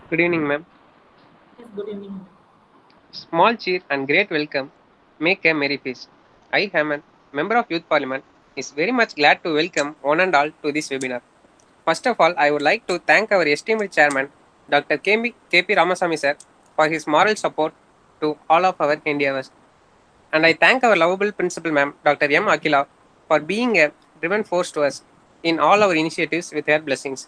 Good evening, ma'am. Yes, good evening. Small cheer and great welcome make a merry feast. I, Hemant, member of Youth Parliament, is very much glad to welcome one and all to this webinar. First of all, I would like to thank our esteemed chairman, Dr. KP Ramasamy sir, for his moral support to all of our endeavors. And I thank our lovable principal ma'am, Dr. M. Akila, for being a driven force to us in all our initiatives with her blessings.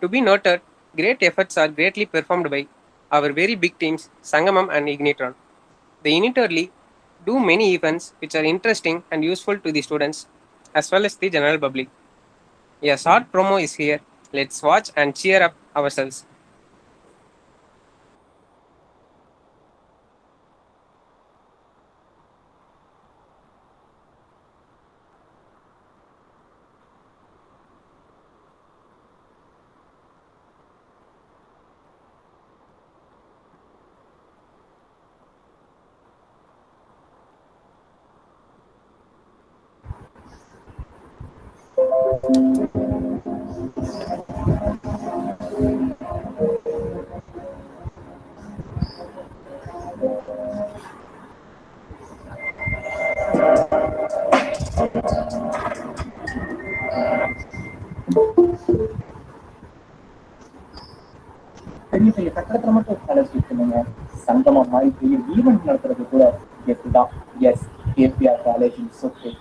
To be noted, great efforts are greatly performed by our very big teams, Sangamam and Ignitron. They unitarily do many events which are interesting and useful to the students as well as the general public. A short promo is here. Let's watch and cheer up ourselves. பெரிய பெரிய கட்டடத்துல மட்டும் college இருக்குங்க. சங்கமம் மாதிரி பெரிய event நடத்துறது கூட எப்படிதான். எஸ், கேபிஆர் காலேஜின் சொத்து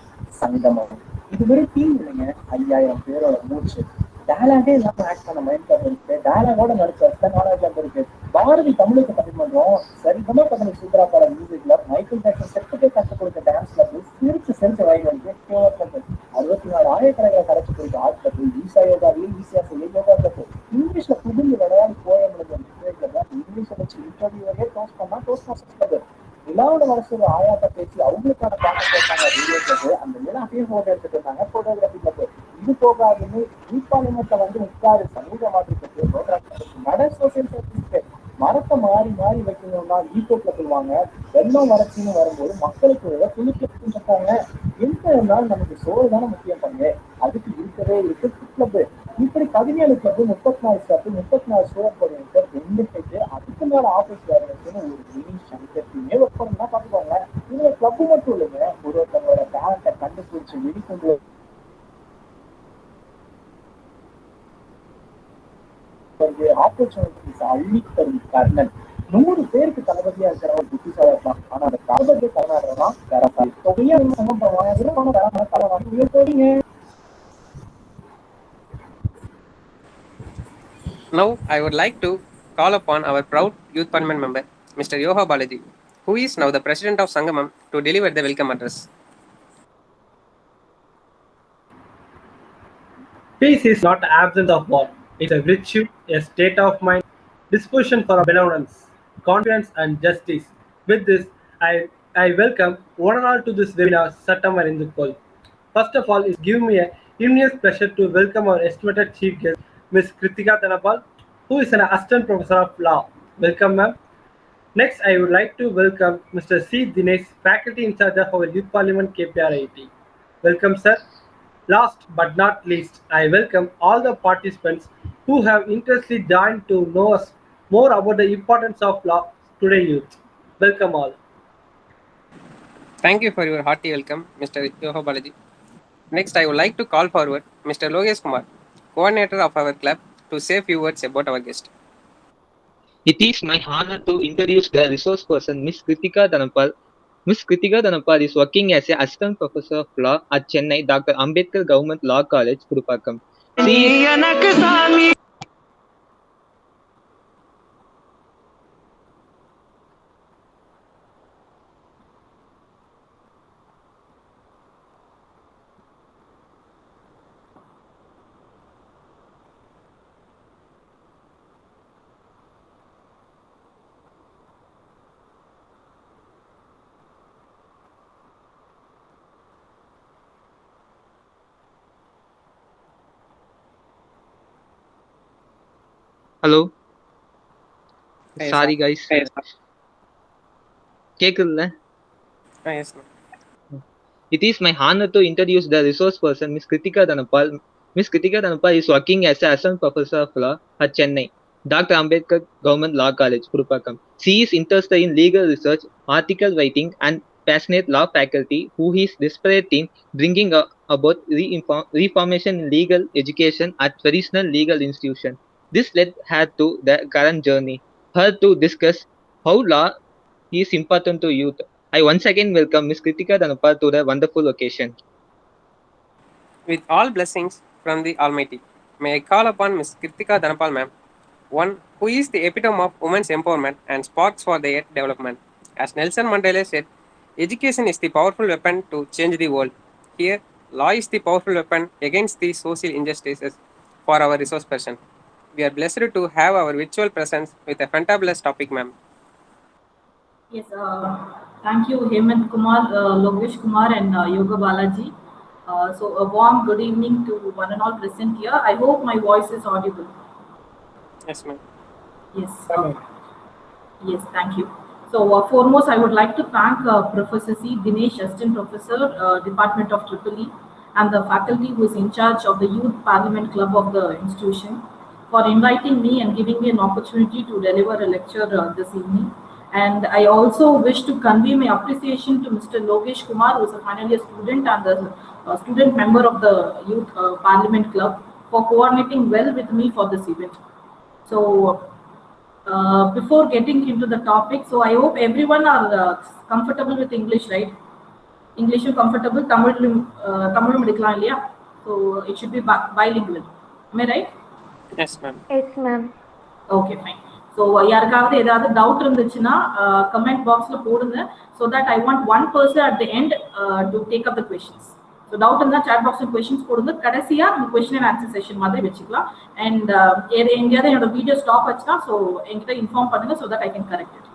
சங்கமம். இது வெறும் டீம் இல்லைங்க, 5000 பேரோட மூச்சு. டயலாகே இல்லாம ஆக்ட் பண்ண மைண்ட் கார்டு இருக்கு, டயலாகோட நடிச்ச நாலேஜ் இருக்கு. பாரதி தமிழுக்கு பட்டிமன்றம், சரிகமா பதவி சூப்பரா பாட மியூசிக்ல மைக்கேல் ஜாக்சன் செட்டுக்கே கற்றுக் கொடுத்த டான்ஸ்ல சிரிச்சு சிரிச்சு வாய்க்கு கேவலப்பட்டு 64 ஆயிரக்கணக்கில் கரைச்சு கொடுத்த ஆட்கள் ஈசா யோகாவிலையும் ஈஸியா செய்ய யோகா கற்று இங்கிலீஷ்ல புதுந்து விளையாடி போய முடிஞ்ச இங்கிலீஷை வச்சு இன்டர்வியூவே டோஸ்ட் பண்ணா டோஸ்ட் மாஸ்டர் நிலாவோட வளர்ச்சி ஆயாட்ட பேசி அவங்களுக்கான பாடம் போட்டாங்க. வீடியோக்கு அந்த நிலாவையும் போட்டோ எடுத்துட்டு இருந்தாங்க. போட்டோகிராஃபி கிளப் இது போகாதுன்னு தீபாவளிமத்தை வந்து உட்காரு சமூக மாற்றத்துக்கு நட சோசியல் சர்வீஸ்க்கு மரத்தை மாறி மாறி வைக்கணும்னா ஈகோ கிளப் சொல்லுவாங்க. வெள்ளம் வறட்சின்னு வரும்போது மக்களுக்கு துணிக்கு இருக்காங்க. எந்த இருந்தாலும் நமக்கு சோறு தானே முக்கியம் பண்ணு, அதுக்கு இருக்கவே இருக்கு கிளப். இப்படி 17 club, 34 stop, 34 student coordinator, 2 head, அதுக்கு மேல ஆபீஸ் வேலைக்குன்னு ஒரு மினி சங்கத்தையுமே ஒர்க் பண்ணா பாத்துக்கோங்க. இதுல கிளப் மட்டும் இல்லைங்க, ஒருத்தவங்களோட டேலண்ட்டை கண்டுபிடிச்சு வெளிக்கொண்டு ஆப்பர்ச்சுனிட்டிஸ் அள்ளி தரும் கர்ணன். 100 பேருக்கு தளபதியா இருக்கிறவன் புத்திசாலி இருக்கலாம், ஆனா அந்த தளபதி தலைநகரம் தரப்பால் தொகையா போறீங்க. Now, I would like to call upon our proud Youth Parliament member, Mr. Yoha Balaji, who is now the president of Sangamam, to deliver the welcome address. Peace is not absence of war. It's a virtue, a state of mind, disposition for benevolence, confidence, and justice. With this, I welcome one and all to this webinar, Satam and Indukol. First of all, it gives me a immense pleasure to welcome our estimated chief guest, Ms. Kritika Tanapal, who is an assistant professor of law. Welcome, ma'am. Next, I would like to welcome Mr. C. Dinesh, faculty in charge of our Youth Parliament KPRIT. Welcome, sir. Last but not least, I welcome all the participants who have interestedly joined to know us more about the importance of law today youth. Welcome all. Thank you for your hearty welcome, Mr. Yoha Balaji. Next, I would like to call forward Mr. Logesh Kumar, coordinator of our club, to say a few words about our guest. It is my honor to introduce the resource person, Miss Kritika Dhanapal. Miss Kritika Dhanapal is working as an assistant professor of law at Chennai Dr. Ambedkar Government Law College, Kurupakkam. She is Hello. Yes, sir. Sorry guys. கேக்குதுல்ல? Yes, ma'am. It is my honor to introduce the resource person, Miss Kritika Dhanapal. Miss Kritika Dhanapal is working as an assistant professor of law at Chennai. Dr. Ambedkar Government Law College, Purupakam. She is interested in legal research, article writing, and passionate law faculty who is desperate in bringing about reformation in legal education at traditional legal institutions. This led her to the current journey, her to discuss how law is important to youth. I once again welcome Ms. Kritika Dhanapal to the wonderful occasion. With all blessings from the Almighty, may I call upon Ms. Kritika Dhanapal ma'am, one who is the epitome of women's empowerment and sparks for their development. As Nelson Mandela said, education is the powerful weapon to change the world. Here, law is the powerful weapon against the social injustices for our resource person. We are blessed to have our virtual presence with a fantabulous topic, ma'am. Yes, thank you, Hemant Kumar, Lokesh Kumar, and Yoga Balaji. So, a warm good evening to one and all present here. I hope my voice is audible. Yes, ma'am. Yes. Yes, thank you. So, foremost, I would like to thank Professor C. Dinesh, Assistant Professor, Department of EEE, and the faculty who is in charge of the Youth Parliament Club of the institution for inviting me and giving me an opportunity to deliver a lecture this evening. And I also wish to convey my appreciation to Mr. Lokesh Kumar, who is a final year student and the student member of the Youth Parliament Club, for coordinating well with me for this event. So, before getting into the topic, so I hope everyone are comfortable with English, right? English is comfortable, Tamil medikalam illaya, so it should be bilingual. Am I right? Yes, ma'am. Yes, ma'am. Okay, fine. So யாருக்காவது ஏதாவது doubt இருந்துச்சுன்னா comment பாக்ஸ்ல போடுங்க, so that I want one person at the end to take up the questions. So doubt இருந்தா chat boxல questions போடுங்க, கடைசியா நம்ம question and answer session மாதிரி வெச்சுக்கலாம். And எங்கயாவது என்னோட வீடியோ ஸ்டாப் ஆச்சுனா so என்கிட்ட இன்ஃபார்ம் பண்ணுங்க, so that I can correct it.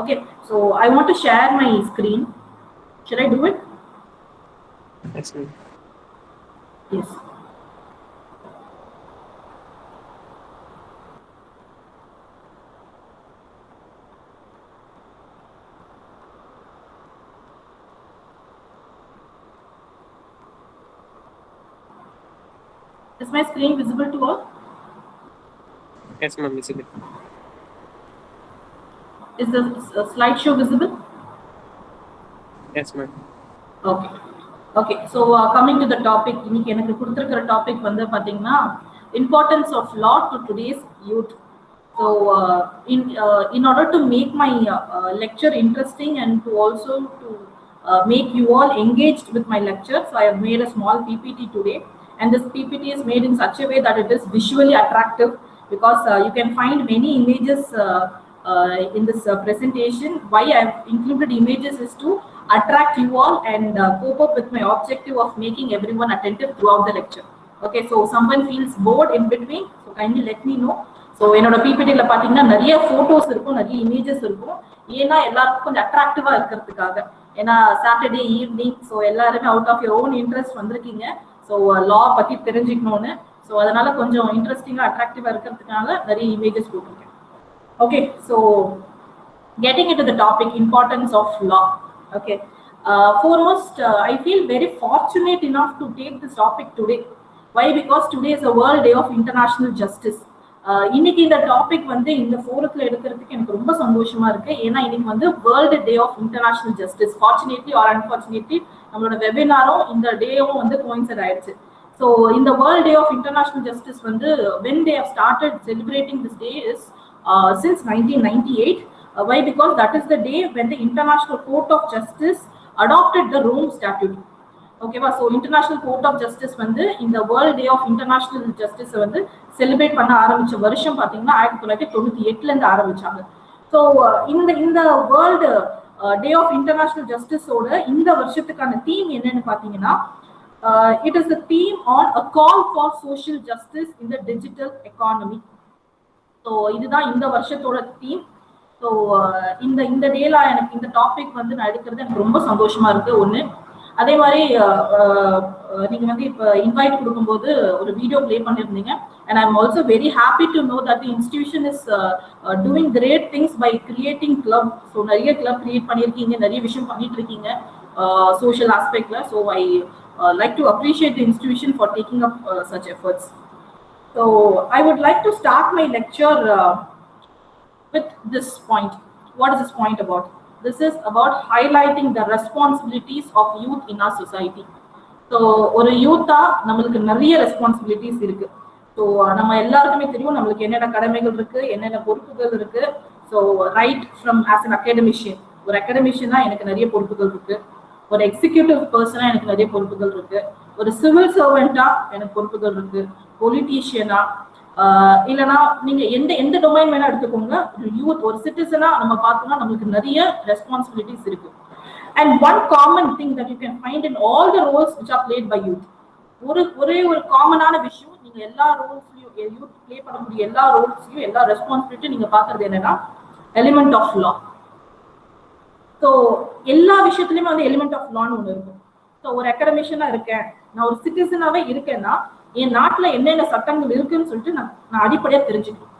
Okay, so I want to share my screen. Should I do it? Yes, ma'am. Yes. Is my screen visible to all? Yes, ma'am. Visible. Is the slideshow visible? Yes, ma'am. Okay. Okay. So coming to the topic, இன்னைக்கு எனக்கு கொடுத்திருக்கிற topic வந்து பாத்தீங்கன்னா importance of law to today's youth. So in order to make my lecture interesting and to also to make you all engaged with my lecture, so I have made a small PPT today. And this PPT is made in such a way that it is visually attractive, because you can find many images in this presentation. Why I have included images is to attract you all and cope up with my objective of making everyone attentive throughout the lecture. Okay, so someone feels bored in between, so kindly let me know. So என்னோட PPTல பாத்தீங்கன்னா நிறைய photos இருக்கும், நிறைய images இருக்கும். ஏன்னா எல்லாருக்கும் கொஞ்சம் அட்ராக்டிவா இருக்கிறதுக்காக. ஏன்னா சாட்டர்டே ஈவினிங், ஸோ எல்லாருமே out of your own interest வந்திருக்கீங்க. ஸோ லா பற்றி தெரிஞ்சுக்கணும்னு, ஸோ அதனால கொஞ்சம் இன்ட்ரெஸ்டிங்காக அட்ராக்டிவாக இருக்கிறதுனால நிறைய இமேஜஸ் போட்டிருக்கேன். Okay, so getting into the topic, importance of law. Okay, foremost, I feel very fortunate enough to take this topic today. Why? Because today is a World Day of International Justice. இன்னைக்கு இந்த topic வந்து இந்த ஃபோரத்தில் எடுக்கிறதுக்கு எனக்கு ரொம்ப சந்தோஷமா இருக்கு. ஏன்னா இன்னைக்கு வந்து world day of international justice. Fortunately or unfortunately நம்மளோட வெபினாரும் இந்த டேவும் வந்து கோயின்சைட் ஆயிடுச்சு. ஸோ இந்த world day of international justice வந்து when they have started celebrating this day is since 1998. Why? Because that is the day when the International Court of Justice adopted the Rome Statute. ஓகேவா? So international court of justice வந்து இந்த world day of international ஜஸ்டிஸை வந்து celebrate பண்ண ஆரம்பிச்ச வருஷம் பார்த்தீங்கன்னா 1998 ஆரம்பிச்சாங்க. ஸோ இந்த வேர்ல்டு டே ஆஃப் இன்டர்நேஷனல் ஜஸ்டிஸோட இந்த வருஷத்துக்கான தீம் என்னன்னு பார்த்தீங்கன்னா, it is the theme on a call for social justice in the digital economy. So இதுதான் இந்த வருஷத்தோட தீம். ஸோ இந்த டேல எனக்கு இந்த டாபிக் வந்து நான் எடுக்கிறது எனக்கு ரொம்ப சந்தோஷமா இருக்கு. ஒன்று, அதே மாதிரி நீங்க வந்து இப்போ இன்வைட் கொடுக்கும்போது ஒரு வீடியோ பிளே பண்ணியிருந்தீங்க. And I'm also very happy to know that the institution is doing great things by creating club. So நிறைய club create பண்ணியிருக்கீங்க, நிறைய விஷயம் பண்ணிட்டு இருக்கீங்க social aspectல. So I like to appreciate the institution for taking up such efforts. So I would like to start my lecture with this point. What is this point about? This is about highlighting the responsibilities of youth in our society. So ஒரு யூத்தா நம்மளுக்கு நிறைய responsibilities இருக்கு. So நம்ம எல்லாருக்குமே தெரியும் நம்மளுக்கு என்னென்ன கடமைகள் இருக்கு, என்னென்ன பொறுப்புகள் இருக்கு. So right from as an academician, ஒரு அகாடமிஷியனா எனக்கு நிறைய பொறுப்புகள் இருக்கு, ஒரு எக்ஸிக்யூட்டிவ் பர்சனா எனக்கு நிறைய பொறுப்புகள் இருக்கு, ஒரு சிவில் சர்வெண்டா எனக்கு பொறுப்புகள் இருக்கு, பொலிட்டீஷியனா இல்லைன்னா நீங்க எந்த டொமைன் வேணா எடுத்துக்கோங்க. யூத் ஒரு சிட்டிசனா நம்ம பார்த்தோம்னா நம்மளுக்கு நிறைய ரெஸ்பான்சிபிலிட்டிஸ் இருக்கு. And one common thing that you can find in all the roles which are played by youth, ஒரே ஒரு காமனான விஷயம் நீங்க எல்லா ரோல்ஸ்லயும் யூத் ப்ளே பண்ணக்கூடிய எல்லா ரோல்ஸ்லயும் எல்லா ரெஸ்பான்சிபிலிட்டி நீங்க பாக்குறது என்னன்னா எலிமெண்ட் ஆஃப் லா. ஸோ எல்லா விஷயத்துலயுமே வந்து எலிமெண்ட் ஆஃப் லான்னு ஒண்ணு இருக்கும். ஸோ ஒரு அகாடமிஷனா இருக்கேன், நான் ஒரு சிட்டிசனாவே இருக்கேன்னா என் நாட்டுல என்னென்ன சட்டங்கள் இருக்குன்னு சொல்லிட்டு நான் அடிப்படையா தெரிஞ்சுக்கணும்.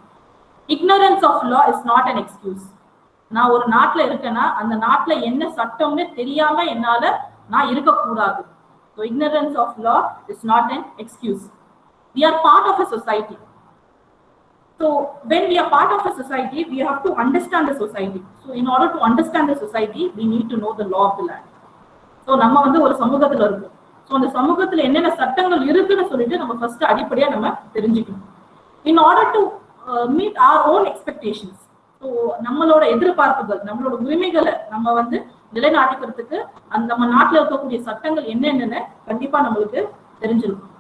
Ignorance of law is not an excuse. நான் ஒரு நாட்டுல இருக்கேன்னா அந்த நாட்டுல என்ன சட்டம்னு தெரியாம என்னால நான் இருக்கக்கூடாது. So ignorance of law is not an excuse. We are part of a society. So when we are part of a society, we have to understand the society. So in order to understand the society, we need to know the law of the land. So நம்ம வந்து ஒரு சமூகத்துல இருக்கோம். So அந்த சமூகத்துல என்னென்ன சட்டங்கள் இருக்குன்னு சொல்லிட்டு நம்ம ஃபர்ஸ்ட் அடிப்படையா நம்ம தெரிஞ்சுக்கணும். In order to meet our own expectations, so நம்மளோட எதிர்பார்ப்புகள், நம்மளோட உரிமைகளை நம்ம வந்து நிலைநாட்டிக்கிறதுக்கு நம்ம நாட்டில் இருக்கக்கூடிய சட்டங்கள் என்னென்னு கண்டிப்பா நம்மளுக்கு தெரிஞ்சிருக்கும்.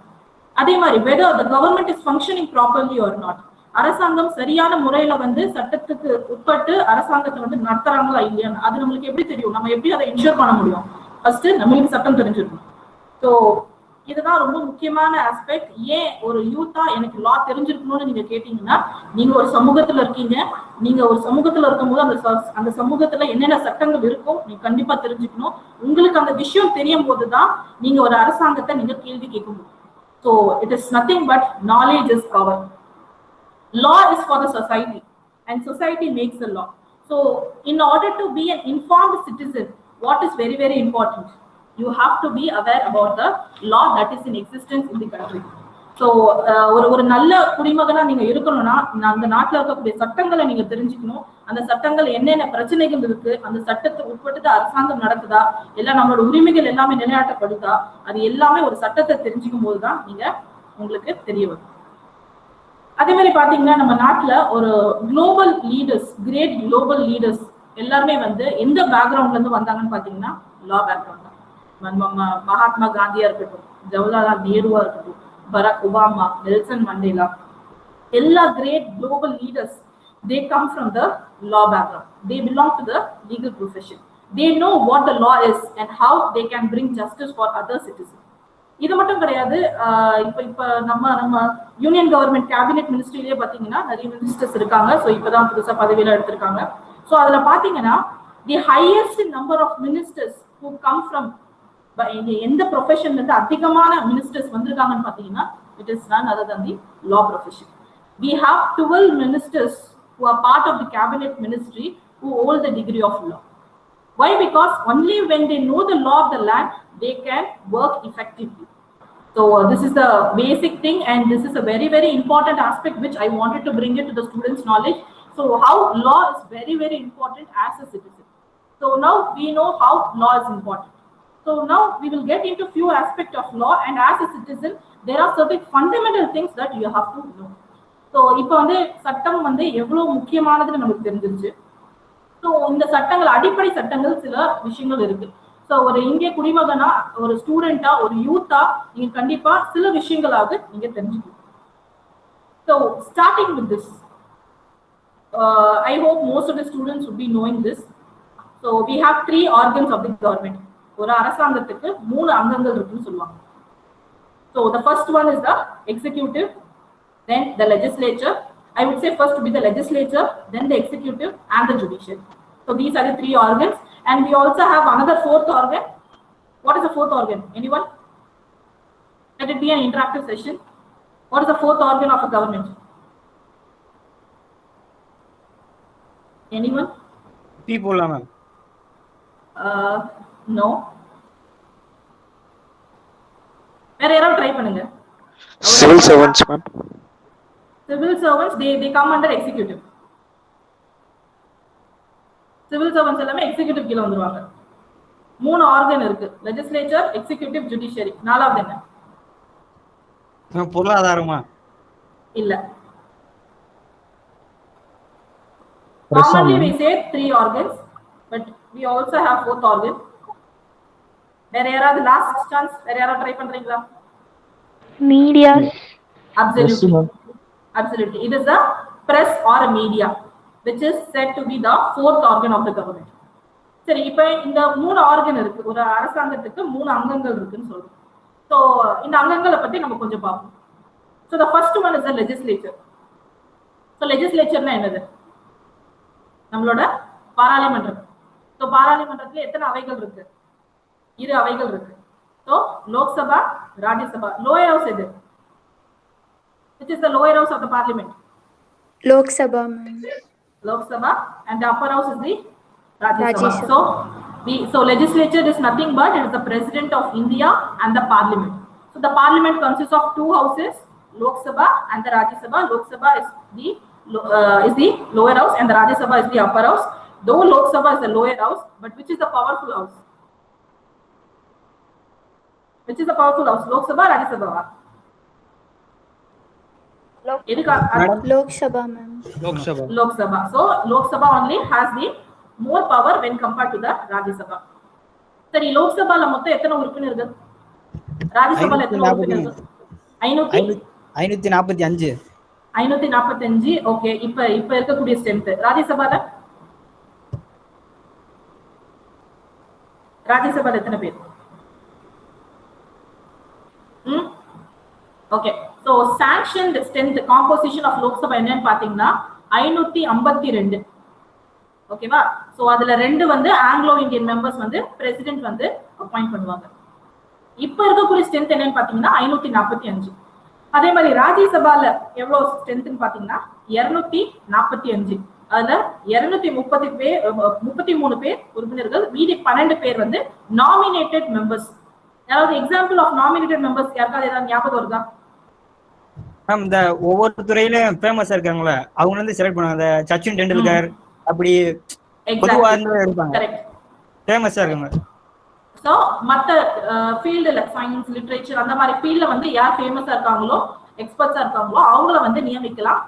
அதே மாதிரி whether the government is functioning properly or not, அரசாங்கம் சரியான முறையில வந்து சட்டத்துக்கு உட்பட்டு அரசாங்கத்தை வந்து நடத்துறாங்களா இல்லையான்னு அது நம்மளுக்கு எப்படி தெரியும்? நம்ம எப்படி அதை இன்ஷூர் பண்ண முடியும்? ஃபர்ஸ்ட் நம்மளுக்கு சட்டம் தெரிஞ்சிருக்கும். ஸோ இதுதான் ரொம்ப முக்கியமான ஆஸ்பெக்ட். ஏன் ஒரு யூத்தா எனக்கு லா தெரிஞ்சிருக்கணும்னு நீங்க கேட்டீங்கன்னா, நீங்க ஒரு சமூகத்துல இருக்கீங்க, நீங்க ஒரு சமூகத்துல இருக்கும்போது அந்த சமூகத்துல என்னென்ன சட்டங்கள் இருக்கும் நீங்க கண்டிப்பா தெரிஞ்சுக்கணும். உங்களுக்கு அந்த விஷயம் தெரியும் போதுதான் நீங்க ஒரு அரசாங்கத்தை நீங்க கேள்வி கேட்க முடியும். So it is nothing but knowledge is power. Law is for the society and society makes the law. So in order to be an informed citizen, what is very, very important? You have to be aware about the law that is in existence in the country. So ஒரு நல்ல குடிமகனா நீங்க இருக்கணும்னா அந்த நாட்டில் இருக்கக்கூடிய சட்டங்களை நீங்க தெரிஞ்சுக்கணும். அந்த சட்டங்கள் என்னென்ன பிரச்சனைகள் இருக்கு, அந்த சட்டத்தை உட்பட்டு அரசாங்கம் நடக்குதா, எல்லாம் நம்மளோட உரிமைகள் எல்லாமே நிலைநாட்டப்படுதா, அது எல்லாமே ஒரு சட்டத்தை தெரிஞ்சுக்கும் போதுதான் நீங்க உங்களுக்கு தெரிய வரும். அதே மாதிரி பாத்தீங்கன்னா நம்ம நாட்டுல ஒரு global leaders, great global leaders எல்லாருமே வந்து எந்த பேக்ரவுண்ட்ல இருந்து வந்தாங்கன்னு பாத்தீங்கன்னா லா பேக்ரவுண்ட் தான். மகாத்மா காந்தியா இருக்கட்டும், ஜவஹர்லால் நேருவா இருக்கட்டும், பராக் ஒபாமா, நெல்சன் மண்டேலா, எல்லா great global leaders they come from the law background. They belong to the legal profession. They know what the law is and how they can bring justice for other citizens. இது மட்டும் கிடையாது. இப்ப நம்ம union government cabinet மினிஸ்ட்ரியிலே பாத்தீங்கன்னா நிறைய ministers இருக்காங்க. So இப்பதான் புதுசா பதவியில எடுத்திருக்காங்க. ஸோ அதுல பாத்தீங்கன்னா the highest number of ministers who come from எந்த ப்ரொஃபஷன்ல இருந்து அதிகமான மினிஸ்டர்ஸ் வந்திருக்காங்கன்னு பாத்தீங்கன்னா it is none other than the law profession. We have 12 ministers who are part of the cabinet ministry who hold the degree of law. Why? Because only when they know the law of the land they can work effectively. So this is the basic thing, and this is a very, very important aspect which I wanted to bring it to the students' knowledge. So how law is very, very important as a citizen. So now we know how law is important. So now we will get into few aspects of law, and as a citizen there are certain fundamental things that you have to know. So இப்போ வந்து சட்டம் வந்து எவ்வளவு முக்கியமானதுன்னு நமக்கு தெரிஞ்சிருச்சு. So இந்த சட்டங்கள், அடிப்படை சட்டங்கள் சில விஷயங்கள் இருக்கு. ஸோ ஒரு இந்திய குடிமகனா, ஒரு ஸ்டூடெண்டா, ஒரு யூத்தா நீங்க கண்டிப்பா சில விஷயங்களாக நீங்க தெரிஞ்சுக்கணும். So starting with this, I hope most of the students would be knowing this. So we have 3 organs of the government. ஒரு அரசாங்கத்துக்கு 3 அங்கங்கள் இருக்குன்னு சொல்லுவாங்க. So the first one is the executive, then the legislature. I would say first to be the legislature, then the executive and the judiciary. So these are the 3 organs, and we also have another 4th organ. What is the 4th organ? Anyone? Let it be an interactive session. What is the 4th organ of a government? Anyone? People, ma'am. No. வேற யாராவது try பண்ணுங்க. Civil servants, ma'am. Civil servants, they come under executive. Civil servants எல்லாமே executive கீழ வந்துருவாங்க. 3 organ இருக்கு. legislature, executive, judiciary. நாலாவது என்ன? பொருளாதாரமா? இல்ல. Commonly we say 3 organs, but we also have 4th organ. வேற யாராவது last chance, வேற யாராவது ட்ரை பண்றீங்களா? Media. Absolutely. Absolutely. It is the press or a media, which is said to be the 4th organ of the government. சரி, இப்போ இந்த 3 organ இருக்கு. ஒரு அரசாங்கத்துக்கு 3 அங்கங்கள் இருக்குன்னு சொல்றோம். ஸோ இந்த அங்கங்களை பத்தி நம்ம கொஞ்சம் பார்ப்போம். So the first one is the legislature. So legislatureனா என்னது? நம்மளோட பாராளுமன்றம். ஸோ பாராளுமன்றத்துல எத்தனை அவைகள் இருக்கு? 2 அவைகள் இருக்கு. So Lok Sabha, Rajya Sabha. Lower house எது? Which is the lower house of the parliament? Lok Sabha. Lok Sabha, and the upper house is the Rajya Sabha. Rajya Sabha. So legislature is nothing but it is the president of India and the parliament. So the parliament consists of 2 houses, Lok Sabha and the Rajya Sabha. Lok Sabha is the lower house and the Rajya Sabha is the upper house. Though Lok Sabha is the lower house, but which is the powerful house? Which is the powerful house? Lok Sabha, Rajya Sabha? Lok Sabha, ma'am. Lok Sabha. So Lok Sabha only has the more power when compared to the Rajya Sabha. சரி, லோக் சபால மொத்தம் எத்தனை உறுப்பினர்கள்? ராஜ்ய சபால எத்தனை உறுப்பினர்கள்? 545. 545. Okay, இப்ப இருக்கக்கூடிய strength. ராஜ்ய சபால எத்தனை பேர்? Okay, so sanctioned strength composition of Lok Sabha என்னன்னு பாத்தீங்கன்னா 552. ஓகேவா? சோ அதுல 2 வந்து ஆங்கிலோ இந்தியன் மெம்பர்ஸ் வந்து பிரசிடென்ட் வந்து அப்பாயிண்ட் பண்ணுவாங்க. இப்ப இருக்கக்கூடிய ஸ்ட்ரென்த் என்னன்னு பாத்தீங்கன்னா 545. அதே மாதிரி ராஜ்யசபால எவ்வளவு ஸ்ட்ரென்த்னு பாத்தீங்கன்னா 245. அதுல 233 பேர் உறுப்பினர்கள், மீதி 12 பேர் வந்து நாமினேட்டட் மெம்பர்ஸ். அதாவது எக்ஸாம்பிள் ஆஃப் நாமினேட்டட் மெம்பர்ஸ் யாருக்காவது ஏதாவது ஞாபகம் வருதா? மேம், இந்த ஒவ்வொரு துறையிலும் ஃபேமஸா இருக்காங்களே அவங்க வந்து செலக்ட் பண்ணுவாங்க. சச்சின் டெண்டுல்கர் அப்படி பொதுவா இருப்பாங்க, ஃபேமஸா இருக்காங்க. சோ மத்த ஃபீல்ட்ல சயின்ஸ், லிட்டரேச்சர் அந்த மாதிரி ஃபீல்ட்ல வந்து யார் ஃபேமஸா இருக்காங்களோ, எக்ஸ்பர்ட்ஸா இருக்காங்களோ அவங்கள வந்து நியமிக்கலாம்.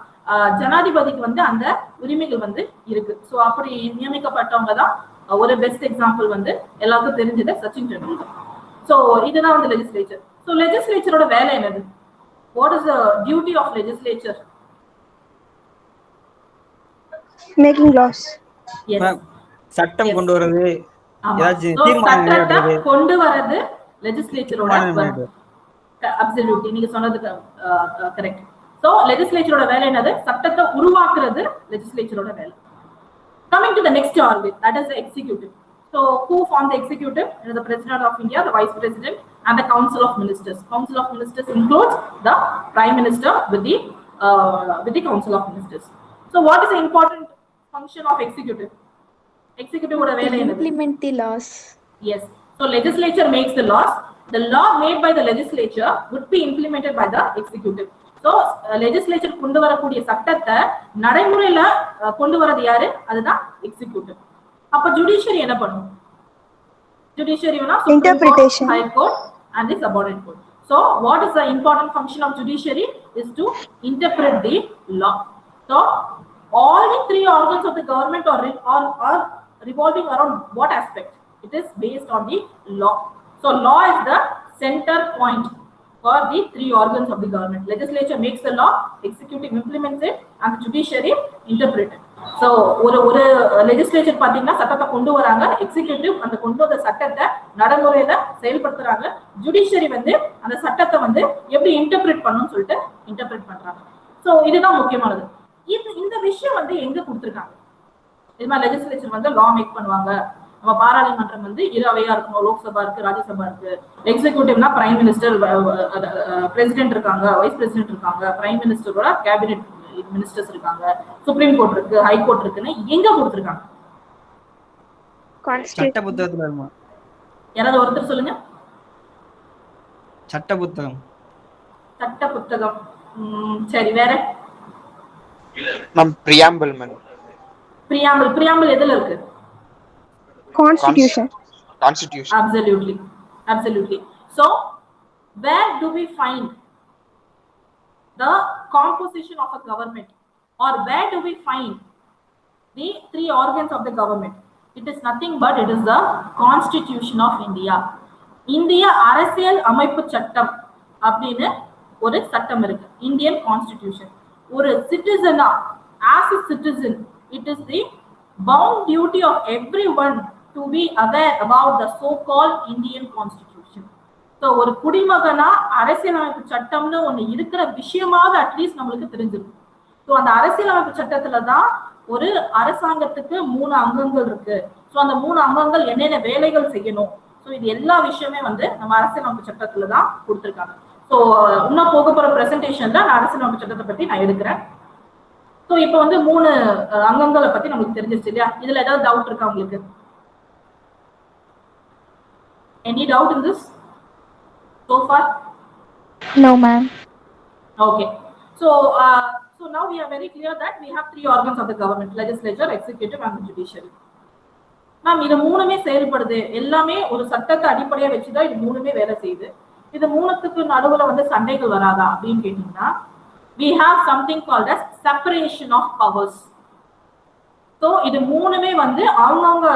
ஜனாதிபதிக்கு வந்து அந்த உரிமைகள் வந்து இருக்கு. சோ அப்படி நியமிக்கப்பட்டவங்க தான் ஒரு பெஸ்ட் எக்ஸாம்பிள் வந்து எல்லாருக்கும் தெரிஞ்சது சச்சின் டெண்டுல்கர். சோ இதுதான் வந்து லெஜிஸ்லேச்சர். சோ லெஜிஸ்லேச்சரோட வேலை என்னது? What is the duty of legislature? Making laws. Yes. சட்டம் கொண்டு வரது, ஏதாச்சும் தீர்மானம் கொண்டு வரது லெஜிஸ்லேச்சரோட வேலை. Absolutely, நீங்க சொன்னது கரெக்ட். சோ லெஜிஸ்லேச்சரோட வேலை என்னது? சட்டத்தை உருவாக்குறது லெஜிஸ்லேச்சரோட வேலை. Coming to the next organ, that is the executive. So who form the executive? It is the President of India, the Vice President, and the Council of Ministers. Council of Ministers includes the Prime Minister with the Council of Ministers. So what is the important function of executive? Executive would implement the laws. Yes. So legislature makes the laws. The law made by the legislature would be implemented by the executive. So legislature கொண்டு வரக்கூடிய சட்டத்தை நடைமுறையில கொண்டு வரது யாரு? அதுதான் executive. அப்ப judiciary என்ன பண்ணும்? Judiciary interpretation, high court and the subordinate court. So what is the important function of judiciary? Is to interpret the law. So all the 3 organs of the government are revolving around what aspect? It is based on the law. So law is the center point for the 3 organs of the government. Legislature makes the law, executive implements it, and the judiciary interprets it. So ஒரு legislature பாத்தீங்கன்னா சட்டத்தை கொண்டு வராங்க, executive அந்த கொண்டு வந்த சட்டத்தை நடைமுறையில செயல்படுத்துறாங்க, ஜுடிஷியரி வந்து அந்த சட்டத்தை வந்து எப்படி இன்டர்பிரேட் பண்ணணும்னு சொல்லிட்டு இன்டர்பிரேட் பண்றாங்க. சோ இதுதான் முக்கியமானது. இந்த விஷயம் வந்து எங்க கொடுத்துருக்காங்க? இது மாதிரி லெஜிஸ்லேச்சர் வந்து லா மேக் பண்ணுவாங்க. நம்ம பாராளுமன்றம் வந்து 2 அவையா இருக்கும். லோக்சபா இருக்கு, ராஜ்யசபா இருக்கு. எக்ஸிகியூட்டிவ்னா பிரைம் மினிஸ்டர், பிரசிடென்ட் இருக்காங்க, வைஸ் பிரசிடென்ட் இருக்காங்க, பிரைம் மினிஸ்டரோட கேபினெட் மினிஸ்டர்ஸ் இருக்காங்க, சுப்ரீம் கோர்ட் இருக்கு, ஹை கோர்ட் இருக்குன்னு எங்க கொடுத்திருக்காங்க? சட்ட புத்தகத்துல இருக்குமா? யாராவது ஒருத்தர் சொல்லுங்க. சட்ட புத்தகம். சட்ட புத்தகம். சரி, வேற மேம் பிரியாம்பிள் மேம். பிரியாம்பிள் எதுல இருக்கு? Constitution. Constitution. Absolutely. So where do we find the composition of a government, or where do we find the three organs of the government? It is nothing but it is the Constitution of India. இந்திய அரசியல் அமைப்பு சட்டம் அப்படின்னு ஒரு சட்டம் இருக்கு, Indian constitution. ஒரு சிட்டிசனா, as a citizen, it is the bound duty of everyone to be aware about the so-called Indian Constitution. So ஒரு குடிமகனா அரசியலமைப்பு சட்டம்னு ஒண்ணு இருக்கிற விஷயமாவது அட்லீஸ்ட் நம்மளுக்கு தெரிஞ்சிருக்கும். ஸோ அந்த அரசியலமைப்பு சட்டத்துல தான் ஒரு அரசாங்கத்துக்கு 3 அங்கங்கள் இருக்கு. ஸோ அந்த 3 அங்கங்கள் என்னென்ன வேலைகள் செய்யணும், ஸோ இது எல்லா விஷயமே வந்து நம்ம அரசியலமைப்பு சட்டத்துல தான் கொடுத்துருக்காங்க. ஸோ இன்னும் போக போற பிரசன்டேஷன்ல நான் அரசியலமைப்பு சட்டத்தை பத்தி நான் எடுக்கிறேன். ஸோ இப்போ வந்து 3 அங்கங்களை பத்தி நமக்கு தெரிஞ்சிருச்சு இல்லையா? இதுல ஏதாவது டவுட் இருக்கா உங்களுக்கு? Any doubt in this so far? No, ma'am. Okay. So now we are very clear that we have 3 organs of the government: legislature, executive and judiciary. Ma'am இது 3மே செயல்படுது, எல்லாமே ஒரு சட்டத்தை அடிப்படையா வச்சுதான் இது 3மே வேலை செய்யுது. இது 3த்துக்கு நடுவுல வந்து சண்டைகள் வராதா அப்படின்னு கேட்டீங்கன்னா, we have something called as separation of powers. So இது 3மே வந்து அவங்கவுங்க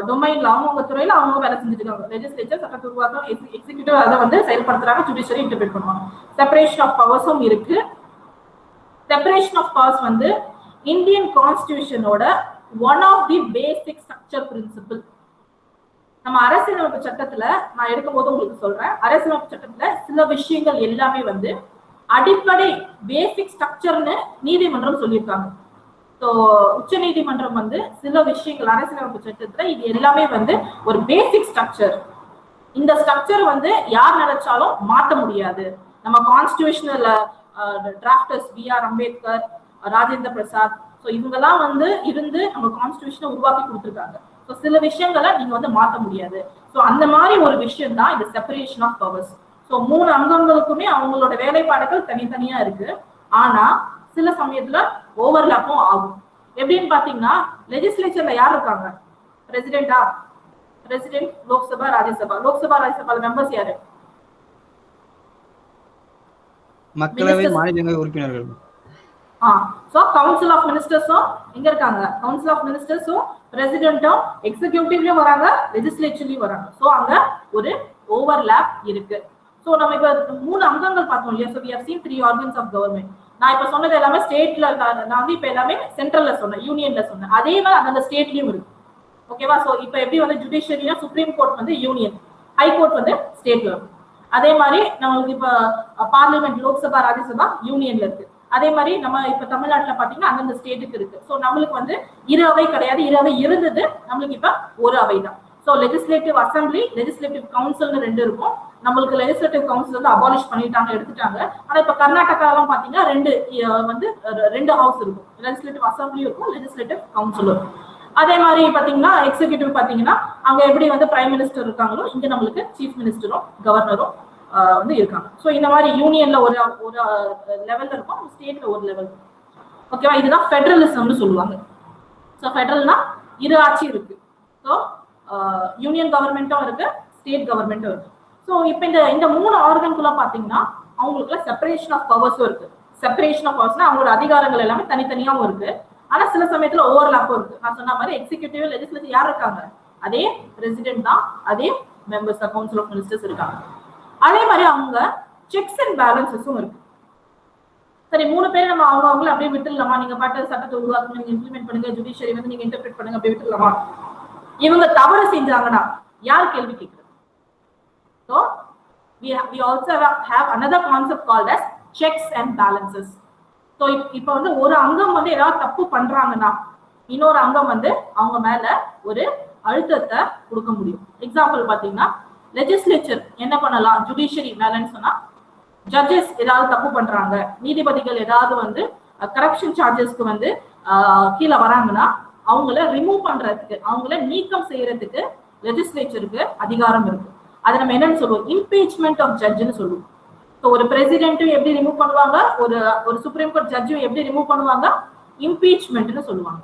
டொமைன்ல, அவங்கவுங்க துறையில அவங்க வேலை செஞ்சுட்டு இருக்காங்க. லெஜிஸ்லேச்சர் சட்டத்தை உருவாக்கம், எக்ஸிக்யூட்டிவ் அதை வந்து செயல்படுத்துறாங்க, ஜுடிஷியரி இன்டர்பிரேட் பண்ணுவாங்க. செப்பரேஷன் ஆஃப் பவர்ஸும் இருக்கு. செப்பரேஷன் ஆஃப் பவர்ஸ் வந்து இந்தியன் கான்ஸ்டிடியூஷனோட one of the basic structure principle. நம்ம அரசியலமைப்பு சட்டத்துல நான் எடுக்கும் போது உங்களுக்கு சொல்றேன், அரசியலமைப்பு சட்டத்துல சில விஷயங்கள் எல்லாமே வந்து அடிப்படை பேசிக் ஸ்ட்ரக்சர்னு நீதிமன்றம் சொல்லியிருக்காங்க. ஸோ உச்ச நீதிமன்றம் வந்து சில விஷயங்கள் அரசியலமைப்பு சட்டத்துல இது எல்லாமே வந்து ஒரு பேசிக் ஸ்ட்ரக்சர். இந்த ஸ்ட்ரக்சர் வந்து யார் நினைச்சாலும் மாற்ற முடியாது. நம்ம constitutional drafters B.R. Ambedkar, Rajendra Prasad, so இவங்கெல்லாம் வந்து இருந்து நம்ம கான்ஸ்டிடியூஷனை உருவாக்கி கொடுத்துருக்காங்க. ஸோ சில விஷயங்களை நீங்க வந்து மாற்ற முடியாது. ஸோ அந்த மாதிரி ஒரு விஷயம் தான் இது செப்பரேஷன் ஆஃப் பவர்ஸ். ஸோ 3 அங்கங்களுக்குமே அவங்களோட வேலைப்பாடுகள் தனித்தனியா இருக்கு. ஆனா சில சமயத்துல ஓவர்லாப்பும் ஆகும். எப்படின்னு பாத்தீங்கன்னா, லெஜிஸ்லேச்சர்ல யார் இருக்காங்க? பிரசிடென்டா? பிரசிடென்ட், லோக்சபா, ராஜ்யசபா. லோக்சபா ராஜ்யசபா மெம்பர்ஸ் யாரு? மக்களவை மாநிலங்களவை உறுப்பினர்கள். சோ கவுன்சில் ஆஃப் மினிஸ்டர்ஸும் எங்க இருக்காங்க? கவுன்சில் ஆஃப் மினிஸ்டர்ஸும் பிரசிடென்ட்டும் எக்ஸிகியூட்டிவ்லயும் வராங்க, லெஜிஸ்லேச்சர்லயும் வராங்க. சோ அங்க ஒரு ஓவர்லாப் இருக்கு. சோ நம்ம இப்ப 3 அங்கங்கள் பார்த்தோம் இல்லையா? So we have seen 3 organs of government. நான் இப்ப சொன்னது எல்லாமே ஸ்டேட்ல, நான் வந்து இப்ப எல்லாமே சென்ட்ரல்ல சொன்னேன், யூனியன்ல சொன்னேன். அதே மாதிரி அந்த ஸ்டேட்லயும் இருக்கு. ஓகேவா? சோ இப்ப எப்படி வந்து ஜுடிஷியரியா சுப்ரீம் கோர்ட் வந்து யூனியன், ஹை கோர்ட் வந்து ஸ்டேட்ல இருக்கு. அதே மாதிரி நம்மளுக்கு இப்ப பார்லிமெண்ட், லோக்சபா, ராஜ்யசபா யூனியன்ல இருக்கு. அதே மாதிரி நம்ம இப்ப தமிழ்நாட்டுல பாத்தீங்கன்னா அந்தந்த ஸ்டேட்டுக்கு இருக்கு. சோ நம்மளுக்கு வந்து 2 அவை கிடையாது, 2 அவை இருந்தது, நம்மளுக்கு இப்ப 1 அவை தான். சோ லெஜிஸ்லேட்டிவ் அசம்பிளி, லெஜிஸ்லேட்டிவ் கவுன்சில்னு 2 இருக்கும். நம்மளுக்கு லெஜிஸ்லேட்டிவ் கவுன்சில் வந்து அபாலிஷ் பண்ணிட்டாங்க, எடுத்துட்டாங்க. ஆனா இப்ப கர்நாடகாலாம் பாத்தீங்கன்னா 2 ஹவுஸ் இருக்கும், லெஜிஸ்லேட்டிவ் அசம்பிளியும் இருக்கும், லெஜிஸ்லேட்டிவ் கவுன்சிலும் இருக்கும். அதே மாதிரி பாத்தீங்கன்னா எக்ஸிகியூட்டிவ் பாத்தீங்கன்னா அங்க எப்படி வந்து பிரைம் மினிஸ்டர் இருக்காங்களோ இங்க நம்மளுக்கு சீஃப் மினிஸ்டரும் கவர்னரும் வந்து இருக்காங்க. ஸோ இந்த மாதிரி யூனியன்ல ஒரு லெவல்ல இருக்கும், ஸ்டேட்ல ஒரு லெவல். ஓகேவா? இதுதான் ஃபெடரலிசம்னு சொல்லுவாங்க. ஸோ ஃபெடரல்னா 2 ஆட்சி இருக்கு. ஸோ யூனியன் கவர்மெண்ட்டும் இருக்கு, ஸ்டேட் கவர்மெண்ட்டும் இருக்கு. ஸோ இப்போ இந்த 3 ஆர்கன்குள்ள பாத்தீங்கன்னா அவங்களுக்குள்ள செப்பரேஷன் ஆஃப் பவர்ஸும் இருக்கு. செப்பரேஷன் ஆஃப் பவர்ஸ்னா அவங்களோட அதிகாரங்கள் எல்லாமே தனித்தனியாவும் இருக்கு. ஆனா சில சமயத்துல ஓவர்லாப்பும் இருக்கு. நான் சொன்ன மாதிரி எக்ஸிகியூட்டிவ், லெஜிஸ்லேட்டிவ் யார் இருக்காங்க? அதே பிரசிடென்ட் தான், அதே members of council of ministers இருக்காங்க. அதே மாதிரி அவங்க செக்ஸ் அண்ட் பேலன்சஸும் இருக்கு. சரி, 3 பேர் நம்ம அவங்கள அப்படியே விட்டுடலாமா? நீங்க பாட்டு சட்டத்தை உருவாக்கணும், நீங்க இம்ப்ளிமெண்ட் பண்ணுங்க, ஜுடிஷியரி வந்து நீங்க இன்டர்பிரேட் பண்ணுங்க, அப்படியே விட்டுடலாமா? இவங்க தவறு செஞ்சாங்கன்னா யார் கேள்வி கேட்கறது? So we also have another concept called as checks and balances. So இப்போ வந்து ஒரு அங்கம் வந்து ஏதாவது தப்பு பண்றாங்கன்னா இன்னொரு அங்கம் வந்து அவங்க மேல ஒரு அழுத்தத்தை கொடுக்க முடியும். எக்ஸாம்பிள் பாத்தீங்கன்னா, லெஜிஸ்லேச்சர் என்ன பண்ணலாம்? ஜுடிஷியரி மேலன்னு சொன்னா, ஜட்ஜஸ் ஏதாவது தப்பு பண்றாங்க, நீதிபதிகள் ஏதாவது வந்து கரப்ஷன் சார்ஜஸ்க்கு வந்து கீழே வராங்கன்னா அவங்கள ரிமூவ் பண்றதுக்கு, அவங்கள நீக்கம் செய்யறதுக்கு லெஜிஸ்லேச்சருக்கு அதிகாரம் இருக்கு. அதை நம்ம என்னன்னு சொல்லுவோம்? இம்பீச்மெண்ட் ஆஃப் ஜட்ஜ்னு சொல்லுவோம். ஸோ ஒரு பிரசிடென்ட்டும் எப்படி ரிமூவ் பண்ணுவாங்க, ஒரு சுப்ரீம் கோர்ட் ஜட்ஜும் எப்படி ரிமூவ் பண்ணுவாங்க, இம்பீச்மெண்ட்னு சொல்லுவாங்க.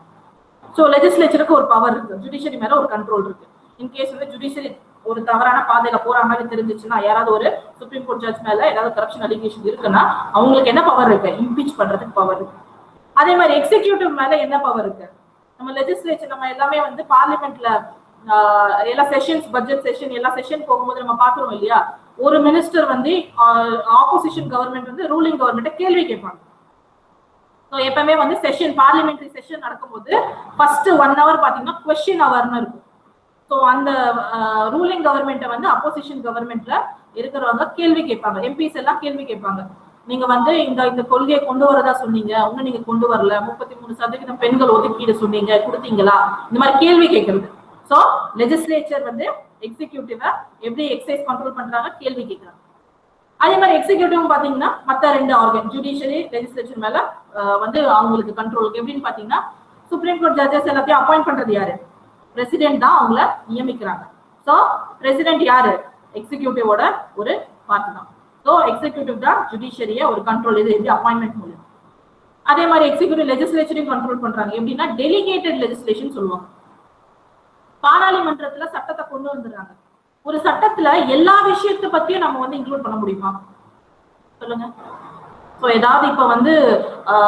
ஸோ லெஜிஸ்லேச்சருக்கு ஒரு பவர் இருக்கு, ஜுடிஷியரி மேல ஒரு கண்ட்ரோல் இருக்கு. இன்கேஸ் வந்து ஜுடிஷியரி ஒரு தவறான பாதையில போற மாதிரி தெரிஞ்சிச்சுன்னா, யாராவது ஒரு சுப்ரீம் கோர்ட் ஜட்ஜ் மேல ஏதாவது கரப்ஷன் அலிகேஷன் இருக்குன்னா அவங்களுக்கு என்ன பவர் இருக்கு, இம்பீச் பண்றதுக்கு பவர் இருக்கு. அதே மாதிரி எக்ஸிகியூட்டிவ் மேல என்ன பவர் இருக்கு, நம்ம லெஜிஸ்லேச்சர் நம்ம எல்லாமே வந்து பார்லிமெண்ட்ல எல்லா செஷன்ஸ், பட்ஜெட் செஷன், எல்லா செஷன் போகும்போது நம்ம பாக்குறோம் இல்லையா, ஒரு மினிஸ்டர் வந்து ஆப்போசிஷன் கவர்மெண்ட் வந்து ரூலிங் கவர்மெண்ட்டை கேள்வி கேட்பாங்க. ஸோ எப்பவுமே வந்து செஷன், பார்லிமெண்டரி செஷன் நடக்கும்போது ஃபர்ஸ்ட் 1 hour பாத்தீங்கன்னா கொஸ்டின் ஹவர்னு இருக்கும். ஸோ அந்த ரூலிங் கவர்மெண்ட்டை வந்து அப்போசிஷன் கவர்மெண்ட்ல இருக்கிறவங்க கேள்வி கேட்பாங்க, எம்பிஸ் எல்லாம் கேள்வி கேட்பாங்க. நீங்க வந்து இந்த கொள்கையை கொண்டு வரதா சொன்னீங்க, இன்னும் நீங்க கொண்டு வரல, 33% பெண்கள் ஒதுக்கீடு சொன்னீங்க, கொடுத்தீங்களா, இந்த மாதிரி கேள்வி கேட்கறது. ஸோ லெஜிஸ்லேச்சர் வந்து எக்ஸிகியூட்டிவ எப்படி எக்ஸைஸ் கண்ட்ரோல் பண்றாங்க, கேள்வி கேட்கறாங்க. அதே மாதிரி எக்ஸிகியூட்டிவ் பாத்தீங்கன்னா மற்ற 2 ஆர்கன், ஜுடிஷியரி, லெஜிஸ்லேச்சர் மேல வந்து அவங்களுக்கு கண்ட்ரோல் எப்படின்னு பாத்தீங்கன்னா, சுப்ரீம் கோர்ட் ஜட்ஜஸ் எல்லாத்தையும் அப்பாயிண்ட் பண்றது யாரு, பிரசிடென்ட் தான் அவங்கள நியமிக்கிறாங்க. ஸோ பிரசிடென்ட் யாரு, எக்ஸிகியூட்டிவோட ஒரு பார்ட் தான். ஸோ எக்ஸிகியூட்டிவ் தான் ஜுடிஷியரிய ஒரு கண்ட்ரோல், இது எப்படி அப்பாயின்மெண்ட் மூலம். அதே மாதிரி எக்ஸிகியூட்டிவ் லெஜிஸ்லேச்சரையும் கண்ட்ரோல் பண்றாங்க. எப்படின்னா டெலிகேட்டட் லெஜிஸ்லேஷன் சொல்லுவாங்க. பாராளுமன்றத்துல சட்டத்தை கொண்டு வந்துடுறாங்க. ஒரு சட்டத்துல எல்லா விஷயத்தை பத்தியும் நம்ம வந்து இன்க்ளூட் பண்ண முடியுமா சொல்லுங்க. ஸோ ஏதாவது இப்ப வந்து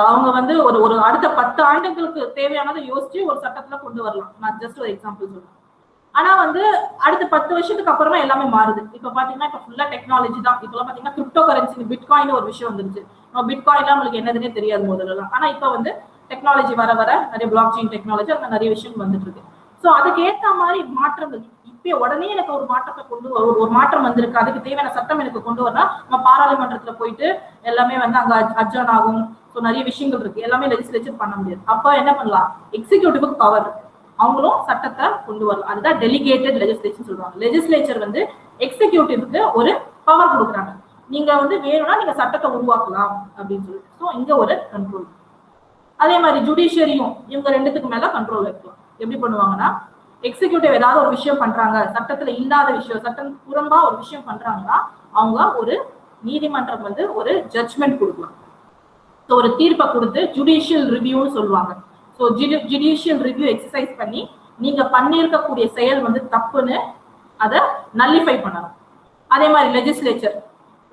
அவங்க வந்து ஒரு அடுத்த 10 ஆண்டுகளுக்கு தேவையானதை யோசிச்சு ஒரு சட்டத்துல கொண்டு வரலாம். நான் ஜஸ்ட் ஒரு எக்ஸாம்பிள் சொல்றேன். ஆனா வந்து அடுத்த 10 வருஷத்துக்கு அப்புறமா எல்லாமே மாறுது. இப்ப பாத்தீங்கன்னா இப்ப ஃபுல்லா டெக்னாலஜி தான். இப்ப பாத்தீங்கன்னா கிரிப்டோ கரன்சி, பிட்காயின் ஒரு விஷயம் வந்துருச்சு. பிட்காயின் நம்மளுக்கு என்னதுன்னே தெரியாது முதல்ல. ஆனா இப்ப வந்து டெக்னாலஜி வர வர நிறைய பிளாக் செயின் டெக்னாலஜி, அந்த நிறைய விஷயம் வந்துட்டு இருக்கு. ஸோ அதுக்கு ஏற்ற மாதிரி மாற்றங்கள் இப்ப உடனே எனக்கு ஒரு மாற்றத்தை ஒரு மாற்றம் வந்திருக்கு, அதுக்கு தேவையான சட்டம் எனக்கு கொண்டு வரனா நம்ம பாராளுமன்றத்துல போயிட்டு எல்லாமே வந்து அங்க அட்ஜர்ன் ஆகும். ஸோ நிறைய விஷயங்கள் இருக்கு, எல்லாமே லெஜிஸ்லேச்சர் பண்ண முடியாது. அப்ப என்ன பண்ணலாம், எக்ஸிகியூட்டிவ்க்கு பவர் இருக்கு, அவங்களும் சட்டத்தை கொண்டு வரலாம். அதுதான் டெலிகேட்டட் லெஜிஸ்லேஷன் சொல்றாங்க. லெஜிஸ்லேச்சர் வந்து எக்ஸிகியூட்டிவ்க்கு ஒரு பவர் கொடுக்குறாங்க, நீங்க வந்து வேணும்னா நீங்க சட்டத்தை உருவாக்கலாம் அப்படின்னு சொல்லிட்டு. ஸோ இங்க ஒரு கண்ட்ரோல். அதே மாதிரி ஜுடிஷியரியும் இவங்க 2த்துக்கு மேல கண்ட்ரோல் வைக்கலாம். எப்படி பண்ணுவாங்கன்னா, எக்ஸிகியூட்டிவ் ஏதாவது ஒரு விஷயம் பண்றாங்க, சட்டத்துல இல்லாத விஷயம், சட்டம் புறம்பா ஒரு விஷயம் பண்றாங்கன்னா அவங்க ஒரு நீதிமன்றம் வந்து ஒரு ஜட்ஜ்மெண்ட் கொடுக்கலாம். ஸோ ஒரு தீர்ப்பை கொடுத்து ஜுடிஷியல் ரிவ்யூன்னு சொல்லுவாங்க. ஸோ ஜுடிஷியல் ரிவ்யூ எக்ஸசைஸ் பண்ணி நீங்க பண்ணியிருக்கக்கூடிய செயல் வந்து தப்புன்னு அதை நல்லிஃபை பண்ணணும். அதே மாதிரி லெஜிஸ்லேச்சர்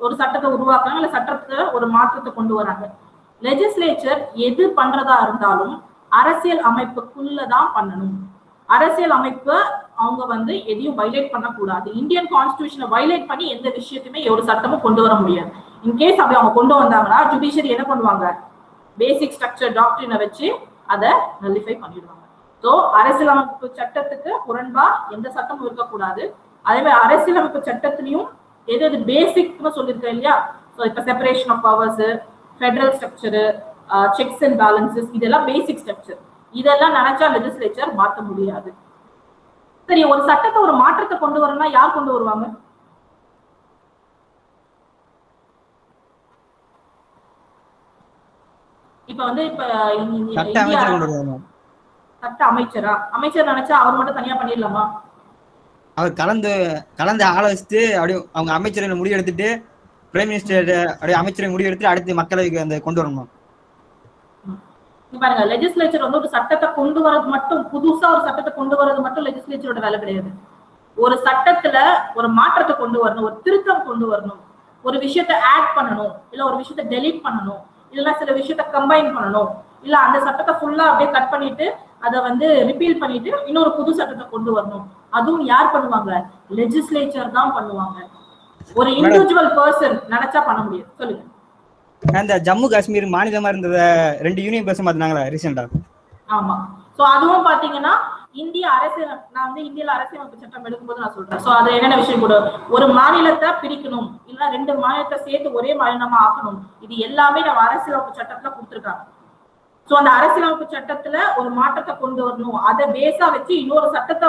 ஒரு சட்டத்தை உருவாக்குறாங்க, இல்ல சட்டத்துல ஒரு மாற்றத்தை கொண்டு வராங்க. லெஜிஸ்லேச்சர் எது பண்றதா இருந்தாலும் அரசியல் அமைப்புக்குள்ளதான் பண்ணணும். அரசியல் அமைப்பு அவங்க வந்து எதையும் வைலேட் பண்ணக்கூடாது. இந்தியன் கான்ஸ்டிடியூஷனை வைலேட் பண்ணி எந்த விஷயத்தையுமே ஒரு சட்டமும் கொண்டு வர முடியாது. இன்கேஸ் அப்படி அவங்க கொண்டு வந்தாங்கன்னா ஜுடிஷியரி என்ன பண்ணுவாங்க, பேசிக் ஸ்ட்ரக்சர் டாக்டரினை வச்சு அதை நல்லிஃபை பண்ணிடுவாங்க. ஸோ அரசியலமைப்பு சட்டத்துக்கு புறன்பா எந்த சட்டமும் இருக்கக்கூடாது. அதே மாதிரி அரசியலமைப்பு சட்டத்திலையும் எது எது பேசிக்னு சொல்லியிருக்கேன் இல்லையா, ஸோ இப்போ separation of powers, federal structure, checks and balances, இதெல்லாம் பேசிக் ஸ்ட்ரக்சர். இதெல்லாம் நினைச்சா லெஜிஸ்லேச்சர் மாற்ற முடியாது. சரி, ஒரு சட்டத்தை ஒரு மாற்றத்தை கொண்டு வரணும்னா யார் கொண்டு வருவாங்க? இப்ப வந்து சட்ட அமைச்சரா, அமைச்சர் நினைச்சா அவர் மட்டும் தனியா பண்ணிடலாமா? அவர் கலந்து ஆலோசித்து அப்படியே அவங்க அமைச்சரை முடிவு எடுத்துட்டு பிரைம் மினிஸ்டர் அப்படியே அமைச்சரை முடிவு எடுத்துட்டு அடுத்து மக்களுக்கு அந்த கொண்டு வரணும். பாருங்க, லெஜிஸ்லேச்சர் வந்து ஒரு சட்டத்தை கொண்டு வரது மட்டும், புதுசா ஒரு சட்டத்தை கொண்டு வரது மட்டும் லெஜிஸ்லேச்சரோட வேலை கிடையாது. ஒரு சட்டத்துல ஒரு மாற்றத்தை கொண்டு வரணும், ஒரு திருத்தம் கொண்டு வரணும், ஒரு விஷயத்த ஆட் பண்ணணும், இல்ல ஒரு விஷயத்த டெலீட் பண்ணணும், இல்ல சில விஷயத்த கம்பைன் பண்ணணும், இல்ல அந்த சட்டத்தை ஃபுல்லா அப்படியே கட் பண்ணிட்டு அதை வந்து ரிப்பீல் பண்ணிட்டு இன்னொரு புது சட்டத்தை கொண்டு வரணும். அதுவும் யார் பண்ணுவாங்க? லெஜிஸ்லேச்சர் தான் பண்ணுவாங்க. ஒரு இண்டிவிஜுவல் பர்சன் நினைச்சா பண்ண முடியாது. சொல்லுங்க. அந்த ஜம்மு காஷ்மீர் மாநிலமா இருந்தத 2 யூனியன் பிரதேசம் மாத்தினாங்களா ரீசெண்டா? ஆமா. சோ அதுவும் பாத்தீங்கன்னா இந்திய அரசியல், நான் வந்து இந்தியால அரசியலமைப்பு சட்டம் எடுக்கும்போது நான் சொல்றேன். சோ அது என்னென்ன விஷயம் கூட, ஒரு மாநிலத்தை பிரிக்கணும், இல்ல 2 மாநிலத்தை சேர்த்து ஒரே மாநிலமா ஆக்கணும், இது எல்லாமே நம்ம அரசியலமைப்பு சட்டத்துல கொடுத்துருக்காங்க. சோ அந்த அரசியலமைப்பு சட்டத்துல ஒரு மாற்றத்தை கொண்டு வரணும், அதை பேஸா வச்சு இன்னொரு சட்டத்தை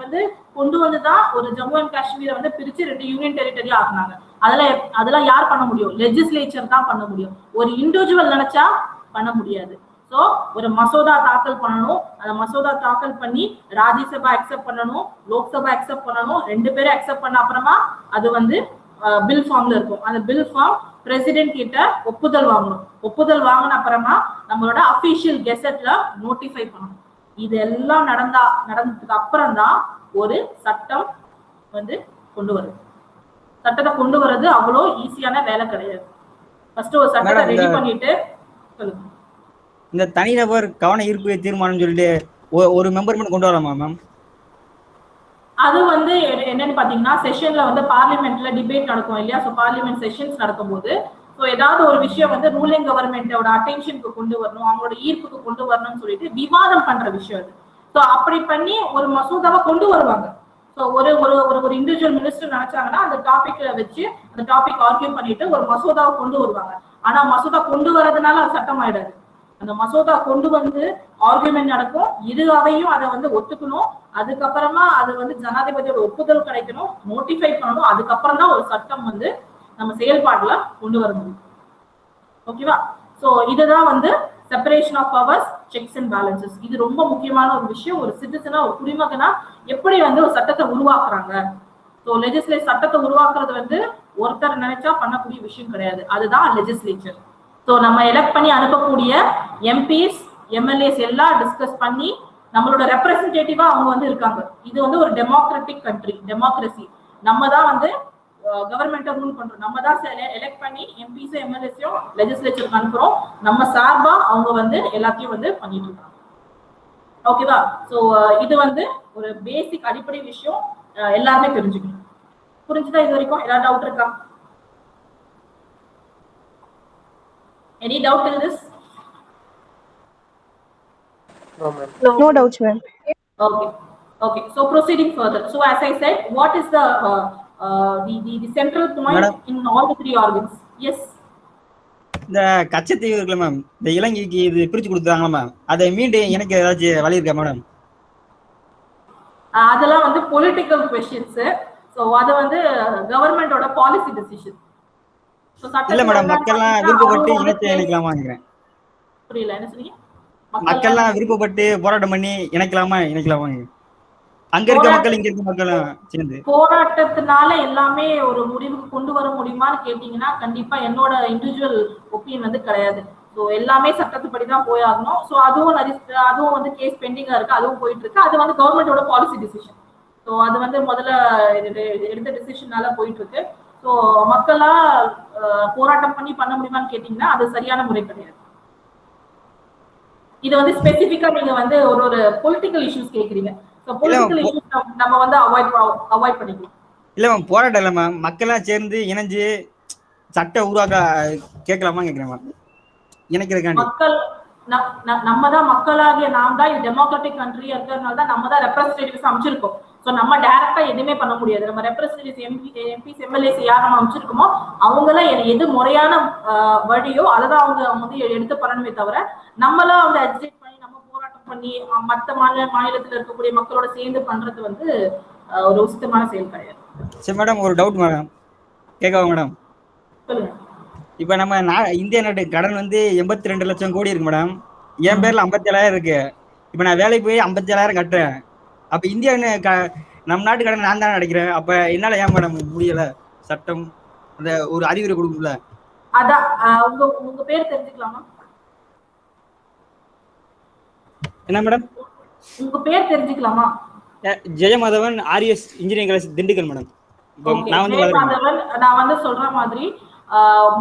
வந்து கொண்டு வந்துதான் ஒரு ஜம்மு அண்ட் காஷ்மீரை வந்து பிரிச்சு 2 யூனியன் டெரிட்டரியா ஆக்குனாங்க. அதெல்லாம் யார் பண்ண முடியும்? லெஜிஸ்லேச்சர் தான் பண்ண முடியும். ஒரு இண்டிவிஜுவல் நினைச்சா பண்ண முடியாது. சோ ஒரு மசோதா தாக்கல் பண்ணணும், அந்த மசோதா தாக்கல் பண்ணி ராஜ்யசபா அக்செப்ட் பண்ணணும், லோக்சபா அக்செப்ட் பண்ணணும், 2 பேரும் அக்செப்ட் பண்ண அப்புறமா அது வந்து பில் ஃபார்ம்ல இருக்கும். அந்த பில் ஃபார்ம் பிரசிடென்ட் கிட்ட ஒப்புதல் வாங்கணும். ஒப்புதல் வாங்கின அப்புறமா நம்மளோட அபிஷியல் கெசட்ல நோட்டிஃபை பண்ணணும். இதெல்லாம் நடந்ததுக்கு அப்புறம் தான் ஒரு சட்டம் வந்து கொண்டு வருது. சட்டத்தை கொண்டு வர்றது அவ்வளோ ஈஸியான வேலை கிடையாது. ஃபர்ஸ்ட் ஒரு சட்டத்தை ரெடி பண்ணிட்டு சொல்லுங்க. இந்த தனிநபர் கவன ஈர்ப்பு தீர்மானம் சொல்லிட்டு ஒரு மெம்பர் மட்டும் கொண்டு வரலாமா மேம்? அது வந்து என்னன்னு பாத்தீங்கன்னா செஷன்ல வந்து பார்லிமெண்ட்ல டிபேட் நடக்கும் இல்லையா? ஸோ பார்லிமெண்ட் செஷன்ஸ் நடக்கும்போது ஸோ ஏதாவது ஒரு விஷயம் வந்து ரூலிங் கவர்மெண்டோட அட்டென்ஷனுக்கு கொண்டு வரணும், அவங்களோட ஈர்ப்புக்கு கொண்டு வரணும்னு சொல்லிட்டு விவாதம் பண்ற விஷயம் அது. ஸோ அப்படி பண்ணி ஒரு மசோதாவை கொண்டு வருவாங்க. ஸோ ஒரு ஒரு ஒரு இண்டிவிஜுவல் மினிஸ்டர் நினைச்சாங்கன்னா அந்த டாபிக்ல வச்சு அந்த டாபிக் ஆர்கியூ பண்ணிட்டு ஒரு மசோதாவை கொண்டு வருவாங்க. ஆனா மசோதா கொண்டு வரதுனால அது சட்டம் ஆயிடாது. அந்த மசோதா கொண்டு வந்து ஆர்கியூமெண்ட் நடக்கும், இரு அவையும் அதை வந்து ஒத்துக்கணும், அதுக்கப்புறமா அது வந்து ஜனாதிபதியோட ஒப்புதல் கிடைக்கணும், நோட்டிஃபை பண்ணணும், அதுக்கப்புறம் தான் ஒரு சட்டம் வந்து நம்ம செயல்பாடுல கொண்டு வர முடியும். ஓகேவா? ஸோ இதுதான் வந்து separation of powers, checks and balances. இது ரொம்ப முக்கியமான ஒரு விஷயம். ஒரு சிட்டிசனா ஒரு குடிமகனா எப்படி வந்து ஒரு சட்டத்தை உருவாக்குறாங்க. ஸோ லெஜிஸ்லேட் சட்டத்தை உருவாக்குறது வந்து ஒருத்தர் நினைச்சா பண்ணக்கூடிய விஷயம் கிடையாது. அதுதான் லெஜிஸ்லேச்சர். ஸோ நம்ம எலெக்ட் பண்ணி அனுப்பக்கூடிய எம்பிஸ் எம்எல்ஏஸ் எல்லாம் டிஸ்கஸ் பண்ணி நம்மளோட ரெப்ரஸன்டேட்டிவா அவங்க வந்து இருக்காங்க. இது வந்து ஒரு டெமோக்ராட்டிக் கண்ட்ரி, டெமோக்ரஸி. நம்ம தான் வந்து கவர்மெண்ட்டை ரூல் பண்றோம். நம்ம தான் எலெக்ட் பண்ணி எம்பிஸ் எம்எல்ஏஸையும் லெஜிஸ்லேச்சருக்கு அனுப்புறோம். நம்ம சார்பா அவங்க வந்து எல்லாத்தையும் வந்து பண்ணிட்டு இருக்காங்க. ஓகேவா? ஸோ இது வந்து ஒரு பேசிக் அடிப்படை விஷயம், எல்லாருமே தெரிஞ்சுக்கணும். புரிஞ்சுதா இது வரைக்கும்? ஏதாவது டவுட் இருக்கா? Any doubt in this? No, ma'am. No doubts, ma'am. Okay. So proceeding further. So as I said, what is the central point Madam, in all the three organs? Yes. இந்த கச்சத்தீவு இருக்குல்ல மேம், இந்த இலங்கைக்கு இது பிரிச்சு கொடுத்தாங்களா ma'am, அதை மீண்டும் எனக்கு ஏதாச்சும் வழி இருக்கா மேடம்? அதெல்லாம் வந்து பொலிட்டிக்கல் क्वेश्चंस. சோ அது வந்து கவர்மெண்டோட பாலிசி டிசிஷன். இல்ல மேடம், மக்கள்லாம் விருப்பப்பட்டு இணைக்கலாமாங்கிறேன். புரியல, என்ன சொன்னீங்க? மக்கள்லாம் விருப்பப்பட்டு போராட்டம் பண்ணி இணைக்கலாமாங்க? அங்க இருக்க மக்கள் இங்க இருக்க மக்கள் சேர்ந்து போராட்டத்தினால எல்லாமே ஒரு முடிவுக்கு கொண்டு வர முடியுமான்னு கேட்டீங்கன்னா கண்டிப்பா என்னோட இண்டிவிஜுவல் ஒப்பீனியன் வந்து கிடையாது. ஸோ எல்லாமே சட்டத்துப்படி தான் போய் ஆகணும். ஸோ அதுவும் வந்து கேஸ் பெண்டிங்கா இருக்கு, அதுவும் போயிட்டு இருக்கு. அது வந்து கவர்மெண்டோட பாலிசி டிசிஷன். ஸோ அது வந்து முதல்ல எடுத்த டிசிஷனால போயிட்டு இருக்கு. ஸோ மக்களா போராட்டம் பண்ணி பண்ண முடியுமான்னு கேட்டீங்கன்னா அது சரியான முறை கிடையாது. இது வந்து ஸ்பெசிபிக்கா நீங்க வந்து ஒரு பொலிட்டிக்கல் இஷ்யூஸ் கேக்குறீங்க. சோ பொலிட்டிக்கல் இஷ்யூஸ் நம்ம வந்து அவாய்ட் பண்ணிக்கலாம். இல்ல மேம், போராட்டம் இல்ல மேம், மக்கள்லாம் சேர்ந்து இணைஞ்சு சட்ட உருவாக்க கேட்கலாமா கேக்குறேன் மேம். இணைக்கிறதுக்காண்டி மக்கள் நம்ம தான் மக்களாகிய நாம் தான் இது டெமோக்ராட்டிக் கண்ட்ரியா இருக்கிறதுனால தான் நம்ம தான் ரெப்ரஸன்டேட்டிவ்ஸ் அமைச்சிருக்கோம். ஸோ நம்ம டைரக்டா எதுவுமே பண்ண முடியாது. நம்ம ரெப்ரஸன்டேட்டிவ்ஸ் எம்பிஸ் எம்எல்ஏஸ் யார் நம்ம அமைச்சிருக்கோமோ அவங்களாம் எது முறையான வழியோ அதை தான் அவங்க வந்து எடுத்து பண்ணணுமே தவிர நம்மளாம் வந்து அஜிடேட் பண்ணி நம்ம போராட்டம் பண்ணி மற்ற மாநிலத்தில் இருக்கக்கூடிய மக்களோட சேர்ந்து பண்றது வந்து ஒரு உசிதமான செயல் கிடையாது. சரி மேடம், ஒரு டவுட் மேடம் கேட்கவா மேடம்? சொல்லுங்க. இப்ப நம்ம இந்திய நாட்டு கடன் வந்து 82 லட்சம் கோடி இருக்கு மேடம். என் பேர்ல 57,000 இருக்கு. இப்ப நான் வேலைக்கு போய் 57,000 கட்டுறேன். அப்ப இந்தியா நம்ம நாட்டு கடன் நான் தானே அடைக்கிறேன். அப்ப என்னால ஏன் மேடம் முடியல? சட்டம் அந்த ஒரு அறிவுரை கொடுக்கும்ல. அதான் உங்க பேர் தெரிஞ்சுக்கலாமா? என்ன மேடம்? உங்க பேர் தெரிஞ்சுக்கலாமா? Jayamadhavan, RS engineering college, Dindigul madam. நான் வந்து சொல்ற மாதிரி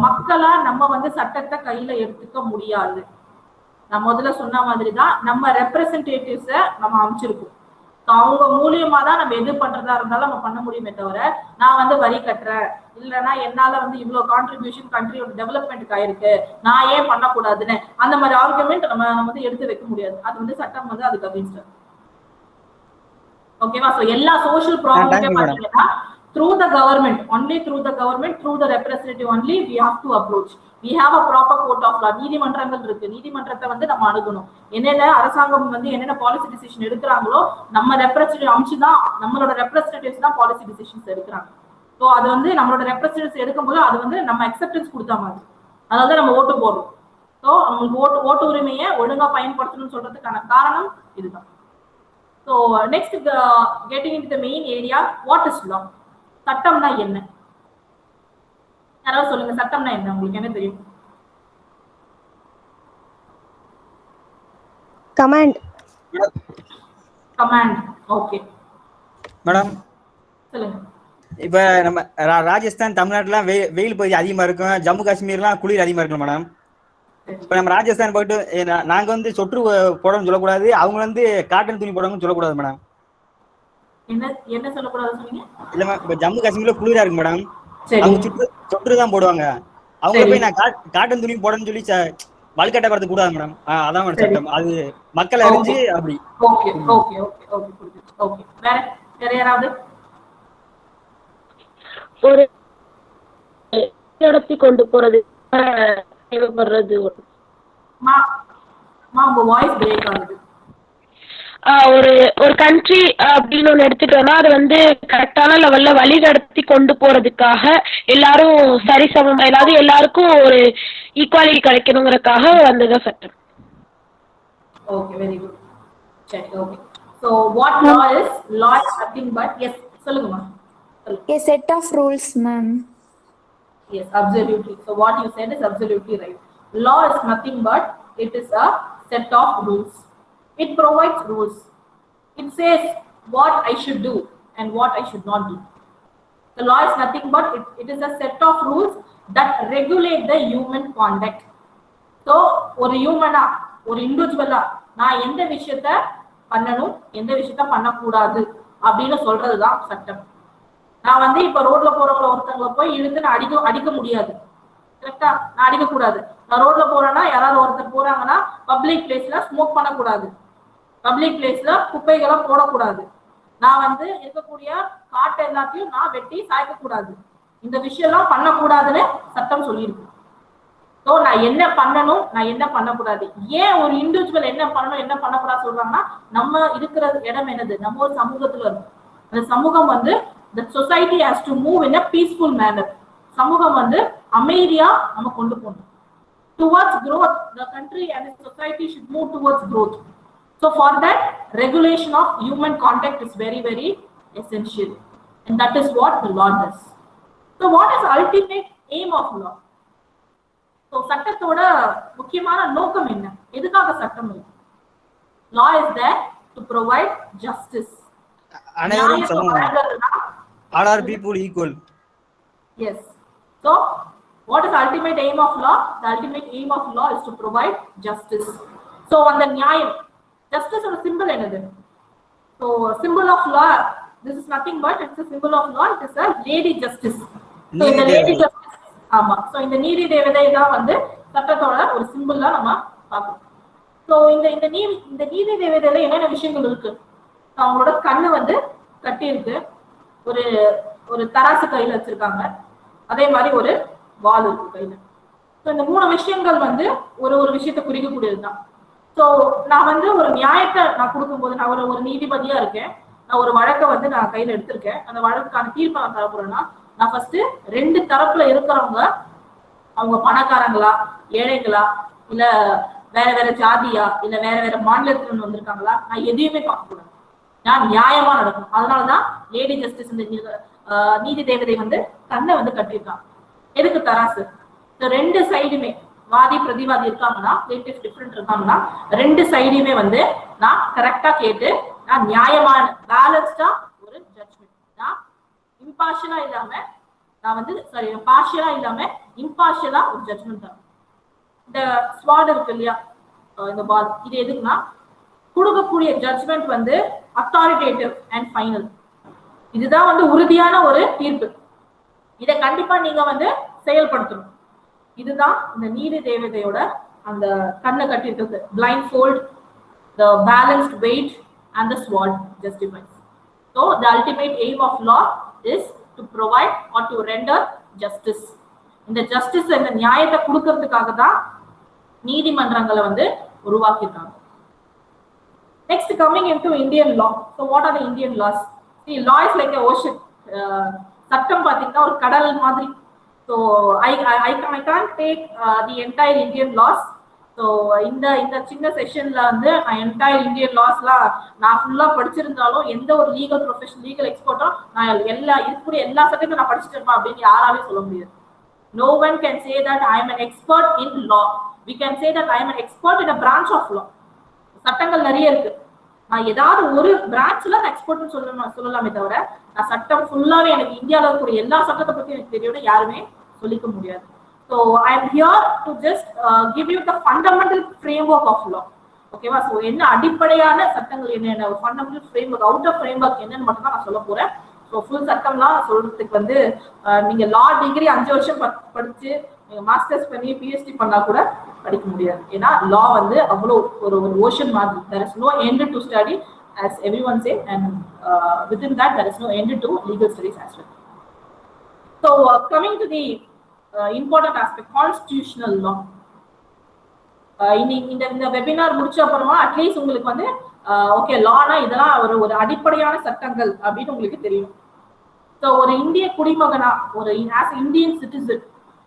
மக்களா நம்ம வந்து சட்டத்தை கையில எடுத்துக்க முடியாது. நான் முதல்ல சொன்ன மாதிரிதான் நம்ம ரெப்ரசன்டேட்டிவ்ஸ நம்ம அமைச்சிருக்கோம். அவங்க மூலியமா தான் நம்ம எது பண்றதா இருந்தாலும் நம்ம பண்ண முடியுமே தவிர நான் வந்து வரி கட்டுறேன் இல்லைன்னா என்னால வந்து இவ்வளவு கான்ட்ரிபியூஷன் கண்ட்ரியோட டெவலப்மெண்ட்டுக்கு ஆயிருக்கு நான் ஏன் பண்ணக்கூடாதுன்னு அந்த மாதிரி ஆர்குமெண்ட் நம்ம வந்து எடுத்து வைக்க முடியாது. அது வந்து சட்டம் வந்து அதுக்கு அகைன்ஸ்ட். ஓகேவா? சோ எல்லா சோஷியல் ப்ராப்ளம்ஸே பாத்தீங்கன்னா through the government, only through the government, through the representative only we have to approach. We have a proper court of law. நீதிமன்றங்கள் இருக்கு. நீதிமன்றத்தை வந்து நம்ம அணுகணும். என்னென்ன அரசாங்கம் வந்து என்னென்ன பாலிசி டிசிஷன் எடுக்கிறாங்களோ நம்ம ரெப்ரசன்டேட்டிவ் அமைச்சுதான் நம்மளோட ரெப்ரசன்டேட்டிவ்ஸ் தான் பாலிசி டிசிஷன்ஸ் எடுக்கிறாங்க. ஸோ அது வந்து நம்மளோட ரெப்ரசன்டேட்டிவ்ஸ் எடுக்கும்போது அது வந்து நம்ம அக்செப்டன்ஸ் கொடுத்தா மாதிரி. அதாவது நம்ம ஓட்டு போடுறோம். ஸோ நம்மளுக்கு ஓட்டு உரிமையை ஒழுங்கா பயன்படுத்தணும்னு சொல்றதுக்கான காரணம் இதுதான். So next getting in the main area, what is law? சட்டம்னா என்ன? யாராவது சொல்லுங்க, சட்டம்னா என்ன, உங்களுக்கு என்ன தெரியும்? Command. கமாண்ட். ஓகே மேடம் சொல்லுங்க. இப்ப நம்ம ராஜஸ்தான் தமிழ்நாட்டுலாம் வெயில் பகுதி அதிகமா இருக்கும், ஜம்மு காஷ்மீர்லாம் குளிர் அதிகமா இருக்கும் மேடம். இப்ப நம்ம ராஜஸ்தான் போயிட்டு நாங்க வந்து சொட்டு போடணும்னு சொல்லக்கூடாது, அவங்க வந்து காட்டன் துணி போடணும்னு சொல்லக்கூடாது மேடம். என்ன என்ன சொல்லக்கூடாது சொன்னீங்க? இல்ல மேம், இப்ப ஜம்மு காஷ்மீர்ல குளிரா இருக்கு மேடம், சரி அவங்க சொட்டு தான் போடுவாங்க. அவங்க போய் நான் காட்டன் துணி போடணும்னு சொல்லி வலுக்கட்ட வரது கூடாது மேடம். அதான் மேடம் சட்டம், அது மக்கள் அறிஞ்சு அப்படி. Okay okay okay okay okay. வேற யாராவது? ஒரு நடத்தி கொண்டு போறது தேவைப்படுறது. உங்க வாய்ஸ் பிரேக் ஆகுது. ஒரு ஒரு கண்ட்ரி அப்படின்னு ஒண்ணு எடுத்துட்டோம்னா அது வந்து கரெக்டான லெவல்ல வழி நடத்தி கொண்டு போறதுக்காக எல்லாரும் சரிசமம், அதாவது எல்லாருக்கும் ஒரு ஈக்குவாலிட்டி கிடைக்கணுங்கிறதுக்காக வந்ததா சட்டம். Okay very good. சரி okay. So what law is? Law is nothing but yes சொல்லுங்கம்மா. A set of rules, ma'am. Yes, absolutely. So what you said is absolutely right. Law is nothing but it is a set of rules. It provides rules. It says what I should do and what I should not do. The law is nothing but it is a set of rules that regulate the human conduct. So ஒரு ஹியூமனா, ஒரு இண்டிவிஜுவலா நான் எந்த விஷயத்த பண்ணணும், எந்த விஷயத்த பண்ணக்கூடாது அப்படின்னு சொல்றதுதான் சட்டம். நான் வந்து இப்ப ரோட்ல போறவங்கள ஒருத்தவங்களை போய் இழுத்து நான் அடிக்க முடியாது, கரெக்டா? நான் அடிக்க கூடாது. நான் ரோட்ல போறேன்னா யாராவது ஒருத்தர் போறாங்கன்னா பப்ளிக் பிளேஸ்ல ஸ்மோக் பண்ணக்கூடாது, பப்ளிக் பிளேஸ்ல குப்பைகளை போடக்கூடாது, நான் வந்து இருக்கக்கூடிய காட்டை எல்லாத்தையும் நான் வெட்டி சாய்க்க கூடாது. இந்த விஷயம் எல்லாம் பண்ணக்கூடாதுன்னு சட்டம் சொல்லியிருக்கு. ஸோ நான் என்ன பண்ணணும், நான் என்ன பண்ணக்கூடாது, ஏன் ஒரு இண்டிவிஜுவல் என்ன பண்ணணும் என்ன பண்ணக்கூடாது சொல்றாங்கன்னா, நம்ம இருக்கிற இடம் என்னது, நம்ம ஒரு சமூகத்துல இருக்கும். அந்த சமூகம் வந்து the society has to move in a peaceful manner. சமூகம் வந்து அமைதியா நம்ம கொண்டு போகணும். Towards growth, the country and the society should move towards growth. So for that, regulation of human conduct is very, very essential. And that is what the law does. So what is ultimate aim of law? So சட்டத்தோட முக்கியமான நோக்கம் என்ன, எதுக்காக சட்டம் இருக்கு? Law is there to provide justice. அனைவரும் சமம். All are people equal. Yes. So what is the ultimate aim of law? The ultimate aim of law is to provide justice. So on the நியாயம், justice or symbol என்னது? So symbol of law, this is nothing but it's a symbol of law. It is a lady justice. So இந்த lady justice, ஆமா. So இந்த நீதி தேவதை தான் வந்து சட்டத்தோட ஒரு சிம்பிளா நம்ம பார்க்கணும். So இந்த நீதி தேவதையில என்னென்ன விஷயங்கள் இருக்கு? அவங்களோட கண்ணு வந்து கட்டி இருக்கு, ஒரு தராசு கையில வச்சிருக்காங்க, அதே மாதிரி ஒரு வால் இருக்கு கையில. ஸோ இந்த 3 விஷயங்கள் வந்து ஒரு விஷயத்தை குறிக்கக்கூடியதுதான். ஸோ நான் வந்து ஒரு நியாயத்தை நான் கொடுக்கும்போது, நான் ஒரு நீதிபதியா இருக்கேன், நான் ஒரு வழக்கை வந்து நான் கையில எடுத்திருக்கேன், அந்த வழக்குக்கான தீர்ப்பை நான் தரப்போறேன்னா, நான் ஃபர்ஸ்ட் 2 தரப்புல இருக்கிறவங்க, அவங்க பணக்காரங்களா ஏழைகளா இல்ல வேற ஜாதியா இல்ல வேற மாநிலத்துல இருந்து வந்திருக்காங்களா, நான் எதையுமே பார்க்க கூடாது, நான் நியாயமா நடக்கும். அதனாலதான் லேடி ஜஸ்டிஸ் இந்த நீதி தேவதை வந்து கண்ணை வந்து கட்டிருக்காங்க. எதுக்கு தராசு? 2 சைடுமே வாதி பிரதிவாதி இருக்காங்கன்னா, டிஃபரெண்ட் இருக்காங்கன்னா, 2 சைடுமே வந்து நான் கரெக்டா கேட்டு நான் நியாயமான பேலன்ஸ்டா ஒரு ஜட்ஜ்மெண்ட், நான் இம்பார்ஷியலா இல்லாம, நான் வந்து பார்ஷியலா இல்லாம இம்பார்ஷியலா ஒரு ஜட்ஜ்மெண்ட் தான். இந்த ஸ்வாட் இருக்கு இல்லையா, இந்த பால், இது எதுக்குன்னா கொடுக்கக்கூடிய ஜட்ஜ்மெண்ட் வந்து அத்தாரிட்டேட்டிவ் அண்ட் ஃபைனல். இதுதான் வந்து உறுதியான ஒரு தீர்ப்பு, இதை கண்டிப்பா நீங்க வந்து செயல்படுத்தணும். இதுதான் இந்த நீதி தேவதையோட அந்த கண்ணை கட்டி இருக்கிறது. Blindfold, the balanced weight and the sword justifies. So the ultimate aim of law is to provide or to render justice. இந்த ஜஸ்டிஸ், இந்த நியாயத்தை கொடுக்கறதுக்காக தான் நீதிமன்றங்களை வந்து உருவாக்கியிருக்காங்க. Next, coming into Indian law. So what are the Indian laws? See, law is like an ocean. சட்டம் பாத்தீங்கன்னா ஒரு கடல் மாதிரி. So I can't take the entire Indian laws. So இந்த சின்ன செஷன்ல வந்து நான் என்டையர் இந்தியன் லாஸ்லாம் நான் ஃபுல்லா படிச்சிருந்தாலும், எந்த ஒரு லீகல் ப்ரொஃபஷனல் லீகல் எக்ஸ்பர்ட்டும் நான் இருக்கக்கூடிய எல்லா சட்டத்தையும் நான் படிச்சுட்டு இருப்பேன் அப்படின்னு யாராலையும் சொல்ல முடியாது. No one can say that I am an expert in law. We can say that I am an expert in a branch of law. சட்டங்கள் நிறைய இருக்கு. நான் ஏதாவது ஒரு பிரான்ச்ல நான் எக்ஸ்பர்ட்னு சொல்லலாமே தவிர நான் சட்டம் ஃபுல்லாவே எனக்கு இந்தியாவில் இருக்கக்கூடிய எல்லா சட்டத்தை பத்தி எனக்கு தெரியும் யாருமே சொல்லிக்க முடியாது. So I am here to just give you the fundamental framework of law. ஓகேவா? ஸோ என்ன அடிப்படையான சட்டங்கள் என்னென்ன ஒரு ஃபண்டமெண்டல் ஃப்ரேம்வொர்க் அவுட்டர் ஃப்ரேம்வொர்க் என்னன்னு மட்டும் தான் நான் சொல்ல போறேன். ஸோ ஃபுல் சட்டம்லாம் சொல்றதுக்கு வந்து நீங்க லா டிகிரி 5 வருஷம் படிச்சு நீங்க மாஸ்டர்ஸ் பண்ணி பிஹெச்டி பண்ணா கூட படிக்க முடியாது. ஏன்னா லா வந்து அவ்வளோ ஒரு ஓஷன் மாதிரி. there is no end to study as everyone say, and within that there is no end to legal studies as well. So coming to the important aspect, constitutional law. இந்த வெபினார் முடிச்ச அப்புறமா at least உங்களுக்கு வந்து okay Lana இதெல்லாம் ஒரு அடிப்படையான சட்டங்கள் அப்படின்னு உங்களுக்கு தெரியும். ஸோ ஒரு இந்திய குடிமகனா ஒரு as Indian citizen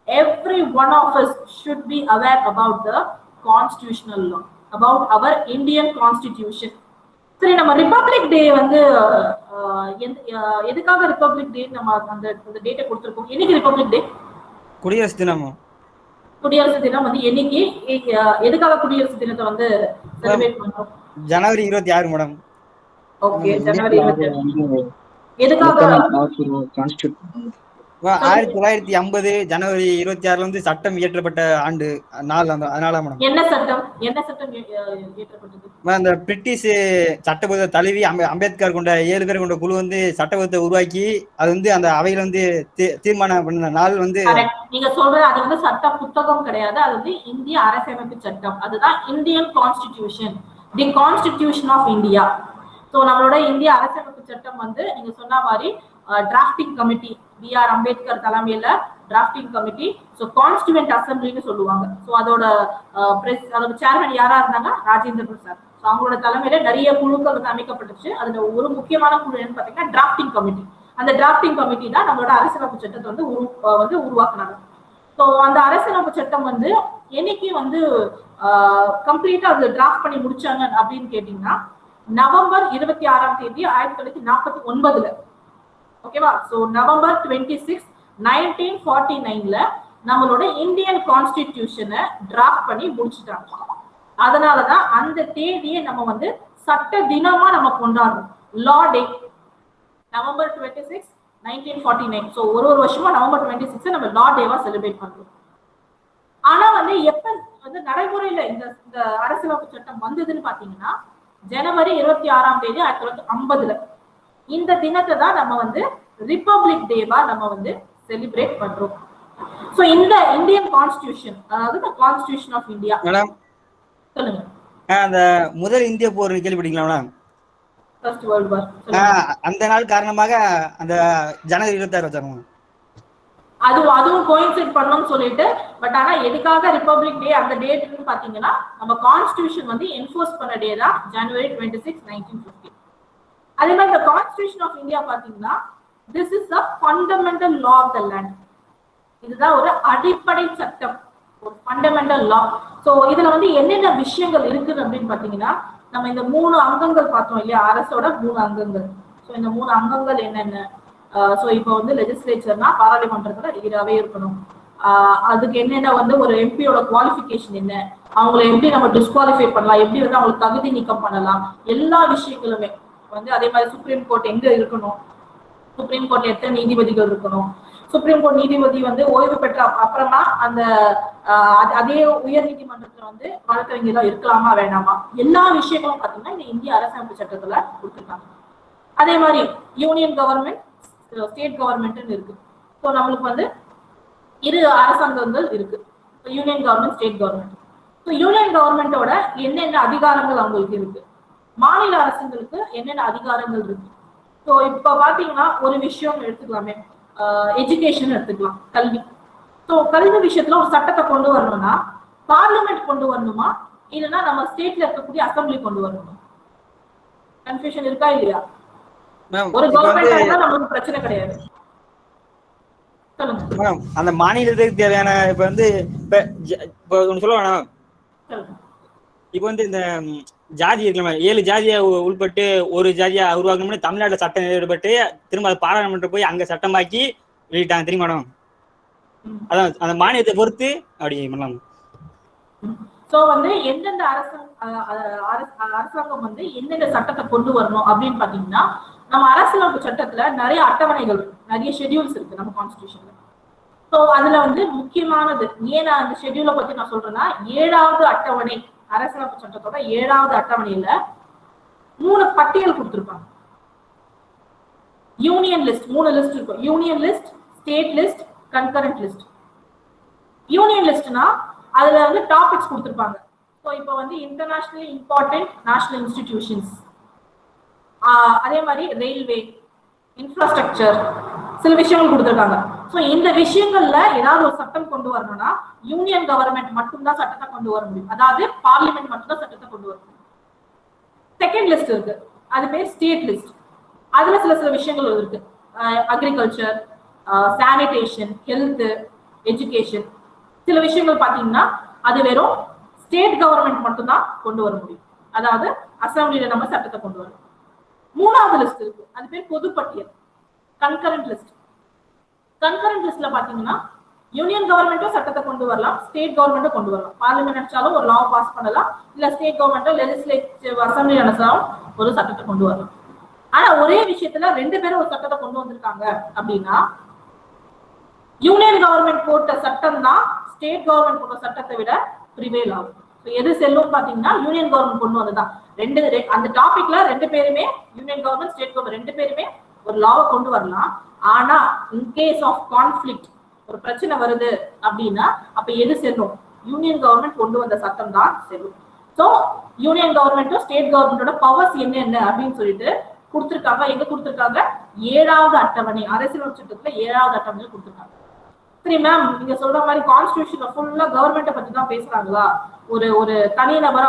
every one of us should be aware about the constitutional law, about our Indian constitution. சரி, நம்ம ரிபப்ளிக் டே வந்து எதுக்காக ரிபப்ளிக் டே நம்ம அந்த டேட்டை கொடுத்துருக்கோம்? என்னைக்கு ரிபப்ளிக் டே? குடியரசு தினம். குடியரசு தினம் வந்து என்னைக்கு, எதுக்காக குடியரசு தினத்தை வந்து செலிப்ரேட் பண்றோம்? ஜனவரி 26 மேடம். ஓகே, ஜனவரி 26. எதுக்காக? 1950 ஜனவரி 26 வந்து சட்டம் இயற்றப்பட்ட ஆண்டு நாள். அதனால மேடம். என்ன சட்டம் இயற்றப்பட்டது? அந்த பிரிட்டிஷ் சட்டபூத தலைவி அம்பேத்கர் கொண்ட 7 பேர் கொண்ட குழு வந்து சட்டபூதத்தை உருவாக்கி அது வந்து அந்த அவையில வந்து தீர்மானம் பண்ண நாள் வந்து நீங்க சொல்றது அது வந்து சட்ட புத்தகம் கிடையாது, அது வந்து இந்திய அரசியலமைப்பு சட்டம். அதுதான் Indian constitution, the constitution of India. So நம்மளோட இந்திய அரசியலமைப்பு சட்டம் வந்து நீங்க சொன்ன மாதிரி டிராஃப்டிங் கமிட்டி, B.R. அம்பேத்கர் தலைமையில டிராஃப்டிங் கமிட்டி, ஸோ கான்ஸ்டியூவன்ட் அசம்பிளின்னு சொல்லுவாங்க. ஸோ அதோட சேர்மன் யாரா இருந்தாங்க? ராஜேந்திர பிரசாத். ஸோ அவங்களோட தலைமையில நிறைய குழுக்கள் வந்து அமைக்கப்பட்டுச்சு. அதுல ஒரு முக்கியமான குழு என்னன்னு பாத்தீங்கன்னா டிராஃப்டிங் கமிட்டி. அந்த டிராஃப்டிங் கமிட்டி தான் நம்மளோட அரசியலமைப்பு சட்டத்தை வந்து உருவாக்குனாங்க. ஸோ அந்த அரசியலமைப்பு சட்டம் வந்து என்னைக்கு வந்து கம்ப்ளீட்டா அது டிராஃப்ட் பண்ணி முடிச்சாங்க அப்படின்னு கேட்டீங்கன்னா நவம்பர் 26ஆம் தேதி 1949. ஓகேவா? ஸோ நவம்பர் 26, 1949ல நம்மளோட இந்தியன் கான்ஸ்டிடியூஷனை டிராஃப்ட் பண்ணி முடிச்சுட்டாங்க. அதனாலதான் அந்த தேதியை நம்ம வந்து சட்ட தினமா நம்ம கொண்டாடுறோம், லா டே. நவம்பர் 26, 1949. ஸோ ஒரு வருஷமா நவம்பர் 26 நம்ம லா டேவா செலிப்ரேட் பண்றோம். ஆனா வந்து எப்ப வந்து நடைமுறையில இந்த அரசியலமைப்பு சட்டம் வந்ததுன்னு பாத்தீங்கன்னா ஜனவரி 26ஆம் தேதி 1950. இந்த தினத்தை தான் நம்ம வந்து ரிபப்ளிக் டேவா நம்ம வந்து செலிப்ரேட் பண்றோம். சோ இந்த இந்தியன் கான்ஸ்டிடியூஷன், அதாவது the constitution of India. Madam சொல்லுங்க. அந்த முதல் இந்திய போர் கேள்விப்பட்டீங்களா மேடம்? First world war. அந்த நாள் காரணமாக அந்த ஜனவரி 26 வச்சாங்க. அதுவும் கோயின்சைட் பண்ணணும்னு சொல்லிட்டு, பட் ஆனா எதுக்காக ரிபப்ளிக் டே அந்த டேட்னு பாத்தீங்கன்னா நம்ம கான்ஸ்டிடியூஷன் வந்து என்ஃபோர்ஸ் பண்ண டே தான் ஜனவரி 26, 1950. அதே மாதிரி இந்த கான்ஸ்டிடியூஷன் ஆஃப் இந்தியா பாத்தீங்கன்னா this is a fundamental law of the land. இதுதான் ஒரு அடிப்படை சட்டம், ஒரு ஃபண்டமெண்டல் லா. ஸோ இதுல வந்து என்னென்ன விஷயங்கள் இருக்குது அப்படின்னு பாத்தீங்கன்னா நம்ம இந்த 3 அங்கங்கள் பார்த்தோம் இல்லையா, அரசோட 3 அங்கங்கள். ஸோ இந்த 3 அங்கங்கள் என்னென்ன? ஸோ இப்போ வந்து லெஜிஸ்லேச்சர்னா பாராளுமன்றத்துல லீடராகவே இருக்கணும். அதுக்கு என்னென்ன வந்து ஒரு எம்பியோட குவாலிஃபிகேஷன் என்ன, அவங்களை எப்படி நம்ம டிஸ்குவாலிஃபை பண்ணலாம், எப்படி வந்து அவங்களுக்கு தகுதி நீக்கம் பண்ணலாம், எல்லா விஷயங்களுமே வந்து. அதே மாதிரி சுப்ரீம் கோர்ட் எங்க இருக்கணும், சுப்ரீம் கோர்ட்ல எத்தனை நீதிபதிகள் இருக்கணும், சுப்ரீம் கோர்ட் நீதிபதி வந்து ஓய்வு பெற்ற அப்புறமா அந்த அதே உயர் நீதிமன்றத்துல வந்து வழக்கறிஞர்களா இருக்கலாமா வேணாமா, எல்லா விஷயங்களும் பாத்தீங்கன்னா இந்த இந்திய அரசியலமைப்பு சட்டத்துல கொடுத்துருக்காங்க. அதே மாதிரி யூனியன் கவர்மெண்ட், ஸ்டேட் கவர்மெண்ட் இருக்கு. ஸோ நம்மளுக்கு வந்து 2 அரசாங்கங்கள் இருக்கு, union government, state government. So union கவர்மெண்டோட என்னென்ன அதிகாரங்கள் அவங்களுக்கு இருக்கு, மாநில அரசுங்களுக்கு என்னென்ன அதிகாரங்கள் இருக்கு. ஸோ இப்போ பாத்தீங்கன்னா ஒரு விஷயம் எடுத்துக்கலாமே, எஜுகேஷன் எடுத்துக்கலாம், கல்வி. ஸோ கல்வி விஷயத்துல ஒரு சட்டத்தை கொண்டு வரணும்னா பார்லிமெண்ட் கொண்டு வரணுமா, இல்லைன்னா நம்ம ஸ்டேட்ல இருக்கக்கூடிய அசம்பிளி கொண்டு வரணுமா? கன்ஃபியூஷன் இருக்கா இல்லையா? ஒரு கவர்மெண்ட் நமக்கு பிரச்சனை கிடையாது. சொல்லுங்க. அந்த மாநிலத்துக்கு தேவையான இப்ப வந்து இப்ப ஒண்ணு சொல்ல வேணாம். இப்ப வந்து இந்த ஜாதி இருக்கலாமா, 7 ஜாதியை உள்பட்டு ஒரு ஜாதியா உருவாக்கணும்னு தமிழ்நாட்டுல சட்டம் ஏற்பட்டு திரும்ப அது பாராளுமன்றம் போய் அங்க சட்டமாக்கி வெளியிட்டாங்க தெரியுமா மேடம்? அதான் அந்த மானியத்தை பொறுத்து அப்படி பண்ணலாம். சோ வந்து எந்தெந்த அரசாங்கம் வந்து எந்தெந்த சட்டத்தை கொண்டு வரணும் அப்படின்னு பாத்தீங்கன்னா, நம்ம அரசியலமைப்பு சட்டத்துல நிறைய அட்டவணைகள் நிறைய ஷெட்யூல்ஸ் இருக்கு நம்ம கான்ஸ்டிடியூஷன்ல. சோ அதுல வந்து முக்கியமானது ஏன் நான் அந்த ஷெட்யூலை பத்தி நான் சொல்றேன்னா, 7வது அட்டவணை அரசியலமைப்பு சட்டத்தோட 7வது அட்டவணையில 3 பட்டியல் கொடுத்திருப்பாங்க. யூனியன் லிஸ்ட் 3 லிஸ்ட் இருக்கும். Union list, state list, concurrent list. Union லிஸ்ட்னா அதுல வந்து டாபிக்ஸ் கொடுத்திருப்பாங்க. ஸோ இப்போ வந்து இன்டர்நேஷனலி இம்பார்ட்டன்ட் நேஷனல் இன்ஸ்டிடியூஷன்ஸ், அதே மாதிரி ரயில்வே, இன்ஃப்ராஸ்ட்ரக்சர், சில விஷயங்கள் கொடுத்துருக்காங்க. ஸோ இந்த விஷயங்கள்ல ஏதாவது ஒரு சட்டம் கொண்டு வரணும்னா யூனியன் கவர்மெண்ட் மட்டும்தான் சட்டத்தை கொண்டு வர முடியும். அதாவது பார்லிமெண்ட் மட்டும்தான் சட்டத்தை கொண்டு வர முடியும். செகண்ட் லிஸ்ட் இருக்கு, அது பேர் ஸ்டேட் லிஸ்ட். அதுல சில விஷயங்கள் இருக்கு. அக்ரிகல்ச்சர், சானிடேஷன், ஹெல்த், எஜுகேஷன், சில விஷயங்கள் பாத்தீங்கன்னா அது வெறும் ஸ்டேட் கவர்மெண்ட் மட்டும்தான் கொண்டு வர முடியும். அதாவது அசம்பிளியில நம்ம சட்டத்தை கொண்டு வரணும். 3வது லிஸ்ட் இருக்கு, அது பேர் பொதுப்பட்டியல், கன்கரண்ட் லிஸ்ட். கன்கரண்ட் லிஸ்ட்ல பாத்தீங்கன்னா யூனியன் கவர்மெண்ட்டும் சட்டத்தை கொண்டு வரலாம், ஸ்டேட் கவர்மெண்ட்டும் கொண்டு வரலாம். பார்லிமெண்ட் நினைச்சாலும் ஒரு லா பாஸ் பண்ணலாம், இல்ல ஸ்டேட் கவர்மெண்ட்டோ லெஜிஸ்லேட்டிவ் அசம்பிளி நினைச்சாலும் ஒரு சட்டத்தை கொண்டு வரலாம். ஆனா ஒரே விஷயத்துல 2 பேரும் ஒரு சட்டத்தை கொண்டு வந்திருக்காங்க அப்படின்னா, யூனியன் கவர்மெண்ட் போட்ட சட்டம் தான் ஸ்டேட் கவர்மெண்ட் போட்ட சட்டத்தை விட ப்ரிவேல் ஆகும். எது செல்லும் பாத்தீங்கன்னா யூனியன் கவர்மெண்ட் கொண்டு வந்ததுதான். அந்த டாபிக்ல 2 பேருமே, யூனியன் கவர்மெண்ட், ஸ்டேட் கவர்மெண்ட் 2 பேருமே ஒரு லாவை கொண்டு வரலாம். ஆனா இன்கேஸ் ஆஃப் கான்ஃபிளிக்ட், ஒரு பிரச்சனை வருது அப்படின்னா அப்ப எது செல்லும்? யூனியன் கவர்மெண்ட் கொண்டு வந்த சட்டம் தான் செல்லும். சோ யூனியன் கவர்மெண்ட்டும் ஸ்டேட் கவர்மெண்டோட பவர்ஸ் என்னென்ன அப்படின்னு சொல்லிட்டு கொடுத்திருக்காங்க. எங்க கொடுத்திருக்காங்க? 7வது அட்டவணை, அரசியல் சட்டத்துல 7வது அட்டவணை கொடுத்திருக்காங்க. சரி மேம், நீங்க சொல்ற மாதிரி கான்ஸ்டிடியூஷன்ல ஃபுல்லா கவர்மெண்ட்டை பத்தி தான் பேசுறாங்களா? ஒரு தனிநபரா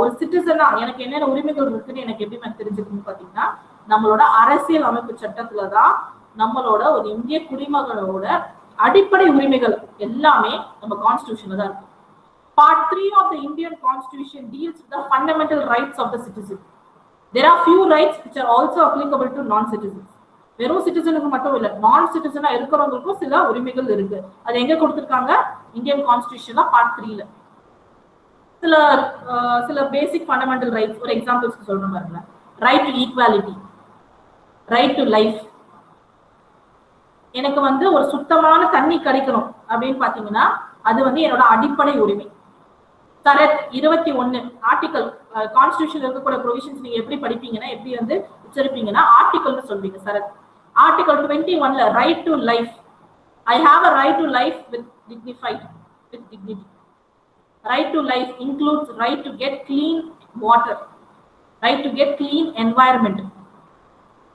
ஒரு சிட்டிசனா எனக்கு என்னென்ன உரிமைகள் இருக்குன்னு எனக்கு எப்படி மேம் தெரிஞ்சுக்கணும்னு பாத்தீங்கன்னா, நம்மளோட அரசியல் அமைப்பு சட்டத்துலதான் நம்மளோட ஒரு இந்திய குடிமகனோட அடிப்படை உரிமைகள் எல்லாமே நம்ம கான்ஸ்டிடியூஷன்ல தான் இருக்கு. Part 3 of the Indian Constitution deals with the fundamental rights of the citizen. There are few rights which are also applicable to non-citizens. வெறும் சிட்டிசனுக்கு மட்டும் இல்ல, நான் சிட்டிசனா இருக்கிறவங்களுக்கும் சில உரிமைகள் இருக்கு. அது எங்க கொடுத்திருக்காங்க? இந்தியன் கான்ஸ்டிடியூஷன்ல பார்ட் 3ல சில பேசிக் ஃபண்டமெண்டல் ரைட்ஸ். ஒரு எக்ஸாம்பிள்ஸ்க்கு சொல்ற பாருங்க. Right to equality, right to life. எனக்கு வந்து ஒரு சுத்தமான தண்ணி கிடைக்கணும் அப்படின்னு பாத்தீங்கன்னா அது வந்து என்னோட அடிப்படை உரிமை. சரத் 21 ஆர்டிகல் கான்ஸ்டிடியூஷன்ல இருக்கக்கூடிய ப்ரொவிஷன்ஸ் நீங்க எப்படி படிப்பீங்கன்னா, எப்படி வந்து உச்சரிப்பீங்கன்னா ஆர்டிகல்னு சொல்வீங்க. சரத் ஆர்டிகல் 21ல right to life, I have a right to life with dignity. Right to life includes right to get clean water, right to get clean environment.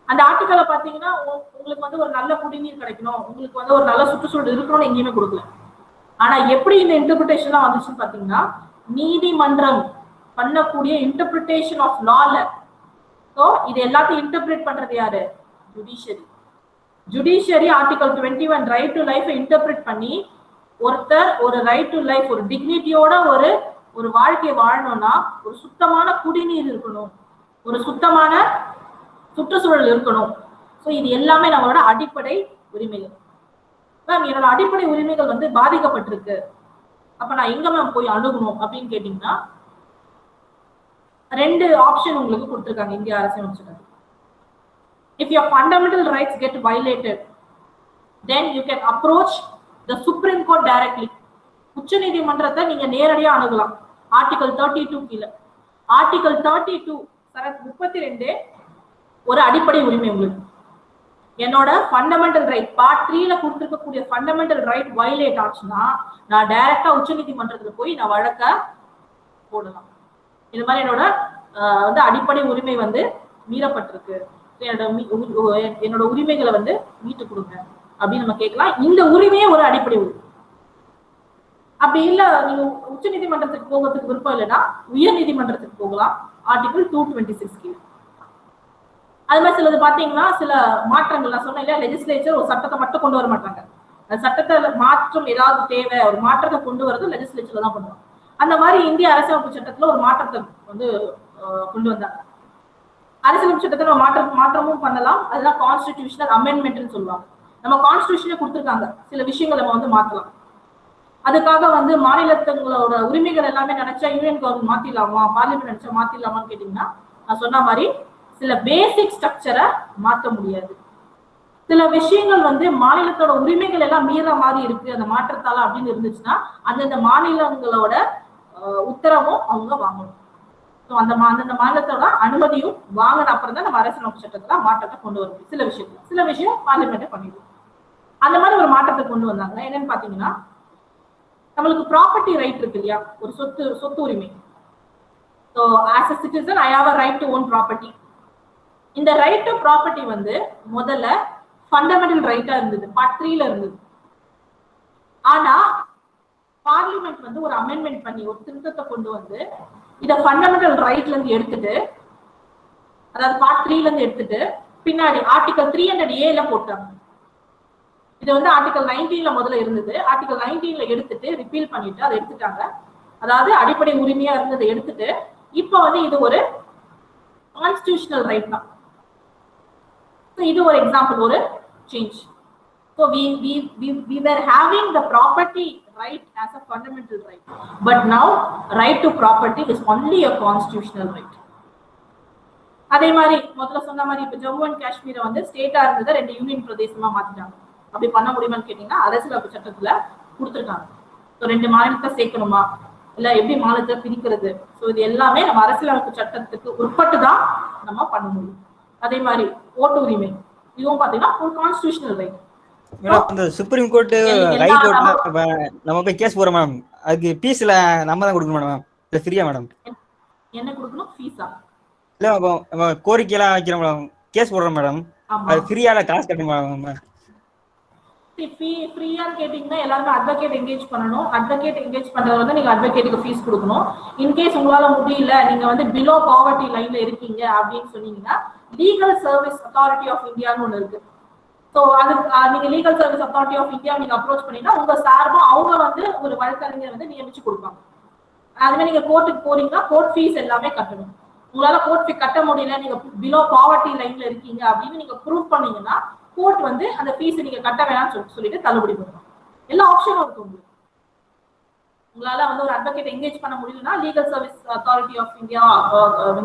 அந்த ஆர்டிகலை பாத்தீங்கன்னா உங்களுக்கு வந்து ஒரு நல்ல குடிநீர் கிடைக்கணும், உங்களுக்கு வந்து ஒரு நல்ல சுற்றுச்சூழல் இருக்கணும்னு எங்கேயுமே கொடுக்கல. ஆனா எப்படி இந்த இன்டர்பிரிட்டேஷன் வந்துச்சுன்னு பாத்தீங்கன்னா, நீதிமன்றம் பண்ணக்கூடிய இன்டர்பிரிட்டேஷன் ஆஃப் லால. சோ இது எல்லாத்தையும் இன்டர்பிரேட் பண்றது யாரு? Judiciary article 21 right to life interpret பண்ணி ஒருத்தர் ஒரு ரைட் டு லைஃப், ஒரு டிக்னிட்டியோட ஒரு வாழ்க்கையை வாழணும்னா ஒரு சுத்தமான குடிநீர் இருக்கணும், ஒரு சுத்தமான சுற்றுச்சூழல் இருக்கணும். ஸோ இது எல்லாமே நம்மளோட அடிப்படை உரிமைகள். மேம் என்னோட அடிப்படை உரிமைகள் வந்து பாதிக்கப்பட்டிருக்கு, அப்ப நான் எங்க மேம் போய் அணுகணும் அப்படின்னு கேட்டீங்கன்னா 2 ஆப்ஷன் உங்களுக்கு கொடுத்திருக்காங்க இந்திய அரசியல் சட்டத்தில். If your fundamental rights get violated, then you can approach the Supreme Court directly. உச்ச நீதிமன்றத்தை நீங்க நேரடியா அணுகலாம். ஆர்டிகல் 32 கீழ. ஆர்டிகல் 32 சரத் 32 ஒரு அடிப்படை உரிமை உங்களுக்கு. என்னோட ஃபண்டமெண்டல் ரைட் பார்ட் 3ல கொடுத்திருக்கக்கூடிய ஃபண்டமெண்டல் ரைட் வயலேட் ஆச்சுன்னா நான் டைரக்டா உச்ச நீதிமன்றத்துல போய் நான் வழக்க போடலாம். இது மாதிரி என்னோட வந்து அடிப்படை உரிமை வந்து மீறப்பட்டிருக்கு, என்னோட உரிமைகளை வந்து மீட்டு கொடுங்க அப்படின்னு நம்ம கேட்கலாம். இந்த உரிமையே ஒரு அடிப்படை உரிமை. அப்படி இல்ல நீங்க உச்ச நீதிமன்றத்துக்கு போகிறதுக்கு விருப்பம் இல்லைன்னா உயர் நீதிமன்றத்துக்கு போகலாம். ஆர்டிகல் 226 கீழே. அது மாதிரி சிலது பாத்தீங்கன்னா சில மாற்றங்கள் நான் சொன்னேன் இல்லையா, லெஜிஸ்லேச்சர் ஒரு சட்டத்தை மட்டும் கொண்டு வர மாட்டாங்க. அந்த சட்டத்தை மாற்றம் ஏதாவது தேவை, ஒரு மாற்றத்தை கொண்டு வரது லெஜிஸ்லேச்சர்ல தான் பண்ணுவாங்க. அந்த மாதிரி இந்திய அரசியலமைப்பு சட்டத்துல ஒரு மாற்றத்தை வந்து கொண்டு வந்தாங்க. அரசியலமைப்பு சட்டத்துல மாற்றமும் பண்ணலாம், அதுதான் கான்ஸ்டிடியூஷனல் அமெண்ட்மெண்ட்னு சொல்லுவாங்க. நம்ம கான்ஸ்டிடியூஷனே கொடுத்துருக்காங்க, சில விஷயங்களை நம்ம வந்து மாற்றலாம். அதுக்காக வந்து மாநிலங்களோட உரிமைகள் எல்லாமே நினைச்சா யூனியன் கவர்மெண்ட் மாத்திடலாமா, பார்லிமெண்ட் நினைச்சா மாத்திடலாமான்னு கேட்டீங்கன்னா நான் சொன்ன மாதிரி சில பேசிக் ஸ்ட்ரக்சரை மாற்ற முடியாது. சில விஷயங்கள் வந்து மாநிலத்தோட உரிமைகள் எல்லாம் மீற மாதிரி இருக்கு அந்த மாற்றத்தால அப்படின்னு இருந்துச்சுன்னா அந்தந்த மாநிலங்களோட உத்தரவும் அவங்க வாங்கணும். ஸோ அந்தந்த மாநிலத்தோட அனுமதியும் வாங்கின அப்புறம் தான் நம்ம அரசியலமைப்பு சட்டத்துல மாற்றத்தை கொண்டு வர முடியும். சில விஷயம் பார்லிமெண்ட்டே பண்ணிடுவோம். அந்த மாதிரி ஒரு மாற்றத்தை கொண்டு வந்தாங்க. என்னன்னு பாத்தீங்கன்னா நம்மளுக்கு ப்ராப்பர்ட்டி ரைட் இருக்கு இல்லையா, ஒரு சொத்து உரிமை. So as a citizen I have a right to own property. இந்த ரைட் டு ப்ராப்பர்ட்டி வந்து முதல்ல ஃபண்டமெண்டல் ரைட்டா இருந்தது, பார்ட் 3ல இருந்தது. ஆனா பார்லிமெண்ட் வந்து ஒரு அமெண்ட்மெண்ட் பண்ணி ஒரு திருத்தத்தை கொண்டு வந்து இத ஃபண்டமெண்டல் ரைட்ல இருந்து எடுத்துட்டு, அதாவது பார்ட் 3ல இருந்து எடுத்துட்டு பின்னாடி ஆர்டிகல் 300A போட்டாங்க. இது வந்து ஆர்டிகல் 19ல முதல்ல இருந்தது, ஆர்டிகல் 19ல எடுத்துட்டு ரிப்பீல் பண்ணிட்டு அதை எடுத்துட்டாங்க. அதாவது அடிப்படை உரிமையா இருந்ததை எடுத்துட்டு இப்ப வந்து இது ஒரு கான்ஸ்டிடியூஷனல் ரைட் தான். இது ஒரு எக்ஸாம்பிள், ஒரு change. So we were having the property right as a fundamental right, but now right to property is only a constitutional right. அதே மாதிரி முதல்ல சொன்ன மாதிரி இப்ப ஜம்மு அண்ட் காஷ்மீரை வந்து ஸ்டேட்டா இருந்ததை 2 யூனியன் பிரதேசமா மாத்திட்டாங்க. அப்படி பண்ண முடியுமான்னு கேட்டீங்கன்னா அரசியலமைப்பு சட்டத்துல கொடுத்துருக்காங்க. ஸோ 2 மாநிலத்தை சேர்க்கணுமா இல்ல எப்படி மாநிலத்தை பிரிக்கிறது, ஸோ இது எல்லாமே நம்ம அரசியலமைப்பு சட்டத்துக்கு உட்பட்டு தான் நம்ம பண்ண முடியும். அதே மாதிரி ஓட்டு உரிமை, இதுவும் பாத்தீங்கன்னா ஒரு கான்ஸ்டிடியூஷனல் ரைட். இந்த சுப்ரீம் கோர்ட் ஹை கோர்ட்ல நம்ம போய் கேஸ் போறோம் மேடம், அதுக்கு ஃபீஸ்ல நம்ம தான் கொடுக்கணும் மேடம், இல்ல ஃப்ரீயா மேடம்? என்ன கொடுக்கணும், ஃபீஸா? இல்ல கோரிக்கை எல்லாம் வைக்கிறோம் மேடம், கேஸ் போடுறோம் மேடம், அது ஃப்ரீயால காசு கட்டணும் மேடம்? ஃப்ரீயான்னு கேட்டீங்கன்னா எல்லாருமே அட்வொகேட் என்கேஜ் பண்ணணும். அட்வொகேட் என்கேஜ் பண்றது வந்து நீங்க அட்வொகேட்டுக்கு ஃபீஸ் கொடுக்கணும். இன்கேஸ் உங்களால முடியல, நீங்க வந்து பிலோ பாவர்ட்டி லைன்ல இருக்கீங்க அப்படின்னு சொன்னீங்கன்னா லீகல் சர்வீஸ் அத்தாரிட்டி ஆஃப் இந்தியான்னு ஒண்ணு இருக்கு. ஸோ அது நீங்க legal service authority of India நீங்க அப்ரோச் பண்ணீங்கன்னா உங்க சார்பா அவங்க வந்து ஒரு வழக்கறிஞர் வந்து நியமிச்சு கொடுப்பாங்க. அதுவே நீங்க கோர்ட்டுக்கு போறீங்கன்னா கோர்ட் ஃபீஸ் எல்லாமே கட்டணும். உங்களால கோர்ட் ஃபீஸ் கட்ட முடியல, நீங்க பிலோ பாவர்ட்டி லைன்ல இருக்கீங்க அப்படின்னு நீங்க ப்ரூவ் பண்ணீங்கன்னா கோர்ட் வந்து அந்த ஃபீஸ் நீங்க கட்ட வேணாம்னு சொல்லிட்டு தள்ளுபடி பண்ணுவாங்க. எல்லா ஆப்ஷனும் இருக்கு உங்களுக்கு. உங்களால வந்து ஒரு அட்வொகேட் என்கேஜ் பண்ண முடியலன்னா legal service authority of India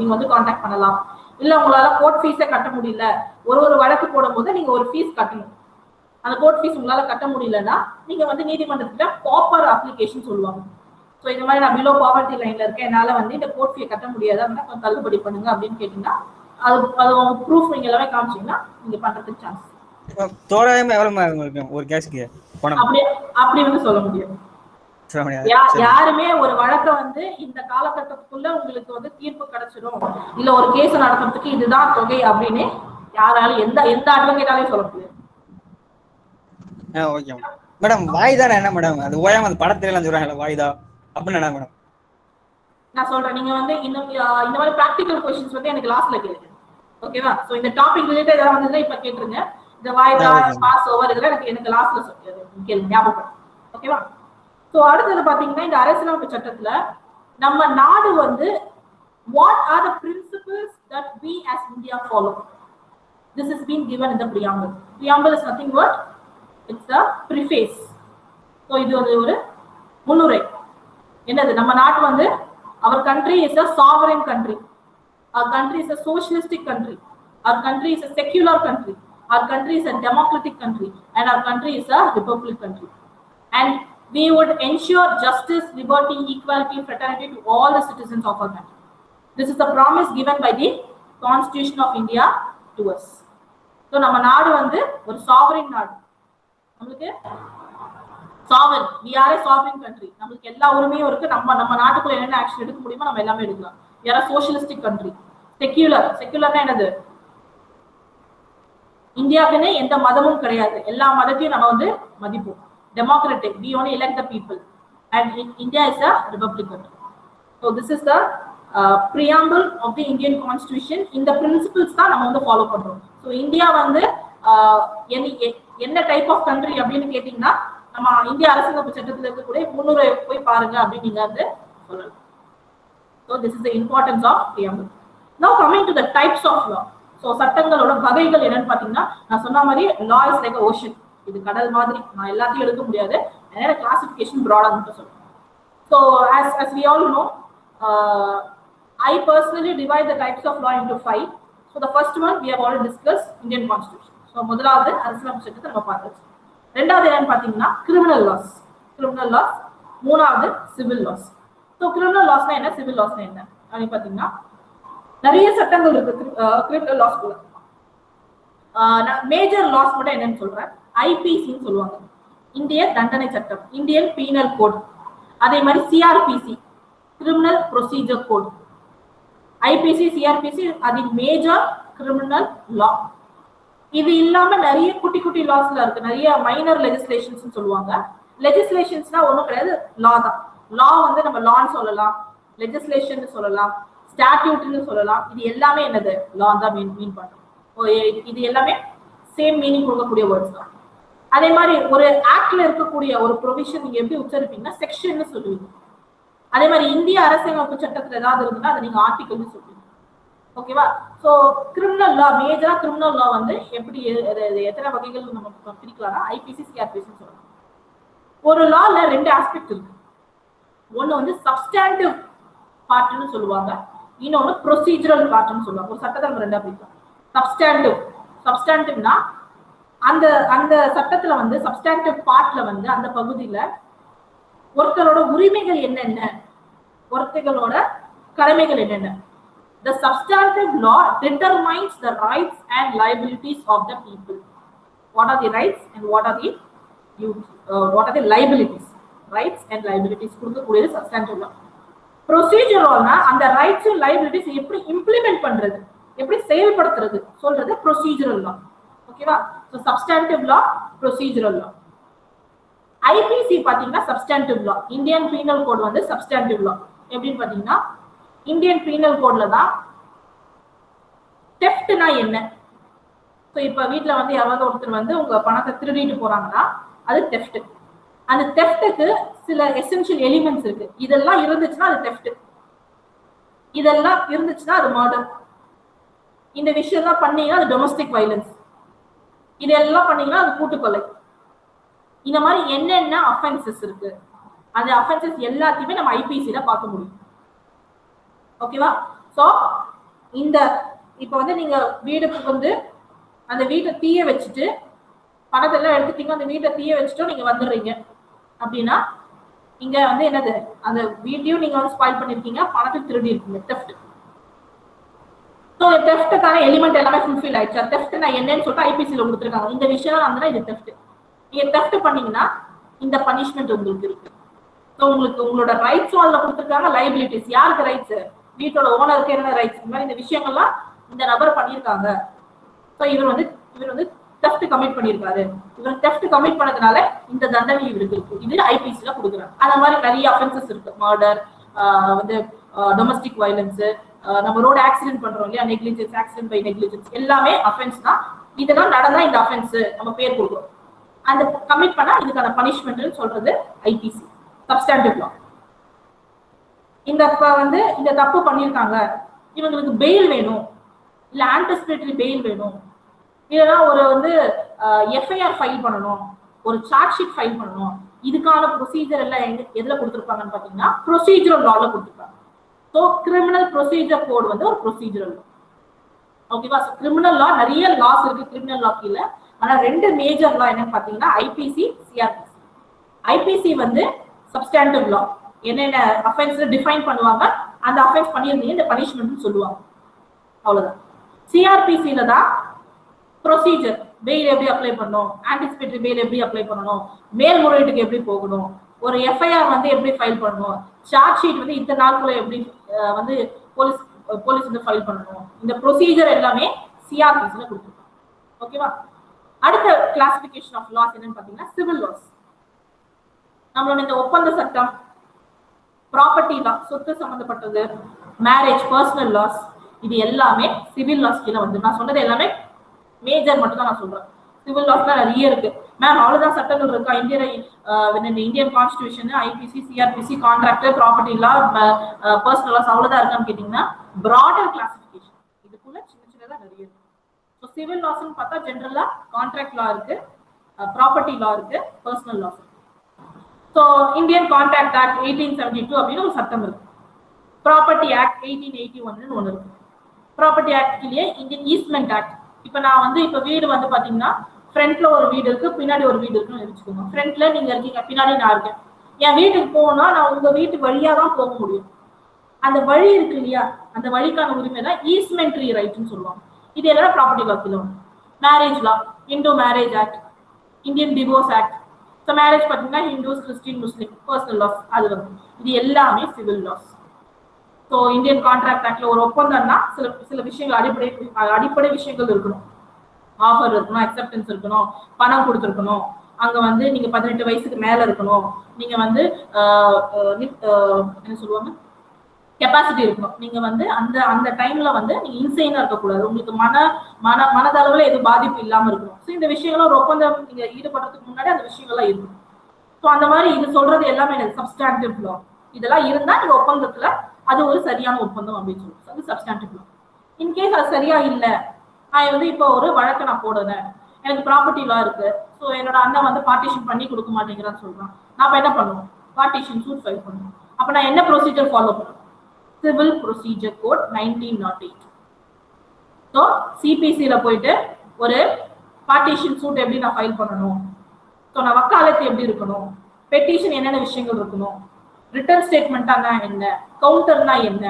நீங்க வந்து கான்டாக்ட் பண்ணலாம். இல்ல உங்களால கோர்ட் ஃபீஸே கட்ட முடியல, ஒரு வழக்கு போடும் போது நீங்க ஒரு ஃபீஸ் கட்டணும். அந்த கோர்ட் ஃபீஸ் உங்களால கட்ட முடியலன்னா நீங்க வந்து நீதிமன்றத்துல ப்ராப்பர் அப்ளிகேஷன் சொல்லுவாங்க. ஸோ இந்த மாதிரி நான் பிலோ பாவர்ட்டி லைன்ல இருக்கேன், என்னால வந்து இந்த கோர்ட் ஃபீஸ் கட்ட முடியாது, அப்படின்னா கொஞ்சம் தள்ளுபடி பண்ணுங்க அப்படின்னு கேட்டீங்கன்னா அது ப்ரூஃப் நீங்க எல்லாமே காமிச்சீங்கன்னா நீங்க பண்றதுக்கு சான்ஸ். தோராயமா எவ்வளவு ஒரு கேஸ்க்கு அப்படி வந்து சொல்ல முடியும். யாருமே ஒரு வழக்க வந்து இந்த காலகட்டத்துக்குள்ள உங்களுக்கு வந்து தீர்ப்பு கிடைச்சிடும், இல்ல ஒரு கேஸ் நடத்துறதுக்கு இதுதான் தொகை அப்படின்னு யாராலும் எந்த அட்வொகேட்டாலையும் சொல்ல முடியாது. Okay madam. வாய்தா என்ன மேடம், அது ஓயாம அந்த படத்துல எல்லாம் சொல்றாங்கல்ல வாய்தா அப்படின்னு என்ன மேடம்? நான் சொல்றேன், நீங்க வந்து இந்த மாதிரி பிராக்டிகல் क्वेश्चंस வந்து எனக்கு லாஸ்ட்ல கேளுங்க, ஓகேவா? சோ இந்த டாபிக் ரிலேட்டட் ஏதாவது வந்ததுன்னா இப்ப கேட்டுருங்க. இந்த வாய்தா பாஸ் ஓவர் இதெல்லாம் எனக்கு லாஸ்ட்ல கேளுங்க, ஞாபகம், ஓகேவா? சோ அடுத்தது பாத்தீங்கன்னா இந்த அரசியலமைப்பு சட்டத்துல நம்ம நாடு வந்து what are the principles that we as India follow? This is being given in the preamble. Preamble is nothing but it's the preface. So இது ஒரு முன்னுரை. என்னது, நம்ம நாடு வந்து our country is a sovereign country, our country is a socialistic country, our country is a secular country, our country is a democratic country, and our country is a republic country, and we would ensure justice, liberty, equality, fraternity to all the citizens of our country. This is the promise given by the Constitution of India to us. So நம்ம நாடு வந்து ஒரு sovereign நாடு. நமக்கு sovereign, we are a sovereign country. நமக்கு எல்லா உரிமையும் இருக்கு. நம்ம நாட்டுக்குள்ள என்னென்ன ஆக்ஷன் எடுக்க முடியுமோ நம்ம எல்லாமே எடுக்கலாம். We are a socialistic country. செக்யூலர்னா என்னது? இந்தியாவுக்குன்னு எந்த மதமும் கிடையாது, எல்லா மதத்தையும் நம்ம வந்து மதிப்போம். Democratic, we only elect the people, and India is a republic country. So this is the preamble of the Indian Constitution. இந்த principles தான் நம்ம வந்து ஃபாலோ பண்றோம். So இந்தியா வந்து என்ன டைப் ஆஃப் கண்ட்ரி அப்படின்னு கேட்டீங்கன்னா நம்ம இந்திய அரசியலமைப்பு சட்டத்தில் இருக்கக்கூடிய முன்னுரை போய் பாருங்க அப்படின்னு நீங்க வந்து சொல்லலாம். So this is the importance of preamble. Now coming to the types of law. So சட்டங்களோட வகைகள் என்னன்னு பாத்தீங்கன்னா நான் சொன்ன மாதிரி law is like an ocean. இது கடல் மாதிரி, நான் எல்லாத்தையும் எடுக்க முடியாது, அதனால கிளாசிஃபிகேஷன் ப்ராடா மட்டும் சொல்றேன். So as we all know, I personally divide the types of law into 5. So the first one we have already discussed, Indian Constitution. So முதலாவது அரசியலமைப்பு சட்டத்தை நம்ம பார்த்தாச்சு. ரெண்டாவது என்னன்னு பாத்தீங்கன்னா கிரிமினல் லாஸ், மூணாவது சிவில் லாஸ். ஸோ கிரிமினல் லாஸ்னா என்ன, சிவில் லாஸ்னா என்ன அப்படின்னு பாத்தீங்கன்னா நிறைய சட்டங்கள் இருக்கு கிரிமினல் லாஸ்க்குள்ள. மேஜர் லாஸ் மட்டும் என்னன்னு சொல்றேன். ஐபிசின்னு சொல்லுவாங்க, இந்திய தண்டனை சட்டம், இந்தியன் பீனல் கோட். அதே மாதிரி CrPC, criminal procedure code. IPC, CrPC அது மேஜர் கிரிமினல் லா. இது இல்லாம நிறைய குட்டி குட்டி லாஸ்ல இருக்கு, நிறைய மைனர் லெஜிஸ்லேஷன்ஸ் சொல்லுவாங்க. லெஜிஸ்லேஷன்ஸ்னா ஒன்றும் கிடையாது, லா தான். லா வந்து நம்ம லான்னு சொல்லலாம், லெஜிஸ்லேஷன் சொல்லலாம், ஸ்டாட்யூட்னு சொல்லலாம். இது எல்லாமே என்னது, லா தான் மீன் பண்றோம். இது எல்லாமே சேம் மீனிங் கொடுக்கக்கூடிய வேர்ட்ஸ் தான். அதே மாதிரி ஒரு ஆக்ட்ல இருக்கக்கூடிய ஒரு ப்ரொவிஷன் நீங்க எப்படி உச்சரிப்பீங்கன்னா செக்ஷன் சொல்லுவீங்க. அதே மாதிரி இந்திய அரசியலமைப்பு சட்டத்துல ஏதாவது இருக்குன்னா அதை நீங்க ஆர்டிகல்னு சொல்லுவீங்க. ஓகேவா? ஸோ கிரிமினல் லா, மேஜரா கிரிமினல் லா வந்து எப்படி எத்தனை வகைகள் நம்ம பிரிக்கலாம்னா ஐபிசி, சிஆர்பிசின்னு சொல்லலாம். ஒரு லால ரெண்டு ஆஸ்பெக்ட் இருக்கு. ஒன்னு வந்து சப்ஸ்டாண்டிவ் பார்ட்னு சொல்லுவாங்க, இன்னொன்னு ப்ரொசீஜரல் பார்ட்னு சொல்லுவாங்க. ஒரு சட்டத்தை நம்ம ரெண்டா பிரிக்கலாம். சப்ஸ்டாண்டிவ்னா அந்த அந்த சட்டத்துல வந்து சப்ஸ்டாண்டிவ் பார்ட்ல வந்து அந்த பகுதியில ஒருத்தரோட உரிமைகள் என்னென்ன, ஒருத்தர்களோட கடமைகள் என்னென்ன. The substantive law determines the rights and liabilities of the people. What are the rights and what are the liabilities? Rights and liabilities கொடுக்கக்கூடியது substantive law. Proceduralனா அந்த rights and liabilities எப்படி implement பண்றது, எப்படி செயல்படுத்துறது சொல்றது procedural law. ஓகேவா? So substantive law, procedural law. IPC பாத்தீங்கன்னா substantive law, Indian penal code வந்து substantive law. எப்படின்னு பாத்தீங்கன்னா இந்தியன் பீனல் கோட்ல தான் தெஃப்ட்னா என்ன. ஸோ இப்ப வீட்டுல வந்து யாராவது ஒருத்தர் வந்து உங்க பணத்தை திருடிட்டு போறாங்கன்னா அது தெஃப்ட். அந்த தெஃப்ட்டுக்கு சில எசென்ஷியல் எலிமெண்ட்ஸ் இருக்கு. இதெல்லாம் இருந்துச்சுன்னா அது தெஃப்ட், இதெல்லாம் இருந்துச்சுன்னா அது மர்டர், இந்த விஷயம்லாம் பண்ணீங்கன்னா அது டொமஸ்டிக் வயலன்ஸ், இதெல்லாம் பண்ணீங்கன்னா அது கூட்டுக்கொலை. இந்த மாதிரி என்னென்ன அஃபென்சஸ் இருக்கு, அந்த அஃபென்சஸ் எல்லாத்தையுமே நம்ம ஐபிசில பார்க்க முடியும். ஓகேவா? ஸோ இந்த இப்போ வந்து நீங்க வீடுக்கு வந்து அந்த வீட்டை தீய வச்சுட்டு பணத்தெல்லாம் எடுத்துட்டீங்க, அந்த வீட்டை தீய வச்சுட்டோம் நீங்க வந்துடுறீங்க அப்படின்னா இங்க வந்து என்னது, அந்த வீட்டையும் நீங்க வந்து ஸ்பாயில் பண்ணிருக்கீங்க, பணத்தை திருடி இருக்கீங்க, தெஃப்ட். ஸோ தெஃப்ட்டுக்கான எலிமெண்ட் எல்லாமே ஃபுல்ஃபில் ஆயிடுச்சு. தெஃப்ட் நான் என்னன்னு சொல்லிட்டு ஐபிசில கொடுத்துருக்காங்க. இந்த விஷயம் வந்து இது தெஃப்ட். நீங்க தெஃப்ட் பண்ணீங்கன்னா இந்த பனிஷ்மெண்ட் உங்களுக்கு இருக்கு. ஸோ உங்களுக்கு உங்களோட ரைட்ஸும் அதுல கொடுத்துருக்காங்க, லைபிலிட்டிஸ். யாருக்கு ரைட்ஸ், வீட்டோட ஓனருக்கு என்ன ரைட்ஸ், இந்த மாதிரி இந்த விஷயங்கள்லாம் இந்த நபர் பண்ணியிருக்காங்க. ஸோ இவர் வந்து தெஃப்ட் கமிட் பண்ணியிருக்காரு, இவர் தெஃப்ட் கமிட் பண்ணதுனால இந்த தண்டனை இவருக்கு இருக்கு. இது ஐபிசில கொடுக்குறாங்க. அந்த மாதிரி நிறைய அஃபென்சஸ் இருக்கு. மர்டர், வந்து டொமஸ்டிக் வயலன்ஸ், நம்ம ரோடு ஆக்சிடென்ட் பண்றோம் இல்லையா, நெக்லிஜென்ஸ், ஆக்சிடென்ட் பை நெக்லிஜென்ஸ், எல்லாமே அஃபென்ஸ் தான். இதெல்லாம் நடந்தா இந்த அஃபென்ஸ் நம்ம பேர் கொடுக்குறோம். அந்த கமிட் பண்ணா இதுக்கான பனிஷ்மெண்ட் சொல்றது ஐபிசி, சப்ஸ்டாண்டிவ் லா. இந்த வந்து இந்த தப்பு பண்ணியிருக்காங்க, இவங்களுக்கு பெயில் வேணும், இல்ல ஆன்டிசிபேட்டரி பெயில் வேணும், இல்லைன்னா ஒரு வந்து எஃப்ஐஆர் ஃபைல் பண்ணணும், ஒரு சார்ஜ் ஷீட் ஃபைல் பண்ணணும். இதுக்கான ப்ரொசீஜர் எல்லாம் எதுல கொடுத்துருப்பாங்கன்னு பாத்தீங்கன்னா ப்ரொசீஜரல் லால கொடுத்துருப்பாங்க. ஸோ கிரிமினல் ப்ரொசீஜர் கோட் வந்து ஒரு ப்ரொசீஜரல் லா. ஓகேவா? கிரிமினல் லா நிறைய லாஸ் இருக்கு கிரிமினல் லா கீழே. ஆனா ரெண்டு மேஜர் லா என்னன்னு பாத்தீங்கன்னா ஐபிசி, சிஆர்பிசி. ஐபிசி வந்து சப்ஸ்டாண்டிவ் லா, என்னென்ன அஃபென்ஸ் டிஃபைன் பண்ணுவாங்க, அந்த அஃபென்ஸ் பண்ணியிருந்தீங்க இந்த பனிஷ்மெண்ட் சொல்லுவாங்க, அவ்வளவுதான். சிஆர்பிசில தான் ப்ரொசீஜர், பெயில் எப்படி அப்ளை பண்ணணும், ஆன்டிசிபேட்டரி பெயில் எப்படி அப்ளை பண்ணணும், மேல்முறையீட்டுக்கு எப்படி போகணும், ஒரு எஃப்ஐஆர் வந்து எப்படி ஃபைல் பண்ணணும், சார்ஜ் ஷீட் வந்து இத்தனை நாளுக்குள்ள எப்படி வந்து போலீஸ் வந்து ஃபைல் பண்ணணும். இந்த ப்ரொசீஜர் எல்லாமே சிஆர்பிசில கொடுத்துருக்காங்க. ஓகேவா? அடுத்த கிளாசிபிகேஷன் ஆஃப் லாஸ் என்னன்னு பாத்தீங்கன்னா சிவில் லாஸ். நம்மளோட இந்த ஒப்பந்த சட்டம், ப்ராப்பர்ட்டி லா, சொத்து சம்பந்தப்பட்டது, மேரேஜ், பர்சனல் லாஸ், இது எல்லாமே சிவில் லாஸ் கீழே வந்து. நான் சொன்னது எல்லாமே மேஜர் மட்டும் தான் நான் சொல்றேன். சிவில் லாஸ்ல நிறைய இருக்கு. மேம் அவ்வளவுதான் சட்டங்கள் இருக்கா? Indian constitution, IPC, CrPC, contract, property law, personal laws அவ்வளவுதான் இருக்கான்னு கேட்டீங்கன்னா பிராடர் கிளாசிபிகேஷன். இதுக்குள்ள சின்ன சின்னதா நிறைய இருக்கு. ஸோ சிவில் லாஸ்ன்னு பார்த்தா ஜென்ரலா கான்ட்ராக்ட் லா இருக்கு, ப்ராப்பர்ட்டி லா இருக்கு, பர்சனல் லா. ஸோ இந்தியன் கான்ட்ராக்ட் ஆக்ட் 1872 அப்படின்னு ஒரு சட்டம் இருக்கு. ப்ராப்பர்ட்டி ஆக்ட் 1881 ஒன்று இருக்கு. ப்ராப்பர்ட்டி ஆக்ட்லயே இந்தியன் ஈஸ்ட்மெண்ட் ஆக்ட். இப்போ நான் வந்து இப்போ வீடு வந்து பாத்தீங்கன்னா ஃப்ரண்ட்ல ஒரு வீடு இருக்கு, பின்னாடி ஒரு வீடு இருக்குன்னு வச்சுக்கோங்க. ஃப்ரண்ட்ல நீங்க இருக்கீங்க, பின்னாடி நான் இருக்கேன். என் வீட்டுக்கு போகணும்னா நான் உங்க வீட்டு வழியா தான் போக முடியும். அந்த வழி இருக்கு இல்லையா, அந்த வழிக்கான உரிமை தான் ஈஸ்மெண்ட்ரி ரைட்னு சொல்லுவாங்க. இது எல்லாம் ப்ராப்பர்ட்டி லா கீழ வரும். Marriage law, Hindu marriage act, Indian divorce act. So marriage பார்த்தீங்கன்னா Hindus, Christian, Muslim, personal laws அது வரும். இது எல்லாமே civil laws. So Indian contract ஆக்ட்ல ஒரு ஒப்பந்தம்னா சில விஷயங்கள் அடிப்படை விஷயங்கள் இருக்கணும். ஆஃபர் இருக்கணும், அக்செப்டன்ஸ் இருக்கணும், பணம் கொடுத்துருக்கணும், அங்க வந்து நீங்க 18 வயசுக்கு மேல இருக்கணும், நீங்க வந்து என்ன சொல்லுவாங்க கெப்பாசிட்டி இருக்கணும். நீங்க வந்து அந்த டைம்ல வந்து நீங்க இன்சைனா இருக்கக்கூடாது, உங்களுக்கு மனதளவுல எதுவும் பாதிப்பு இல்லாம இருக்கணும். ஸோ இந்த விஷயங்களும் ஒரு ஒப்பந்தம் நீங்க ஈடுபடுறதுக்கு முன்னாடி அந்த விஷயங்கள்லாம் இருக்கும். ஸோ அந்த மாதிரி இது சொல்றது எல்லாமே எனக்கு சப்ஸ்டாண்டிவ் லா. இதெல்லாம் இருந்தா நீங்க ஒப்பந்தத்துல அது ஒரு சரியான ஒப்பந்தம் அப்படின்னு சொல்லுவோம். அது சப்ஸ்டாண்டிவ் லா. இன்கேஸ் அது சரியா இல்லை, நான் வந்து இப்போ ஒரு வழக்கை நான் போடுறேன், எனக்கு ப்ராப்பர்ட்டி லா இருக்கு, ஸோ என்னோட அண்ணன் வந்து பார்ட்டிஷன் பண்ணி கொடுக்க மாட்டேங்கிறான்னு சொல்றான், நான் இப்போ என்ன பண்ணுவேன், பார்ட்டிஷன் சூட் ஃபைல் பண்ணுவேன். அப்போ நான் என்ன ப்ரொசீஜர் ஃபாலோ பண்ணுவேன்? Civil procedure code 1908. ஸோ சிபிசியில போயிட்டு ஒரு பார்ட்டிஷன் சூட் எப்படி நான் ஃபைல் பண்ணணும், ஸோ நான் வக்காலத்து எப்படி இருக்கணும், பெட்டிஷன் என்னென்ன விஷயங்கள் இருக்கணும், ரிட்டர்ன் ஸ்டேட்மெண்ட்டானா என்ன, கவுண்டர்னா என்ன.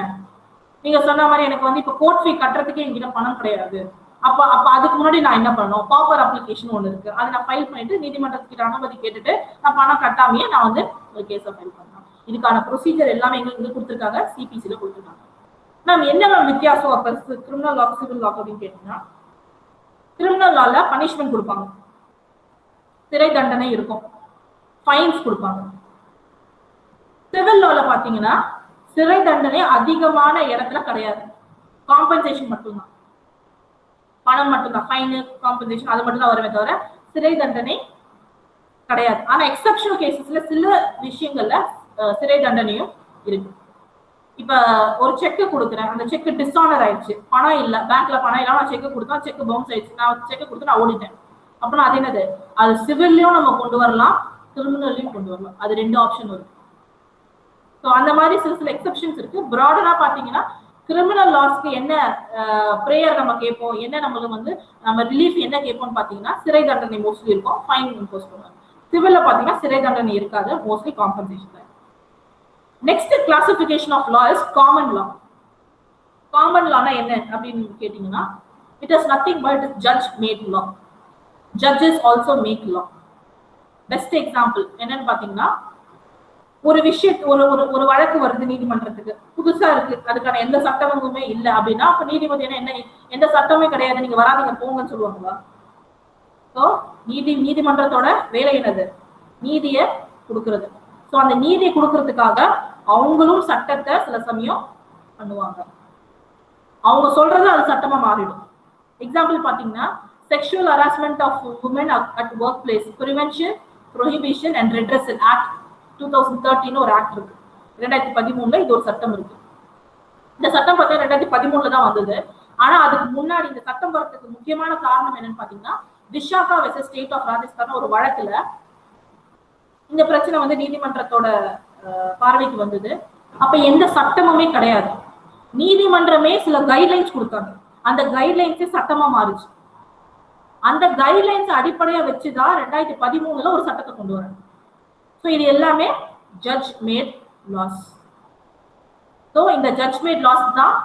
நீங்க சொன்ன மாதிரி எனக்கு வந்து இப்போ கோர்ட் ஃபீ கட்டுறதுக்கே என்கிட்ட பணம் கிடையாது, அப்போ அதுக்கு முன்னாடி நான் என்ன பண்ணணும், பாப்பர் அப்ளிகேஷன் ஒன்று இருக்கு, அதை நான் ஃபைல் பண்ணிட்டு நீதிமன்றத்துக்கிட்ட அனுமதி கேட்டுட்டு நான் பணம் கட்டாமையே நான் வந்து ஒரு கேஸை ஃபைல் பண்ணேன். இதுக்கான ப்ரொசீஜர் எல்லாமே எங்க கொடுத்துருக்காங்க, சிபிசியில கொடுத்துருக்காங்க. மேம் என்ன வித்தியாசம் அப்ப கிரிமினல் லா சிவில் லா அப்படின்னு கேட்டீங்கன்னா, கிரிமினல் லால பனிஷ்மெண்ட் கொடுப்பாங்க, சிறை தண்டனை இருக்கும், ஃபைன்ஸ் கொடுப்பாங்க. சிவில் லால பாத்தீங்கன்னா சிறை தண்டனை அதிகமான இடத்துல கிடையாது, காம்பன்சேஷன் மட்டும்தான், பணம் மட்டும்தான், ஃபைனு காம்பன்சேஷன் அது மட்டும் தான் வருமே தவிர சிறை தண்டனை கிடையாது. ஆனா எக்ஸப்ஷனல் கேசஸ்ல சில விஷயங்கள்ல சிறை தண்டனையும் இருக்கு. இப்ப ஒரு செக் கொடுக்குறேன், அந்த செக் டிஸ்ஆனர் ஆயிடுச்சு, பணம் இல்ல, பேங்க்ல பணம் இல்லாம நான் செக் கொடுத்தா செக் பவுன்ஸ் ஆயிடுச்சு, நான் செக் கொடுத்து நான் ஓடிட்டேன், அப்படின்னா அது என்னது, அது சிவில்லையும் நம்ம கொண்டு வரலாம், கிரிமினல்லையும் கொண்டு வரலாம், அது 2 ஆப்ஷன் இருக்கு. ஸோ அந்த மாதிரி சில எக்ஸப்ஷன்ஸ் இருக்கு. ப்ராடரா பாத்தீங்கன்னா கிரிமினல் லாஸ்க்கு என்ன ப்ரேயர் நம்ம கேட்போம், என்ன நம்மளுக்கு வந்து நம்ம ரிலீஃப் என்ன கேட்போம்னு பாத்தீங்கன்னா சிறை தண்டனை மோஸ்ட்லி இருக்கும், ஃபைன் இம்போஸ் பண்ணுவாங்க. சிவில்ல பாத்தீங்கன்னா சிறை தண்டனை இருக்காது, மோஸ்ட்லி காம்பன்சேஷன் தான். Next classification of law is common law. Common லானா என்ன அப்படின்னு கேட்டீங்கன்னா, it is nothing but judge made law. Judges also make law. Best example என்னன்னு பாத்தீங்கன்னா, ஒரு ஒரு வழக்கு வருது நீதிமன்றத்துக்கு, புதுசா இருக்கு, அதுக்கான எந்த சட்டமுமே இல்லை அப்படின்னா அப்ப நீதிபதி என்ன எந்த சட்டமே கிடையாது, நீங்க வராதீங்க போங்கன்னு சொல்லுவாங்களா? ஸோ நீதிமன்றத்தோட வேலை என்னது, நீதியை கொடுக்கறது. ஸோ அந்த நீதியை கொடுக்கறதுக்காக அவங்களும் சட்டத்தை சில சமயம் பண்ணுவாங்க, அவங்க சொல்றது அது சட்டமா மாறிடும். எக்ஸாம்பிள் பாத்தீங்கன்னா, sexual harassment of women at workplace prevention prohibition and redressal act 2013 ஒரு ஆக்ட் இருக்கு, 2013 இது ஒரு சட்டம் இருக்கு. இந்த சட்டம் பார்த்தா 2013 தான் வந்தது. ஆனா அதுக்கு முன்னாடி இந்த சட்டம் வரதுக்கு முக்கியமான காரணம் என்னன்னு பாத்தீங்கன்னா, Vishaka versus state of Rajasthan ஒரு வழக்குல இந்த பிரச்சனை வந்து நீதிமன்றத்தோட பார்வைக்கு வந்தது. அப்ப எந்த சட்டமுமே கிடையாது, நீதிமன்றமே சில கைட்லைன்ஸ் கொடுத்தாங்க, அந்த கைட்லைன்ஸே சட்டமா மாறிச்சு. அந்த கைட்லைன்ஸ் அடிப்படையா வச்சுதான் 2013 ஒரு சட்டத்தை கொண்டு வராங்க. ஸோ இது எல்லாமே ஜட்ஜ் மேட் லாஸ். ஸோ இந்த ஜட்ஜ் மேட் லாஸ் தான்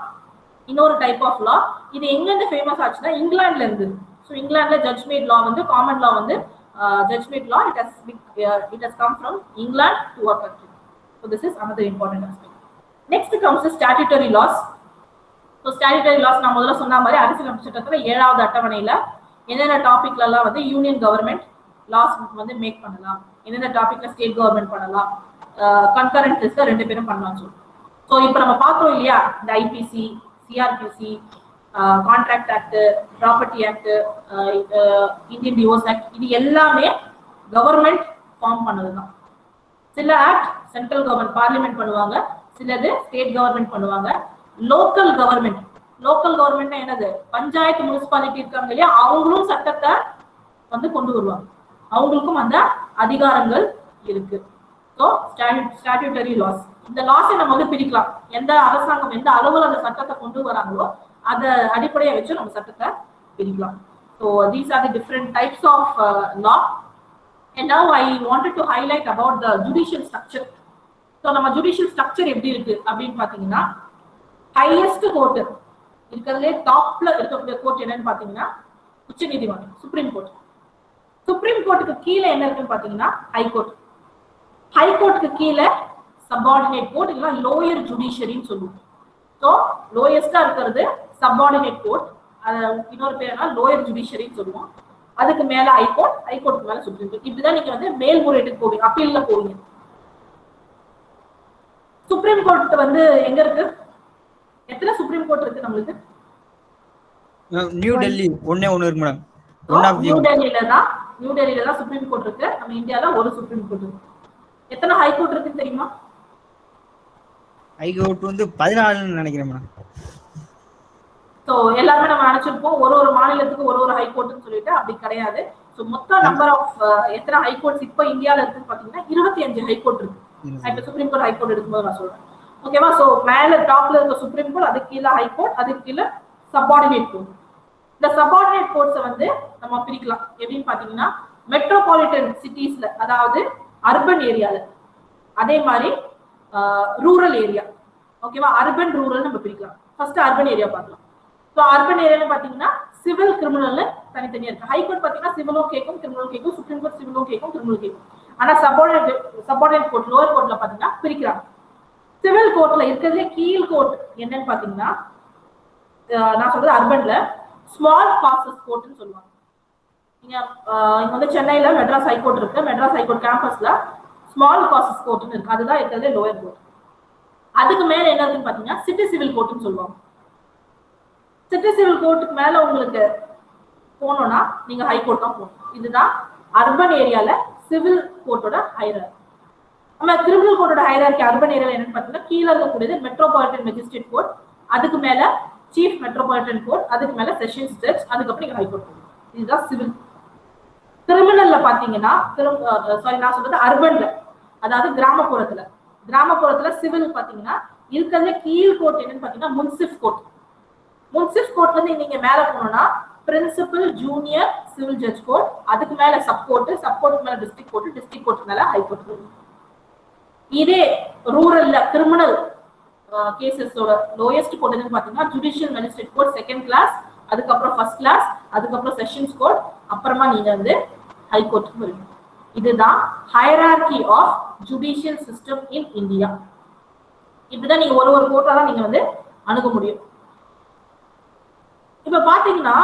இன்னொரு டைப் ஆஃப் லா. இது எங்கிருந்து ஃபேமஸ் ஆச்சுன்னா இங்கிலாந்துல இருந்து. ஸோ இங்கிலாந்துல ஜட்ஜ் மேட் லா வந்து காமன் லா வந்து judge made law it has come from England to our country. So this is another important aspect. Next comes the statutory laws. So statutory laws நான் முதல்ல சொன்ன மாதிரி அரசியலமைப்பு சட்டத்துல 7வது அட்டவணையில என்னென்ன டாபிக்ல எல்லாம் வந்து யூனியன் கவர்மெண்ட் லாஸ் வந்து மேக் பண்ணலாம், என்னென்ன டாபிக்ல ஸ்டேட் கவர்மெண்ட் பண்ணலாம், கன்கரண்ட் லிஸ்ட்ல 2 பேரும் பண்ணலாம் சொல்லி. ஸோ இப்போ நம்ம பார்த்தோம் இல்லையா, இந்த IPC, CrPC, contract act, property act, Indian divorce act, இது எல்லாமே கவர்மெண்ட் ஃபார்ம் பண்ணதுதான். சில ஆக்ட் சென்ட்ரல் கவர்மெண்ட் பார்லிமெண்ட் பண்ணுவாங்க, சிலது ஸ்டேட் கவர்மெண்ட் பண்ணுவாங்க. லோக்கல் கவர்மெண்ட் என்னது, பஞ்சாயத்து முனிசிபாலிட்டி இருக்காங்க இல்லையா, அவங்களும் சட்டத்தை வந்து கொண்டு வருவாங்க. அவங்களுக்கும் அந்த அதிகாரங்கள் இருக்கு. ஸோ ஸ்டாட்யூட்டரி லாஸ், இந்த லாஸை நம்ம வந்து பிரிக்கலாம். எந்த அரசாங்கம் எந்த அளவில் அந்த சட்டத்தை கொண்டு வராங்களோ அதை அடிப்படையை வச்சு நம்ம சட்டத்தை பிரிக்கலாம். So these are the different types of law. And now I wanted to highlight about the judicial structure. So நம்ம judicial structure எப்படி இருக்கு அப்படின்னு பாத்தீங்கன்னா, ஹையஸ்ட் கோர்ட் இருக்கிறதுலே டாப்ல இருக்கக்கூடிய கோர்ட் என்னன்னு பாத்தீங்கன்னா உச்ச நீதிமன்றம், சுப்ரீம் கோர்ட். சுப்ரீம் கோர்ட்டுக்கு கீழே என்ன இருக்குன்னு பாத்தீங்கன்னா ஹைகோர்ட். ஹைகோர்ட்டுக்கு கீழே சப்பார்டினேட் கோர்ட் இல்லைன்னா லோயர் ஜுடிஷியரின்னு சொல்லுவோம். ஸோ லோயஸ்டா இருக்கிறது சப்பார்டினேட் கோர்ட், இன்னொரு பேர் என்ன லோயர் ஜுடிஷியரின்னு சொல்லுவோம். அதுக்கு மேல ஹைகோர்ட், ஹைகோர்ட்டுக்கு மேல சுப்ரீம் கோர்ட். இப்படிதான் நீங்க வந்து மேல்முறையீட்டுக்கு போவீங்க, அப்பீல்ல போவீங்க. சுப்ரீம் கோர்ட் வந்து எங்க இருக்கு? எத்தனை சுப்ரீம் கோர்ட் இருக்கு நம்மளுக்கு? நியூ டெல்லி ஒண்ணே இருக்கு மேடம். நியூ டெல்லியில தான் சுப்ரீம் கோர்ட் இருக்கு. நம்ம இந்தியால ஒரு சுப்ரீம் கோர்ட் இருக்கு. எத்தனை ஹை கோர்ட் இருக்குன்னு தெரியுமா? ஹை கோர்ட் வந்து 14 நினைக்கிறேன் மேடம். சோ எல்லாமே நம்ம நினைச்சிருப்போம் ஒரு மாநிலத்துக்கு ஒரு ஹைகோர்ட்னு சொல்லிட்டு, அப்படி கிடையாது. சோ மொத்த நம்பர் ஆஃப் எத்தனை ஹைகோர்ட்ஸ் இப்ப இந்தியால இருக்குன்னு பாத்தீங்கன்னா 25 ஹைகோர்ட் இருக்கு. இப்ப சுப்ரீம் கோர்ட் ஹைகோர்ட் எடுக்கும்போது நான் சொல்றேன், ஓகேவா? சோ மேல டாப்ல இருக்க சுப்ரீம் கோர்ட், அதுக்கு கீழே ஹைகோர்ட், அதுக்கு கீழே சப்பார்டினேட் கோர்ட். இந்த சப்பார்டினேட் கோர்ட்ஸை வந்து நம்ம பிரிக்கலாம் எப்படின்னு பாத்தீங்கன்னா, மெட்ரோபாலிட்டன் சிட்டிஸ்ல, அதாவது அர்பன் ஏரியால, அதே மாதிரி ரூரல் ஏரியா, ஓகேவா? அர்பன் ரூரல் நம்ம பிரிக்கலாம். ஃபர்ஸ்ட் அர்பன் ஏரியா பார்க்கலாம். ஸோ அர்பன் ஏரியான்னு பாத்தீங்கன்னா சிவில் கிரிமினல் தனித்தனியா இருக்கு. ஹைகோர்ட் பாத்தீங்கன்னா சிவிலும் கேட்கும் கிரிமினல் கேட்கும், சுப்ரீம் கோர்ட் சிவிலும் கேட்கும் கிரிமினல் கேட்கும். ஆனா சப்பார்டினேட் கோர்ட் லோவர் கோர்ட்ல பாத்தீங்கன்னா பிரிக்கிறாங்க. சிவில் கோர்ட்ல இருக்கிறதுல கீழ் கோர்ட் என்னன்னு பாத்தீங்கன்னா, நான் சொல்றது அர்பன்ல ஸ்மால் காசஸ் கோர்ட்னு சொல்லுவாங்க. நீங்க இங்க வந்து சென்னையில மெட்ராஸ் ஹைகோர்ட் இருக்கு. மெட்ராஸ் ஹைகோர்ட் கேம்பஸ்ல ஸ்மால் காசஸ் கோர்ட்னு இருக்கு. அதுதான் இருக்கிறதுல லோயர் கோர்ட். அதுக்கு மேல என்ன இருக்குன்னு பாத்தீங்கன்னா சிட்டி சிவில் கோர்ட்னு சொல்லுவாங்க. சிட்டி சிவில் கோர்ட்டுக்கு மேல உங்களுக்கு போனோம்னா நீங்க ஹைகோர்ட் தான் போகணும். இதுதான் அர்பன் ஏரியால சிவில் கோர்ட்டோட ஹைரார்கி. நம்ம கிரிமினல் கோர்ட்டோட ஹைரார்கி அர்பன் ஏரியால என்னன்னு பாத்தீங்கன்னா, கீழே இருக்கக்கூடியது மெட்ரோபாலிட்டன் மேஜிஸ்ட்ரேட் கோர்ட், அதுக்கு மேல சீஃப் மெட்ரோபாலிட்டன் கோர்ட், அதுக்கு மேல செஷன்ஸ் ஜட்ஜ், அதுக்கப்புறம் நீங்க ஹைகோர்ட் போகணும். இதுதான் சிவில். கிரிமினல்ல பாத்தீங்கன்னா நான் சொல்றது அர்பன்ல, அதாவது கிராமப்புறத்துல சிவில் பாத்தீங்கன்னா இருக்கிறதுல கீழ் கோர்ட் என்னன்னு பாத்தீங்கன்னா முன்சிப் கோர்ட். முன்சிப் கோர்ட்ல இருந்து நீங்க மேல போனோம்னா principal junior civil judge court, அதுக்கு மேல சப் கோர்ட்டுக்கு மேல டிஸ்ட்ரிக்ட் கோர்ட் மேல ஹைகோர்ட். இதே ரூரல்ல கிரிமினல் கேசஸோட லோயஸ்ட் கோர்ட் என்னன்னு பாத்தீங்கன்னா judicial magistrate court second class, அதுக்கப்புறம் ஃபர்ஸ்ட் கிளாஸ், அதுக்கப்புறம் செஷன்ஸ் கோர்ட், அப்புறமா நீங்க வந்து ஹைகோர்ட்டுக்கு வருவீங்க. இதுதான் hierarchy of judicial system in India. இப்படிதான் நீங்க ஒரு கோர்ட்டா தான் நீங்க வந்து அணுக முடியும். இப்ப பாத்தீங்கன்னா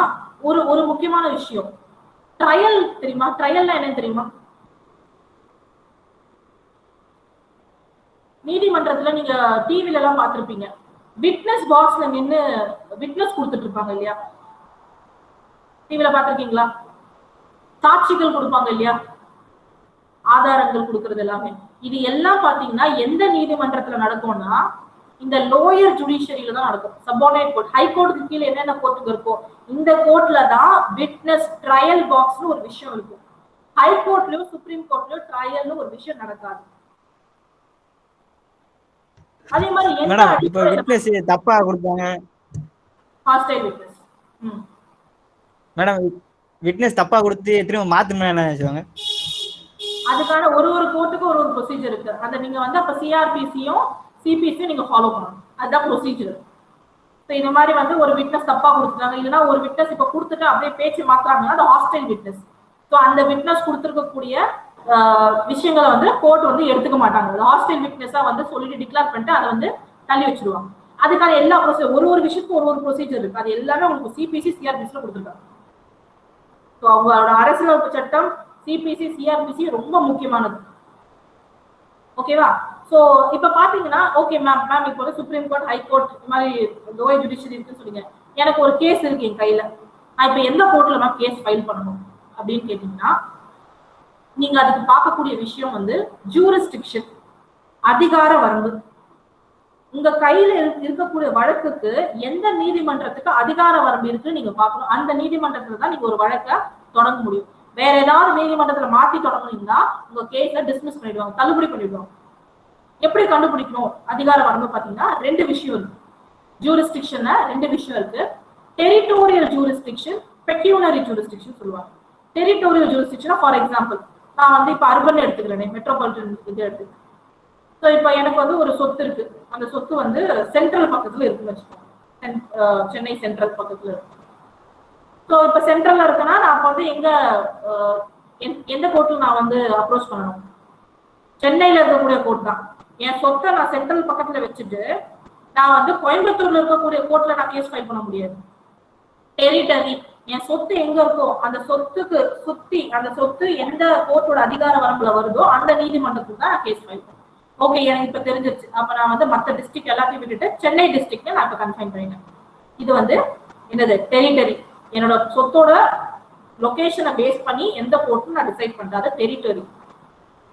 ஒரு முக்கியமான விஷயம், ட்ரையல் தெரியுமா? ட்ரையல்னா என்னன்னு தெரியுமா? நீதிமன்றத்துல நீங்க டிவில எல்லாம் பாத்திருப்பீங்க, விட்னஸ் பாக்ஸ்ல நின்னு விட்னஸ் கொடுத்துட்டு இருப்பாங்க இல்லையா? டிவில பாத்திருக்கீங்களா? சாட்சிகள் கொடுப்பாங்க இல்லையா? ஆதாரங்கள் கொடுக்கறது எல்லாமே. இது எல்லாம் பாத்தீங்கன்னா எந்த நீதிமன்றத்துல நடக்கும்னா இந்த லோயர் ஜுடிஷியரியில தான் நடக்கும். சப்பார்டினேட் கோர்ட், ஹை கோர்ட்டுக்கு கீழே என்னென்ன கோர்ட்டுக்கு இருக்கும், இந்த கோர்ட்ல தான் விட்னஸ் ட்ரையல் பாக்ஸ்னு ஒரு விஷயம் இருக்கும். ஹை கோர்ட்லயும் சுப்ரீம் கோர்ட்லயும் ட்ரையல்னு ஒரு விஷயம் நடக்காது. அதே மாதிரி இப்ப விட்னஸ் தப்பா கொடுத்தாங்க, ஹாஸ்டைல் விட்னஸ் மேடம் விட்னஸ் தப்பா கொடுத்து திரும்ப மாத்துனா என்ன செய்வாங்க? அதுக்கான ஒரு கோர்ட்டுக்கு ஒரு ப்ரொசீஜர் இருக்கு. அதை நீங்க வந்து அப்ப சிஆர்பிசியும் சிபிசியும் நீங்க ஃபாலோ பண்ணணும். அதுதான் ப்ரொசீஜர். ஸோ இந்த மாதிரி வந்து ஒரு விட்னஸ் தப்பா கொடுத்துட்டாங்க, இல்லைன்னா ஒரு விட்னஸ் இப்ப கொடுத்துட்டு அப்படியே பேச்சு மாத்துறாங்கன்னா அது ஹாஸ்டைல் விட்னஸ். ஸோ அந்த விட்னஸ் கொடுத்துருக்கக்கூடிய விஷயங்களை வந்து கோர்ட் வந்து எடுத்துக்க மாட்டாங்க. அது ஹாஸ்டைல் விட்னஸா வந்து சொல்லிட்டு டிக்ளேர் பண்ணிட்டு அதை வந்து தள்ளி வச்சிருவாங்க. அதுக்கான எல்லா ப்ரொசீஜர் ஒரு விஷயத்துக்கும் ஒரு ப்ரொசீஜர் இருக்கு. அது எல்லாமே உங்களுக்கு சிபிசி சிஆர்பிசில கொடுத்துருக்காங்க. ஸோ அவங்களோட அரசியலமைப்பு சட்டம் சிபிசி சிஆர்பிசி ரொம்ப முக்கியமானது. ஓகேவா? ஸோ இப்போ பாத்தீங்கன்னா ஓகே மேம் இப்போ வந்து சுப்ரீம் கோர்ட் ஹை கோர்ட் இந்த மாதிரி லோயர் ஜுடிஷியரி இருக்குன்னு சொல்லுங்க. எனக்கு ஒரு கேஸ் இருக்கு என் கையில, நான் இப்போ எந்த கோர்ட்ல மேம் கேஸ் ஃபைல் பண்ணணும் அப்படின்னு கேட்டீங்கன்னா, நீங்க அதுக்கு பார்க்கக்கூடிய விஷயம் வந்து ஜூரிஸ்டிக்ஷன், அதிகார வரம்பு. உங்க கையில இருக்கக்கூடிய வழக்குக்கு எந்த நீதிமன்றத்துக்கு அதிகார வரம்பு இருக்குன்னு நீங்க பார்க்கணும். அந்த நீதிமன்றத்துல தான் நீங்க ஒரு வழக்கை தொடங்க முடியும். வேற ஏதாவது நீதிமன்றத்துல மாத்தி தொடங்குனீங்கன்னா உங்க கேஸ டிஸ்மிஸ் பண்ணிடுவாங்க, தள்ளுபடி பண்ணிடுவாங்க. எப்படி கண்டுபிடிக்கணும் அதிகார வரம்பு பாத்தீங்கன்னா 2 விஷயம் இருக்கு. ஜூரிஸ்டிக்ஷன்ல 2 விஷயம் இருக்கு. டெரிட்டோரியல் ஜூரிஸ்டிக்ஷன், பெக்யூனரி ஜூரிஸ்டிக்ஷன் சொல்லுவாங்க. டெரிட்டோரியல் ஜூரிஸ்டிக்ஷன் ஃபார் எக்ஸாம்பிள் நான் வந்து இப்ப அர்பன் எடுத்துக்கிறேன், மெட்ரோபாலிட்டன் இது எடுத்துக்கிறேன். ஸோ இப்போ எனக்கு வந்து ஒரு சொத்து இருக்கு, அந்த சொத்து வந்து சென்ட்ரல் பக்கத்துல இருக்குன்னு வச்சுக்கோங்க, சென்னை சென்ட்ரல் பக்கத்துல இருக்கு. ஸோ இப்போ சென்ட்ரல்ல இருக்குன்னா நான் வந்து எந்த கோர்ட்ல நான் வந்து அப்ரோச் பண்ணணும்? சென்னையில இருக்கக்கூடிய கோர்ட் தான். என் சொத்தை நான் சென்ட்ரல் பக்கத்துல வச்சுட்டு நான் வந்து கோயம்புத்தூர்ல இருக்கக்கூடிய கோர்ட்ல நான் கேஸ் ஃபைல் பண்ண முடியாது. டெரிட்டரி, என் சொத்து எங்க இருக்கோ அந்த சொத்துக்கு சுத்தி அந்த சொத்து எந்த கோர்ட்டோட அதிகார வரம்புல வருதோ அந்த நீதிமன்றத்துக்கு தான் நான் கேஸ் ஃபைல் பண்ணுவேன். ஓகே, எனக்கு இப்ப தெரிஞ்சிருச்சு. அப்ப நான் வந்து மற்ற டிஸ்ட்ரிக்ட் எல்லாத்தையும் விட்டுட்டு சென்னை டிஸ்ட்ரிக்ட்ல நான் இப்ப கன்ஃபைன் பண்ணிட்டேன். இது வந்து என்னது? டெரிட்டரி. என்னோட சொத்தோட லொகேஷனை பேஸ் பண்ணி எந்த கோர்ட்டும் நான் டிசைட் பண்றேன், அது டெரிட்டரி.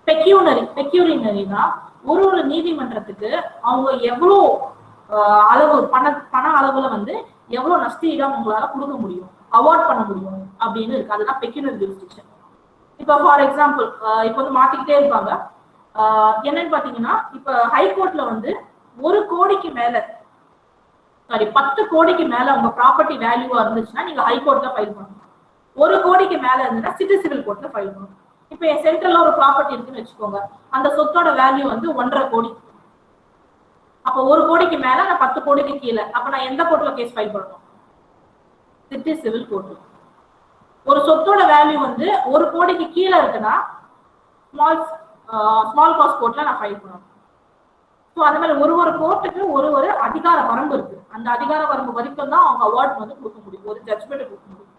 பெக்யூனரினா ஒரு நீதிமன்றத்துக்கு அவங்க எவ்வளவு அளவு பண அளவுல வந்து எவ்வளவு நஷ்டஈடம் உங்களால கொடுக்க முடியும், அவார்ட் பண்ண முடியும் அப்படின்னு இருக்கு. அதுதான் பெக்யூனரி ஜூரிஸ்டிக்ஷன். இப்ப ஃபார் எக்ஸாம்பிள் இப்ப வந்து மாத்திக்கிட்டே இருப்பாங்க. என்னன்னு பாத்தீங்கன்னா இப்ப ஹைகோர்ட்ல வந்து 1 கோடிக்கு மேல 10 கோடிக்கு மேல உங்க ப்ராப்பர்ட்டி வேல்யூவா இருந்துச்சுன்னா நீங்க ஹைகோர்ட்ல ஃபைல் பண்ணணும். 1 கோடிக்கு மேல இருந்துன்னா சிவில் கோர்ட்ல ஃபைல் பண்ணணும். இப்ப என் சென்ட்ரல்ல ஒரு ப்ராப்பர்ட்டி இருக்குன்னு வச்சுக்கோங்க, அந்த சொத்தோட வேல்யூ வந்து 1.5 கோடி. அப்ப 1 கோடிக்கு மேல நான் 10 கோடிக்கு கீழே, அப்ப நான் எந்த கோர்ட்ல கேஸ் ஃபைல் பண்ணணும்? சிவில் கோர்ட்ல. ஒரு சொத்தோட வேல்யூ வந்து 1 கோடிக்கு கீழே இருக்குன்னா ஸ்மால் காஸ் கோர்ட்ல நான் ஃபைல் பண்ணணும். ஸோ அந்த மாதிரி ஒரு கோர்ட்டுக்கு ஒரு அதிகார வரம்பு இருக்கு. அந்த அதிகார வரம்பு வரைக்கும் தான் அவங்க அவார்ட் வந்து கொடுக்க முடியும், ஒரு ஜட்ஜ்மெண்ட் கொடுக்க முடியும்.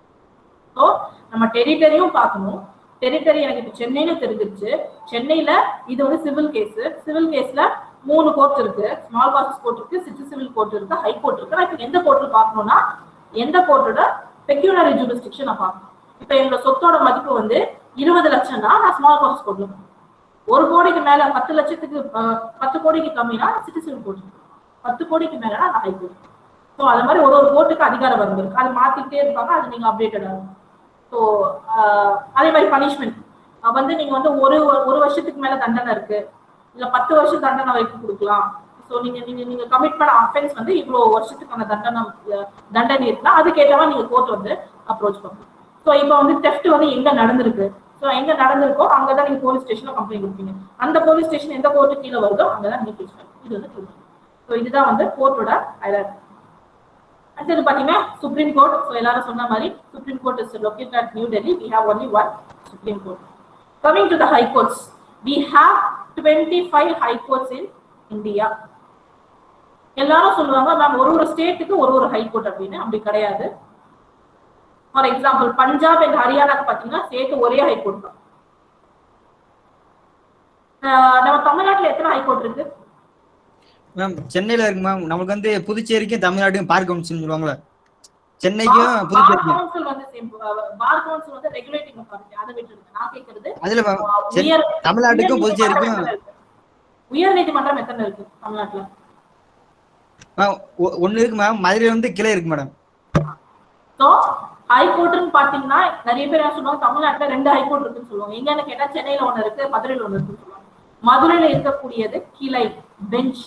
ஸோ நம்ம டெரிட்டரியும் பார்க்கணும். டெரிட்டரி எனக்கு இப்போ சென்னையில தெரிஞ்சிருச்சு. சென்னையில இது வந்து சிவில் கேஸ்ல 3 கோர்ட் இருக்கு. ஸ்மால் காஸ் கோர்ட் இருக்கு, சிவில் கோர்ட் இருக்கு, ஹை கோர்ட் இருக்கு. நான் இப்போ எந்த கோர்ட்ல பார்க்கணும்னா எந்த கோர்ட்டோட பெக்யூனரி ஜூரிஸ்டிக்ஷன் நான் பார்க்கணும். இப்போ என்னோட சொத்தோட மதிப்பு வந்து 20 லட்சம்னா நான் ஸ்மால் காஸ் கோர்ட்ல 1 கோடிக்கு மேல 10 லட்சத்துக்கு 10 கோடிக்கு கம்மினா சிவில் கோர்ட், 10 கோடிக்கு மேலனா நான் ஹை கோர்ட். ஸோ அது மாதிரி ஒரு கோர்ட்டுக்கு அதிகார வரம்பு இருக்கு. அது மாத்திக்கிட்டே இருப்பாங்க, அது நீங்க அப்டேட்டட் ஆகும். ஸோ அதே மாதிரி பனிஷ்மெண்ட் வந்து நீங்க வந்து ஒரு வருஷத்துக்கு மேல தண்டனை இருக்கு, இல்ல 10 வருஷம் தண்டனை வரைக்கும் கொடுக்கலாம். ஸோ நீங்க கமிட் பண்ண அஃபென்ஸ் வந்து இவ்வளவு வருஷத்துக்கான தண்டனை இருக்குன்னா அதுக்கேற்றவா நீங்க கோர்ட் வந்து அப்ரோச் பண்ணலாம். ஸோ இப்போ வந்து தெஃப்ட் வந்து எங்க நடந்திருக்கு, ஸோ எங்க நடந்திருக்கோ அங்கதான் நீங்க போலீஸ் ஸ்டேஷன்ல கம்ப்ளைண்ட் கொடுப்பீங்க. அந்த போலீஸ் ஸ்டேஷன் எந்த கோர்ட்டு கீழே வருதோ அங்கதான் நீங்க கேஸ் பண்ணுங்க. இது வந்து ட்ரூத். ஸோ இதுதான் வந்து கோர்ட்டோட ஹையரார்கி. அடுத்தது பாத்தீங்கன்னா சுப்ரீம் கோர்ட். ஸோ எல்லாரும் சொன்ன மாதிரி supreme court is located at new Delhi. We have only one Supreme Court. Coming to the high courts, we have 25 high courts in India. எல்லாரும் சொல்லுவாங்க மேம் ஒரு ஸ்டேட்டுக்கு ஒரு ஹை கோர்ட் அப்படின்னு. அப்படி கிடையாது. ஃபார் எக்ஸாம்பிள் பஞ்சாப் அண்ட் ஹரியானாக்கு பாத்தீங்கன்னா சேர்த்து ஒரே ஹை கோர்ட் தான். நம்ம தமிழ்நாட்டுல எத்தனை ஹை கோர்ட் இருக்கு மேம்? சென்னையில இருக்கு மேம். நமக்கு வந்து புதுச்சேரிக்கும் தமிழ்நாட்டுக்கும் பார் கவுன்சில் சொல்லுவாங்கல்ல, சென்னைக்கும் புதுச்சேரிக்கும் பார் கவுன்சில் வந்து ரெகுலேட்டிங் அத்தாரிட்டி. அதை விட்டுருங்க, நான் கேக்குறது அதுல தமிழ்நாட்டுக்கும் புதுச்சேரிக்கும் உயர் நீதிமன்றம் எத்தனை இருக்கு தமிழ்நாட்டுல? ஒண்ணு இருக்கு மேம். மதுரையில வந்து கிளை இருக்கு மேடம். ஸோ ஹைகோர்ட்னு பாத்தீங்கன்னா நிறைய பேர் என்ன சொல்லுவாங்க, தமிழ்நாட்டுல 2 ஹைகோர்ட் இருக்குன்னு சொல்லுவாங்க. எங்கன்னு கேட்டா சென்னையில 1 இருக்கு, மதுரையில 1 இருக்குன்னு சொல்லுவாங்க. மதுரையில இருக்கக்கூடியது கிளை, பெஞ்ச்.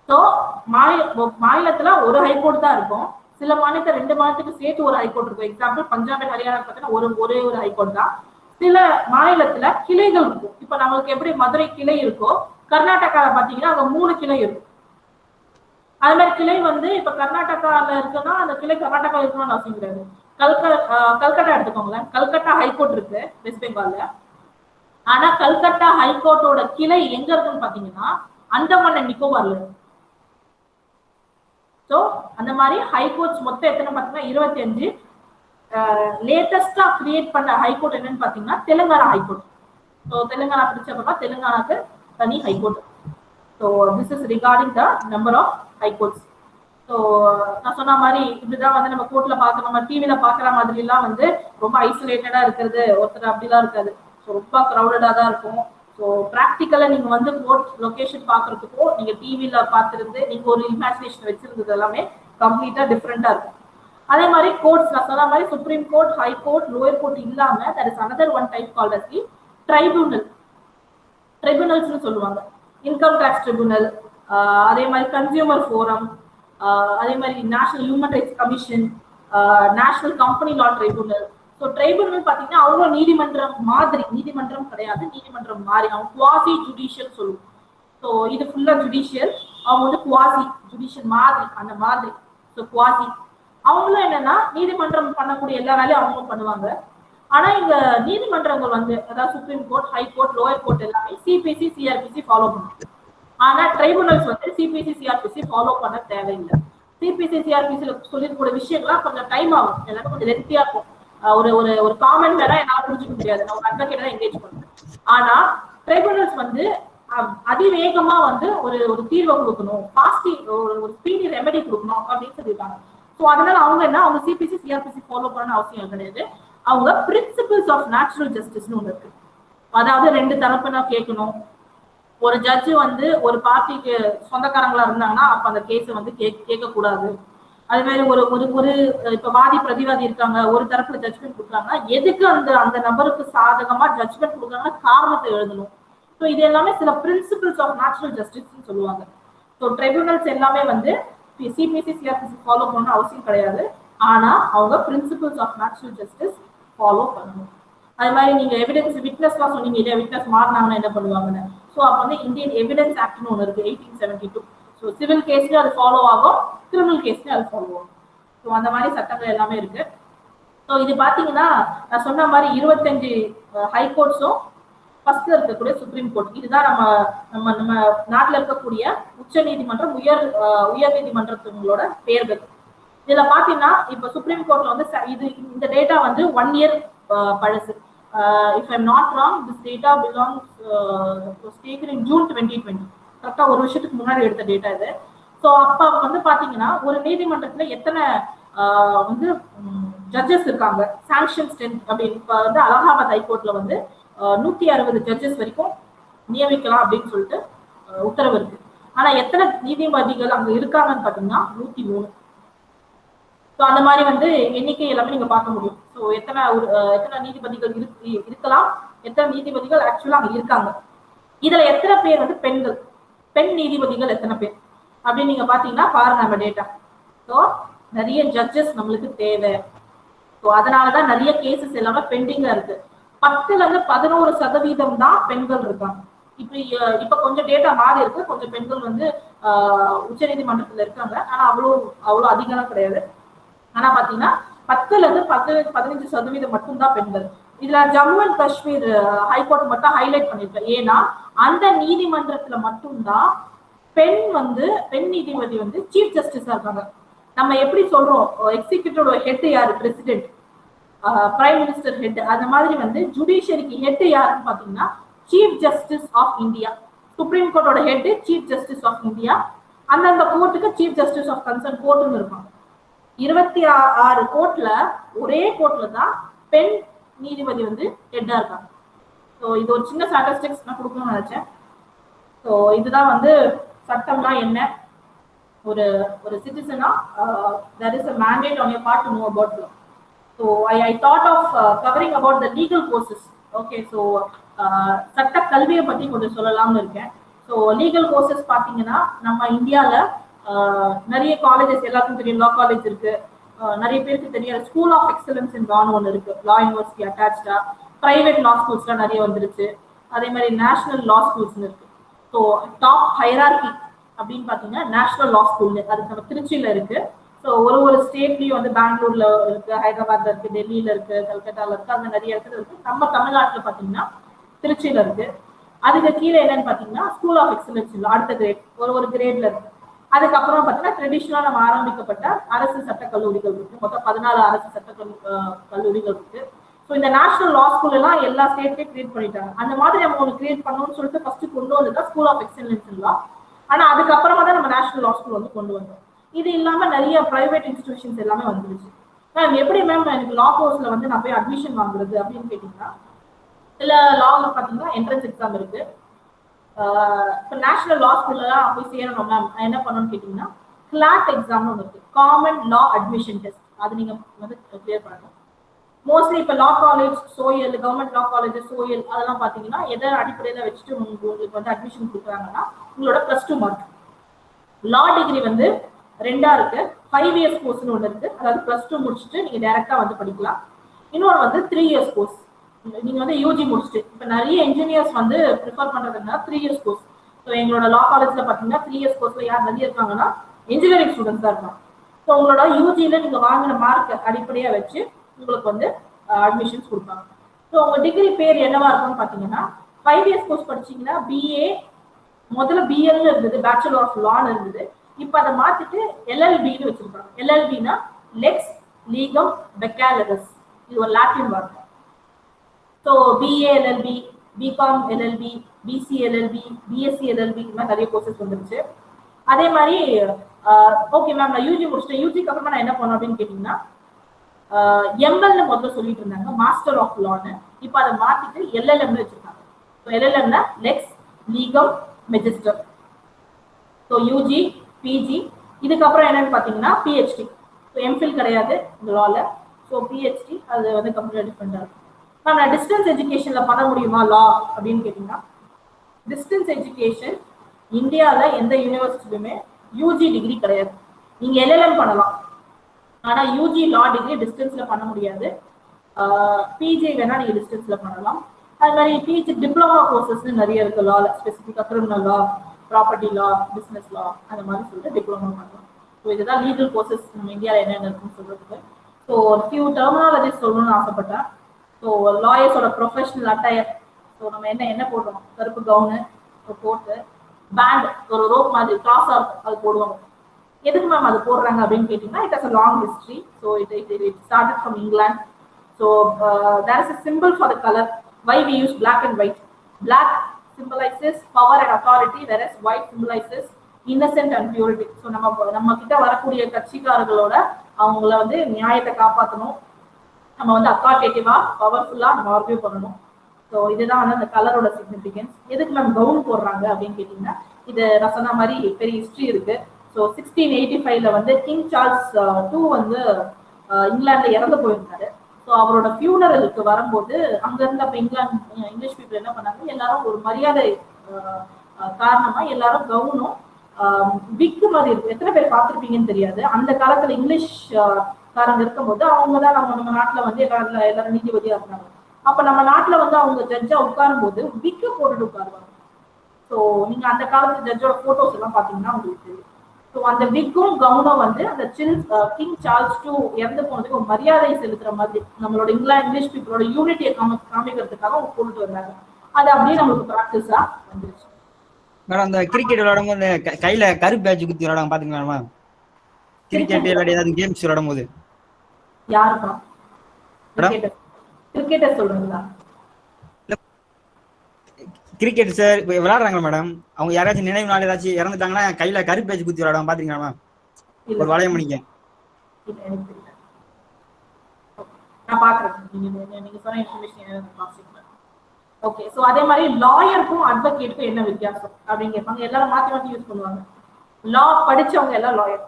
ஸோ மாநிலத்துல ஒரு ஹைகோர்ட் தான் இருக்கும். சில மாநிலத்துல 2 மாநிலத்துக்கு சேர்த்து ஒரு ஹைகோர்ட் இருக்கும். எக்ஸாம்பிள் பஞ்சாப் அண்ட் ஹரியானா பார்த்தீங்கன்னா ஒரே ஒரு ஹைகோர்ட் தான். சில மாநிலத்துல கிளைகள் இருக்கும். இப்ப நம்மளுக்கு எப்படி மதுரை கிளை இருக்கோ, கர்நாடகால பாத்தீங்கன்னா அங்க 3 கிளை இருக்கும். அது மாதிரி கிளை வந்து இப்ப கர்நாடகால இருக்குன்னா அந்த கிளை கர்நாடகா இருக்கணும்னு அவசியம் கிடையாது. கல்கட்டா எடுத்துக்கோங்களேன். கல்கட்டா ஹைகோர்ட் இருக்கு வெஸ்ட் பெங்கால்ல. ஆனா கல்கட்டா ஹைகோர்ட்டோட கிளை எங்க இருக்குன்னு பாத்தீங்கன்னா அந்தமான் அண்ட் நிக்கோபார்ல இருக்கு. ஸோ அந்த மாதிரி ஹைகோர்ட்ஸ் மொத்தம் எத்தனை பாத்தீங்கன்னா 25. லேட்டஸ்டா கிரியேட் பண்ண ஹைகோர்ட் என்னன்னு பாத்தீங்கன்னா தெலுங்கானா ஹைகோர்ட். ஸோ தெலுங்கானா பிடிச்சப்பா தெலுங்கானாக்கு தனி high court. So this is regarding the number of high courts. So நான் சொன்ன மாதிரி இப்படிதான் வந்து நம்ம கோர்ட்ல பார்க்குற மாதிரி டிவியில பாக்குற மாதிரி எல்லாம் வந்து ரொம்ப ஐசோலேட்டடா இருக்கிறது ஒருத்தர் அப்படிலாம் இருக்காது. ஸோ ரொம்ப க்ரௌடடா தான் இருக்கும். ஸோ ப்ராக்டிக்கலா நீங்க வந்து கோர்ட் லொகேஷன் பாக்குறதுக்கும் நீங்க டிவியில பார்த்துருந்து நீங்க ஒரு இமேஜினேஷன் வச்சிருந்தது எல்லாமே கம்ப்ளீட்டா டிஃப்ரெண்டா இருக்கும். அதே மாதிரி கோர்ட்ஸ் நான் சொன்ன மாதிரி supreme court, high court, lower court இல்லாம there is another one type called as the tribunal. ட்ரிபியூனல்ஸ்னு சொல்லுவாங்க. இன்கம் டேக்ஸ் ட்ரிபியூனல், அதே மாதிரி கன்சியூமர் ஃபோரம், அதே மாதிரி national human rights commission, national company law tribunal. So tribunal பார்த்தீங்கன்னா அவங்க நீதிமன்றம் மாதிரி, நீதிமன்றம் கிடையாது, நீதிமன்றம் மாதிரி, அவங்க குவாசி ஜுடிஷியல் சொல்லுவோம். ஸோ இது ஃபுல்லாக ஜுடிஷியல், அவங்க வந்து குவாசி ஜுடிஷியல் மாதிரி, அந்த மாதிரி. ஸோ குவாசி அவங்களும் என்னன்னா நீதிமன்றம் பண்ணக்கூடிய எல்லா வேலையும் அவங்களும் பண்ணுவாங்க. ஆனா இங்க நீதிமன்றங்கள் வந்து அதாவது supreme court, high court, lower court எல்லாமே சிபிசி, சிஆர்பிசி ஃபாலோ பண்ணும். ஆனா ட்ரைபுனல்ஸ் வந்து சிபிசி, சிஆர்பிசி ஃபாலோ பண்ண தேவையில்லை. சிபிசி, சிஆர்பிசில சொல்லிருக்கூடிய விஷயங்கள்லாம் கொஞ்சம் டைம் ஆகும், எல்லாமே கொஞ்சம் லென்த்தியா இருக்கும். ஒரு ஒரு ஒரு காமன் வேற என்னால புரிஞ்சுக்க முடியாது, நான் ஒரு அட்வொகேட் தான் என்கேஜ் பண்ணுவேன். ஆனா ட்ரைபுனல்ஸ் வந்து அதிவேகமா வந்து ஒரு ஒரு தீர்வை கொடுக்கணும், ஒரு ஸ்பீடி ரெமெடி கொடுக்கணும் அப்படின்னு சொல்லியிருக்காங்க. ஸோ அதனால அவங்க என்ன, அவங்க சிபிசி, சிஆர்பிசி ஃபாலோ பண்ண அவசியம் கிடையாது. அவங்க பிரின்சிபிள்ஸ் ஆஃப் நேச்சுரல் ஜஸ்டிஸ்னு ஒன்று இருக்கு. அதாவது ரெண்டு தரப்புனா கேட்கணும். ஒரு ஜட்ஜு வந்து ஒரு பார்ட்டிக்கு சொந்தக்காரங்களா இருந்தாங்கன்னா அப்ப அந்த கேஸை வந்து கேட்கக்கூடாது. அதே மாதிரி ஒரு ஒரு இப்ப வாதி பிரதிவாதி இருக்காங்க, ஒரு தரப்புல ஜட்ஜ்மெண்ட் கொடுக்குறாங்கன்னா எதுக்கு அந்த நபருக்கு சாதகமா ஜட்ஜ்மெண்ட் கொடுக்குறாங்கன்னா காரணத்தை எழுதணும். ஸோ இது எல்லாமே சில பிரின்சிபிள்ஸ் ஆஃப் நேச்சுரல் ஜஸ்டிஸ்ன்னு சொல்லுவாங்க. ஸோ ட்ரைபுனல்ஸ் எல்லாமே வந்து சிபிசி, சிஆர்பிசி ஃபாலோ பண்ண அவசியம் கிடையாது. ஆனா அவங்க principles of natural justice follow பண்ணணும். அது மாதிரி நீங்க எவிடன்ஸ் விட்னஸ்லாம் சொன்னீங்க இல்லையா, விட்னஸ் மாறினாங்கன்னா என்ன பண்ணுவாங்கன்னு. ஸோ அப்போ வந்து இந்தியன் எவிடன்ஸ் ஆக்ட்னு ஒன்று இருக்கு, 1872. ஸோ சிவில் கேஸ்லயும் அது ஃபாலோ ஆகும், கிரிமினல் கேஸ்லயும் அது ஃபாலோ ஆகும். ஸோ அந்த மாதிரி சட்டங்கள் எல்லாமே இருக்கு. ஸோ இது பாத்தீங்கன்னா நான் சொன்ன மாதிரி 25 ஹை கோர்ட்ஸும் ஃபர்ஸ்ட்ல இருக்கக்கூடிய சுப்ரீம் கோர்ட், இதுதான் நம்ம நம்ம நம்ம நாட்டில் இருக்கக்கூடிய உச்ச நீதிமன்றம், உயர் நீதிமன்றங்களோட பெயர்கள். இதுல பாத்தீங்கன்னா இப்ப சுப்ரீம் கோர்ட்ல வந்து இது இந்த டேட்டா வந்து 1 இயர் பழசு. If I am not wrong, this data belongs taken in June 2020. கரெக்டா ஒரு வருஷத்துக்கு முன்னாடி எடுத்த டேட்டா இது. ஸோ அப்ப வந்து பாத்தீங்கன்னா ஒரு நீதிமன்றத்துல எத்தனை வந்து ஜட்ஜஸ் இருக்காங்க, சாங்ஷன் ஸ்ட்ரென்த் அப்படின்னு. இப்ப வந்து அலகாபாத் ஹைகோர்ட்ல வந்து 160 ஜட்ஜஸ் வரைக்கும் நியமிக்கலாம் அப்படின்னு சொல்லிட்டு உத்தரவு இருக்கு. ஆனா எத்தனை நீதிபதிகள் அங்க இருக்காங்கன்னு பாத்தீங்கன்னா 103. ஸோ அந்த மாதிரி வந்து எண்ணிக்கை எல்லாமே நீங்க பார்க்க முடியும். ஸோ எத்தனை நீதிபதிகள் இருக்கலாம், எத்தனை நீதிபதிகள் ஆக்சுவலா அங்க இருக்காங்க. இதுல எத்தனை பேர் வந்து பெண்கள், பெண் நீதிபதிகள் எத்தனை பேர் அப்படின்னு நீங்க பாத்தீங்கன்னா பாருங்க நம்ம டேட்டா. ஸோ நிறைய ஜட்ஜஸ் நம்மளுக்கு தேவை. ஸோ அதனாலதான் நிறைய கேசஸ் எல்லாமே பெண்டிங்கா இருக்கு. 10% தான் பெண்கள் இருக்காங்க. இப்ப கொஞ்சம் டேட்டா மாறி இருக்கு, கொஞ்சம் பெண்கள் வந்து உச்ச நீதிமன்றத்துல இருக்காங்க. ஆனா அவ்வளவு அதிகம் கிடையாது. ஆனா பாத்தீங்கன்னா 10-15% மட்டும்தான் பெண்கள். இதுல ஜம்மு அண்ட் காஷ்மீர் ஹைகோர்ட் மட்டும் ஹைலைட் பண்ணிருக்கேன். ஏன்னா அந்த நீதிமன்றத்துல மட்டும்தான் பெண் நீதிபதி வந்து சீஃப் ஜஸ்டிஸா இருக்காங்க. நம்ம எப்படி சொல்றோம், எக்ஸிக்யூட்டிவ் ஹெட் யாரு, பிரசிடென்ட், பிரைம் மினிஸ்டர் ஹெட். அந்த மாதிரி வந்து ஜுடிஷியரிக்கு ஹெட் யாருன்னு பாத்தீங்கன்னா chief justice of India. Supreme கோர்ட்டோட head chief justice of India. அந்தந்த கோர்ட்டுக்கு சீஃப் ஜஸ்டிஸ் ஆஃப் கன்சர்ன் கோர்ட்டுன்னு இருப்பாங்க. 26 கோர்ட்ல ஒரே கோர்ட்ல தான் பெண் நீதிபதி வந்து ஹெட்டா இருக்காங்க. ஸோ இது ஒரு சின்ன ஸ்டாட்டிஸ்டிக்ஸ் நான் கொடுக்கணும்னு நினைச்சேன். ஸோ இதுதான் வந்து சட்டம்னா என்ன, ஒரு சிட்டிசனா there is a mandate on your part to know about law. So I thought of covering about the legal courses. Okay, so சட்ட கல்வியை பத்தி கொஞ்சம் சொல்லலாம்னு இருக்கேன். ஸோ லீகல் கோர்சஸ் பாத்தீங்கன்னா நம்ம இந்தியால நிறைய காலேஜஸ் எல்லாருக்கும் தெரியும், லா காலேஜ் இருக்கு. நிறைய பேருக்கு தெரியாது ஸ்கூல் ஆஃப் எக்ஸலன்ஸ் இன் லான்னு ஒன்று இருக்கு, லா யூனிவர்சிட்டி அட்டாச்சா. பிரைவேட் லா ஸ்கூல்ஸ்லாம் நிறைய வந்துருச்சு. அதே மாதிரி நேஷனல் லா ஸ்கூல்ஸ்னு இருக்கு. ஸோ டாப் ஹைரார்கி அப்படின்னு பாத்தீங்கன்னா நேஷனல் லா ஸ்கூல், அது நம்ம திருச்சியில இருக்கு. ஸோ ஒரு ஸ்டேட்லயும் வந்து பெங்களூர்ல இருக்கு, ஹைதராபாத்ல இருக்கு, டெல்லியில இருக்கு, கல்கட்டால இருக்கு, அந்த நிறைய இடத்துல இருக்கு. நம்ம தமிழ்நாட்டுல பாத்தீங்கன்னா திருச்சியில இருக்கு. அதுக்கு கீழே என்னன்னு பாத்தீங்கன்னா ஸ்கூல் ஆஃப் எக்ஸலன்ஸ் அடுத்த கிரேட், ஒரு கிரேட்ல இருக்கு. அதுக்கப்புறம் பாத்தீங்கன்னா ட்ரெடிஷனலா நம்ம ஆரம்பிக்கப்பட்ட அரசு சட்ட கல்லூரிகள் இருக்கு. மொத்தம் 14 அரசு சட்ட கல்லூரிகள் இருக்கு. ஸோ இந்த நேஷனல் லா ஸ்கூல் எல்லாம் எல்லா ஸ்டேட்லயும் கிரியேட் பண்ணிட்டாங்க. அந்த மாதிரி நம்ம ஒன்று கிரியேட் பண்ணணும்னு சொல்லிட்டு ஃபர்ஸ்ட் கொண்டு வந்ததுதான் ஸ்கூல் ஆஃப் எக்ஸலன்ஸ் லா. ஆனா அதுக்கப்புறமா தான் நம்ம நேஷனல் லா ஸ்கூல் வந்து கொண்டு வந்தோம். இது இல்லாம நிறைய பிரைவேட் இன்ஸ்டிடியூஷன்ஸ் எல்லாமே வந்துருச்சு. மேம் எப்படி மேம் எனக்கு லா கோர்ஸ்ல வந்து நான் போய் அட்மிஷன் வாங்குறது அப்படின்னு கேட்டீங்கன்னா, சில லால பாத்தீங்கன்னா என்ட்ரன்ஸ் எக்ஸாம் இருக்கு. இப்போ நேஷனல் லா ஸ்கூல்லாம் போய் சேரணும் மேம் என்ன பண்ணணும்னு கேட்டீங்கன்னா கிளாட் எக்ஸாம்னு ஒன்று இருக்கு, காமன் லா அட்மிஷன் டெஸ்ட். அது நீங்க வந்து கிளியர் பண்ணணும். மோஸ்ட்லி இப்போ லா காலேஜ், சோயல், கவர்மெண்ட் லா காலேஜ், சோயல் அதெல்லாம் பார்த்தீங்கன்னா எதை அடிப்படையில் வச்சுட்டு உங்களுக்கு வந்து அட்மிஷன் கொடுக்குறாங்கன்னா உங்களோட +2 மார்க். லா டிகிரி வந்து 2 இருக்கு. 5 இயர்ஸ் கோர்ஸ்னு ஒன்று இருக்கு, அதாவது +2 முடிச்சுட்டு நீங்க டைரக்டா வந்து படிக்கலாம். இன்னொரு வந்து 3 இயர்ஸ் கோர்ஸ். நீங்க வந்து யூஜி முடிச்சுட்டு, இப்போ நிறைய இன்ஜினியர்ஸ் வந்து ப்ரிஃபர் பண்றதுன்னா 3 இயர்ஸ் கோர்ஸ். ஸோ எங்களோட லா காலேஜ்ல பார்த்தீங்கன்னா 3 இயர்ஸ் கோர்ஸ்ல யார் நிறைய இருக்காங்கன்னா இன்ஜினியரிங் ஸ்டூடெண்ட்ஸ் தான் இருக்காங்க. ஸோ உங்களோட யூஜியில நீங்க வாங்கின மார்க் அடிப்படையா வச்சு உங்களுக்கு வந்து அட்மிஷன்ஸ் கொடுப்பாங்க. ஸோ உங்க டிகிரி பேர் என்னவா இருக்கும்னு பார்த்தீங்கன்னா 5 இயர்ஸ் கோர்ஸ் படிச்சீங்கன்னா பிஏ, முதல்ல பிஎல் இருந்தது, பேச்சுலர் ஆஃப் லான்னு இருந்தது. இப்போ அதை மாத்திட்டு எல்எல்பின்னு வச்சிருக்காங்க. எல்எல்பினா லெக்ஸ் லீகம் பெக்காலரஸ், இது ஒரு லாட்டின் வார்த்தை. So BA LLB, BCom LLB, BC LLB, BSc LLB, இந்த மாதிரி நிறைய கோர்சஸ் வந்துருச்சு. அதே மாதிரி ஓகே மேம் நான் யூஜி முடிச்சிட்டேன், யூஜிக்கு அப்புறமா நான் என்ன பண்ணணும் அப்படின்னு கேட்டீங்கன்னா எம்எல்னு முதல்ல சொல்லிட்டு இருந்தாங்க, மாஸ்டர் ஆஃப் லான்னு. இப்போ அதை மாத்திட்டு எல்எல்எம்னு வச்சிருக்காங்க. ஸோ எல்எல்எம்னா லெக்ஸ் லீகம் மெஜிஸ்டர். ஸோ யூஜி, பிஜி, இதுக்கப்புறம் என்னன்னு பார்த்தீங்கன்னா பிஹெச்டி. ஸோ எம்ஃபில் கிடையாது இந்த லால. ஸோ பிஹெச்டி அது வந்து கம்ப்ளீட்டாக டிஃப்ரெண்டாக இருக்கும். மேம் நான் டிஸ்டன்ஸ் எஜுகேஷனில் பண்ண முடியுமா லா அப்படின்னு கேட்டிங்கன்னா, டிஸ்டன்ஸ் எஜுகேஷன் இந்தியாவில் எந்த யூனிவர்சிட்டிலுமே யூஜி டிகிரி கிடையாது. நீங்கள் எல்எல்எம் பண்ணலாம், ஆனால் யூஜி லா டிகிரி டிஸ்டன்ஸில் பண்ண முடியாது. பிஜி வேணால் நீங்கள் டிஸ்டன்ஸில் பண்ணலாம். அது மாதிரி பிஜி டிப்ளமா கோர்சஸ்ன்னு நிறைய இருக்குது லால, ஸ்பெசிஃபிக்காக criminal law, property law, business law, அந்த மாதிரி சொல்லிட்டு டிப்ளமா பண்ணலாம். ஸோ இதுதான் லீகல் கோர்சஸ் நம்ம இந்தியாவில் என்னென்ன இருக்குன்னு சொல்கிறதுக்கு. ஸோ ஃபியூ டெர்மினாலஜிஸ் சொல்லணும்னு ஆசைப்பட்டேன். ஸோ லாயர்ஸோட ப்ரொஃபஷனல் அட்டையர். ஸோ நம்ம என்ன போடுறோம், கருப்பு கவுனு, ஒரு கோட்டு, பேண்ட், ஒரு ரோப் மாதிரி கிராஸாக இருக்கும், அது போடுவாங்க. எதுக்கு மேம் அது போடுறாங்க அப்படின்னு கேட்டிங்கன்னா, it has a long history. So it started from England. So there is a simple for the colour. Why we use black and white. Black symbolizes power and authority, whereas white symbolizes innocent and purity. So நம்ம கிட்ட வரக்கூடிய கட்சிக்காரர்களோட அவங்கள வந்து நியாயத்தை காப்பாற்றணும், நம்ம வந்து அத்தாரிட்டேட்டிவா பவர்ஃபுல்லா நம்ம ஆர்கியூ பண்ணணும். ஸோ இதுதான் வந்து அந்த கலரோட சிக்னிஃபிகன்ஸ். எதுக்கு மேம் கவுன் போடுறாங்க அப்படின்னு கேட்டிங்கன்னா, இது நான் சொன்ன மாதிரி பெரிய ஹிஸ்ட்ரி இருக்கு. ஸோ 1685 வந்து கிங் சார்ல்ஸ் II வந்து இங்கிலாந்துல இறந்து போயிருந்தாரு. ஸோ அவரோட ஃபியூனரலுக்கு வரும்போது அங்க இருந்து அப்ப இங்கிலீஷ் பீப்புள் என்ன பண்ணாங்க, எல்லாரும் ஒரு மரியாதை காரணமா எல்லாரும் கவுனும் விக்கு மாதிரி இருக்கு. எத்தனை பேர் பார்த்துருப்பீங்கன்னு தெரியாது. அந்த காலத்துல இங்கிலீஷ் காரங்க இருக்கும்போது அவங்கதான் நம்ம நாட்டுல வந்து எல்லாரும் நீதிபதியா இருந்தாங்க. அப்ப நம்ம நாட்டுல வந்து அவங்க ஜட்ஜா உட்காரும் போது விக்கு போட்டுட்டு உட்காருவாங்க. ஸோ நீங்க அந்த காலத்து ஜட்ஜோட போட்டோஸ் எல்லாம் பாத்தீங்கன்னா உங்களுக்கு தெரியும். ஸோ அந்த விக்கும் கவுனும் வந்து அந்த கிங் சார்ல்ஸ் II இறந்து போனதுக்கு ஒரு மரியாதை செலுத்துற மாதிரி நம்மளோட இங்கிலீஷ் பீப்புளோட யூனிட்டியை காமிக்கிறதுக்காக அவங்க போட்டுட்டு வந்தாங்க. அது அப்படியே நம்மளுக்கு ப்ராக்டிஸா வந்துருச்சு. மேடம் அந்த கிரிக்கெட் விளையாடும் போது கையில கருப்பு பேட்ச் குத்தி விளையாடாம பாத்தீங்களா? கிரிக்கெட் விளையாடி ஏதாவது கேம்ஸ் விளையாடும் போது யாருப்பா கிரிக்கெட்டர் சொல்றீங்களா? கிரிக்கெட் சார் இப்போ விளையாடுறாங்க மேடம், அவங்க யாராச்சும் நினைவு நாள் ஏதாச்சும் இறந்துட்டாங்கன்னா கையில கருப்பு பேட்ச் குத்தி விளையாடாம பாத்தீங்களா மேம்? ஒரு வளையம் பண்ணிக்க நான் பாக்குறேன். நீங்க சொன்ன இன்ஃபர்மேஷன். ஓகே. ஸோ அதே மாதிரி லாயருக்கும் அட்வொகேட்டுக்கும் என்ன வித்தியாசம் அப்படின்னு கேட்பாங்க. எல்லாரும் மாத்தி யூஸ் பண்ணுவாங்க. லா படிச்சவங்க எல்லாம் லாயர்.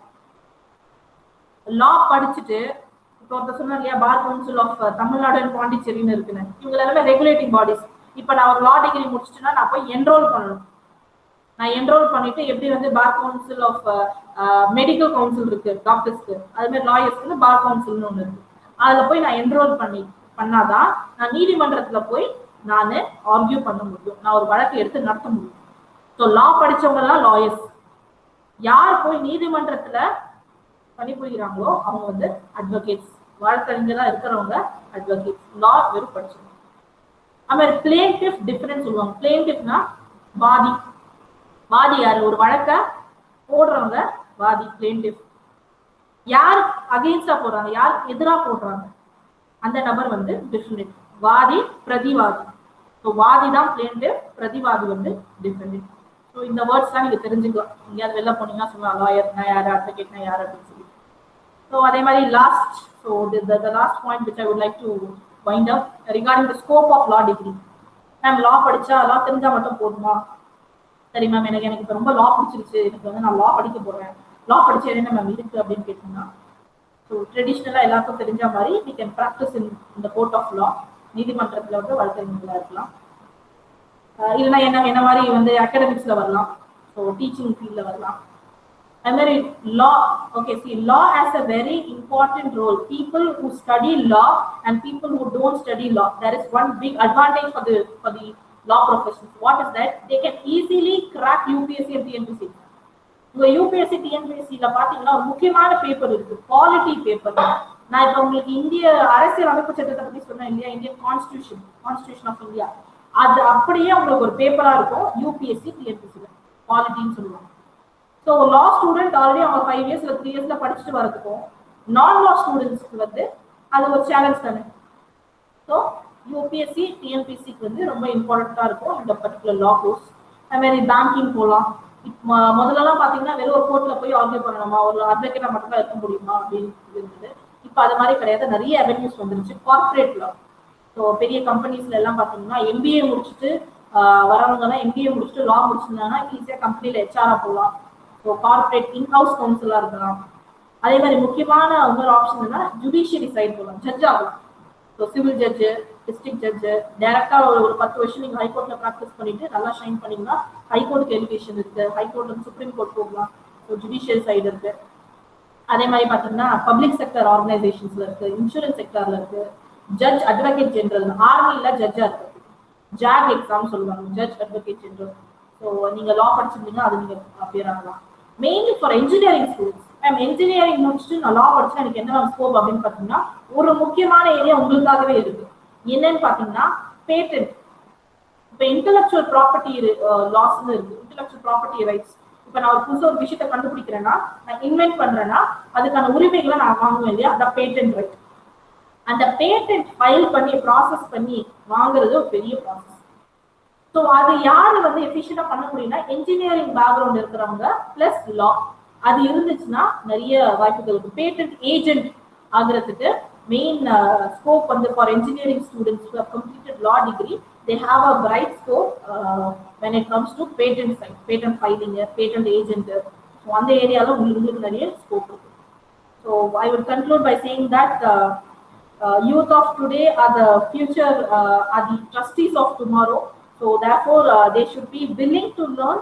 லா படிச்சுட்டு இப்போ ஒருத்தர் சொன்னா இல்லையா, bar council of Tamil Nadu and பாண்டிச்சேரின்னு இருக்குன்னு, இவங்க எல்லாமே ரெகுலேட்டிங் பாடிஸ். இப்போ நான் ஒரு லா டிகிரி முடிச்சுட்டுன்னா நான் போய் என்ரோல் பண்ணணும். நான் என்ரோல் பண்ணிட்டு எப்படி வந்து bar council of medical council இருக்கு டாக்டர்ஸ்க்கு, அது மாதிரி லாயர்ஸ்க்கு பார் கவுன்சில்னு ஒன்று இருக்கு. அதுல போய் நான் என்ரோல் பண்ணாதான் நான் நீதிமன்றத்துல போய் நான் ஆர்கியூ பண்ண முடியும், நான் ஒரு வழக்கு எடுத்து நடத்த முடியும். ஸோ லா படிச்சவங்க எல்லாம் லாயர்ஸ். யார் போய் நீதிமன்றத்துல பணிபுரிகிறாங்களோ அவங்க வந்து அட்வொகேட்ஸ். வழக்கறிஞரா இருக்கிறவங்க அட்வொகேட்ஸ். லா வெறும் படிச்சவங்க. அதுமாதிரி பிளேன்டிஃப் டிஃபரன்ஸ் சொல்லுவாங்க. பிளேன்டிஃப்னா வாதி. வாதி யாரு? ஒரு வழக்க போடுறவங்க வாதி, பிளேன்டிஃப். யார் அகெயின்ஸ்டா போடுறாங்க, யார் எதிராக போடுறாங்க, அந்த நபர் வந்து டிஃபரெண்ட். வாதி, பிரதிவாதி. ஸோ வாதி தான் பிளேன்டிஃப், பிரதிவாதி வந்து டிஃபரெண்ட். ஸோ இந்த வேர்ட்ஸ்லாம் நீங்க தெரிஞ்சுக்கலாம். எங்கேயாவது வெளில போனீங்கன்னா சொல்லலாம் லாயர்னா யாரு, அட்வொகேட்னா யாரு அப்படின்னு சொல்லி. ஸோ அதே மாதிரி last, so the last point which I would like to wind up regarding the scope of law degree. Ma'am law படிச்சா லா தெரிஞ்சா மட்டும் போதுமா? சரி மேம் எனக்கு இப்போ ரொம்ப லா பிடிச்சிருச்சு, எனக்கு வந்து நான் லா படிக்க போறேன், லா படிச்சா என்ன மேம் இருக்கு அப்படின்னு கேட்டீங்கன்னா, ஸோ ட்ரெடிஷ்னலா எல்லாருக்கும் தெரிஞ்ச மாதிரி we can practice in the court of law. நீதிமன்றத்துல வந்து வழக்கறிஞர்களா இருக்கலாம். இல்லைன்னா என்ன மாதிரி வந்து அகாடமிக்ஸ்ல வரலாம். ஸோ டீச்சிங் ஃபீல்ட்ல வரலாம். அது மாதிரி law, okay, see, law has a very important role. People who study law and people who don't study law, there is one big advantage for the law profession. What is that? They can easily crack UPSC and TNPSC. உங்க UPSC டிஎன்பிஎஸ்சில பாத்தீங்கன்னா ஒரு முக்கியமான paper இருக்கு, quality paper. நான் இப்ப உங்களுக்கு இந்திய அரசியல் அமைப்பு சட்டத்தை பத்தி சொன்னேன் இல்லையா, இந்தியன் கான்ஸ்டிடியூஷன் ஆஃப் இந்தியா, அது அப்படியே உங்களுக்கு ஒரு பேப்பரா இருக்கும் யூபிஎஸ்சி டிஎன்பிஎஸ்சில, குவாலிட்டின்னு சொல்லுவாங்க. ஸோ லா ஸ்டூடெண்ட் ஆல்ரெடி அவங்க 5 years 3 years படிச்சுட்டு வரதுக்கும் நான் லா ஸ்டூடெண்ட்ஸ்க்கு வந்து அது ஒரு சேலஞ்ச் தானே. ஸோ யூபிஎஸ்சி டிஎன்பிஎஸ்சிக்கு வந்து ரொம்ப இம்பார்ட்டண்டா இருக்கும் இந்த பர்டிகுலர் லா கோர்ஸ். அது மாதிரி பேங்கிங் போகலாம். முதல்லலாம் பாத்தீங்கன்னா வெறும் ஒரு கோர்ட்ல போய் ஆர்கியூ பண்ணணுமா, ஒரு அட்வொகேட்டா மட்டும் தான் இருக்க முடியுமா அப்படின்னு இருந்தது. இப்போ அது மாதிரி கிடையாது, நிறைய அவென்யூஸ் வந்துருச்சு. கார்பரேட் லா, ஸோ பெரிய கம்பெனிஸ்ல எல்லாம் பாத்தீங்கன்னா எம்பிஏ முடிச்சுட்டு வரவங்கன்னா, எம்பிஏ முடிச்சுட்டு லா முடிச்சிருந்தாங்கன்னா ஈஸியா கம்பெனில ஹெச்ஆரா போகலாம். ஸோ கார்பரேட் இன்ஹவுஸ் கவுன்சிலா இருக்கலாம். அதே மாதிரி முக்கியமான இன்னொரு ஆப்ஷன் என்ன, ஜுடிஷியரி சைடு போகலாம், ஜட்ஜ் ஆகலாம். So civil judge, district judge, டைரக்டா ஒரு 10 வருஷம் நீங்க ஹைகோர்ட்ல ப்ராக்டிஸ் பண்ணிட்டு நல்லா ஷைன் பண்ணீங்கன்னா ஹைகோர்ட்டுக்கு எலிவேஷன் இருக்கு, ஹைகோர்ட்ல இருந்து சுப்ரீம் கோர்ட் போகலாம். ஸோ ஜுடிஷியல் சைடு இருக்கு. அதே மாதிரி பாத்தீங்கன்னா பப்ளிக் செக்டர் ஆர்கனைசேஷன்ஸ்ல இருக்கு, இன்சூரன்ஸ் செக்டர்ல இருக்கு, ஜட்ஜ் அட்வொகேட் ஜெனரல், ஆர்மில ஜட்ஜா இருக்கு, ஜாக் எக்ஸாம் சொல்லுவாங்க, ஜட்ஜ் அட்வொகேட் ஜெனரல். ஸோ நீங்க லா படிச்சிருந்தீங்கன்னா அது நீங்க அப்பியர் ஆகலாம். Mainly for engineering students, engineering முடிச்சுட்டு நான் லா படிச்சா எனக்கு என்ன ஸ்கோப் அப்படின்னு பாத்தீங்கன்னா ஒரு முக்கியமான ஏரியா உங்களுக்காகவே இருக்கு. என்னன்னு பாத்தீங்கன்னா பேட்டன்ட். இப்ப இன்டெலக்சுவல் ப்ராப்பர்ட்டி லாஸ்ன்னு இருக்கு, இன்டெலக்சுவல் ப்ராப்பர்ட்டி ரைட்ஸ். இப்ப நான் ஒரு புதுசா ஒரு விஷயத்தை கண்டுபிடிக்கிறேன்னா, நான் இன்வென்ட் பண்றேன்னா அதுக்கான உரிமைகளை நான் வாங்குவேன் இல்லையா, அந்த பேட்டன்ட் ரைட். அந்த பேட்டன்ட் ஃபைல் பண்ணி ப்ராசஸ் பண்ணி வாங்குறது ஒரு பெரிய ப்ராசஸ். ஸோ அது யாரு வந்து எஃபிஷியண்டா பண்ண முடியும்னா இன்ஜினியரிங் பேக்ரவுண்ட் இருக்கிறவங்க பிளஸ் லா. அது இருந்துச்சுன்னா நிறைய வாய்ப்புகள் இருக்கு. பேட்டன்ட் ஏஜென்ட் ஆகிறதுக்கு மெயின் ஸ்கோப் வந்து for engineering students who have completed law degree, they have a bright scope when it comes to patent side, patent filing, patent agent. So அந்த ஏரியால உங்களுக்கு நிறைய ஸ்கோப் இருக்கு. So I would conclude by saying that youth of today are the future, are the trustees of tomorrow. So therefore they should be willing to learn,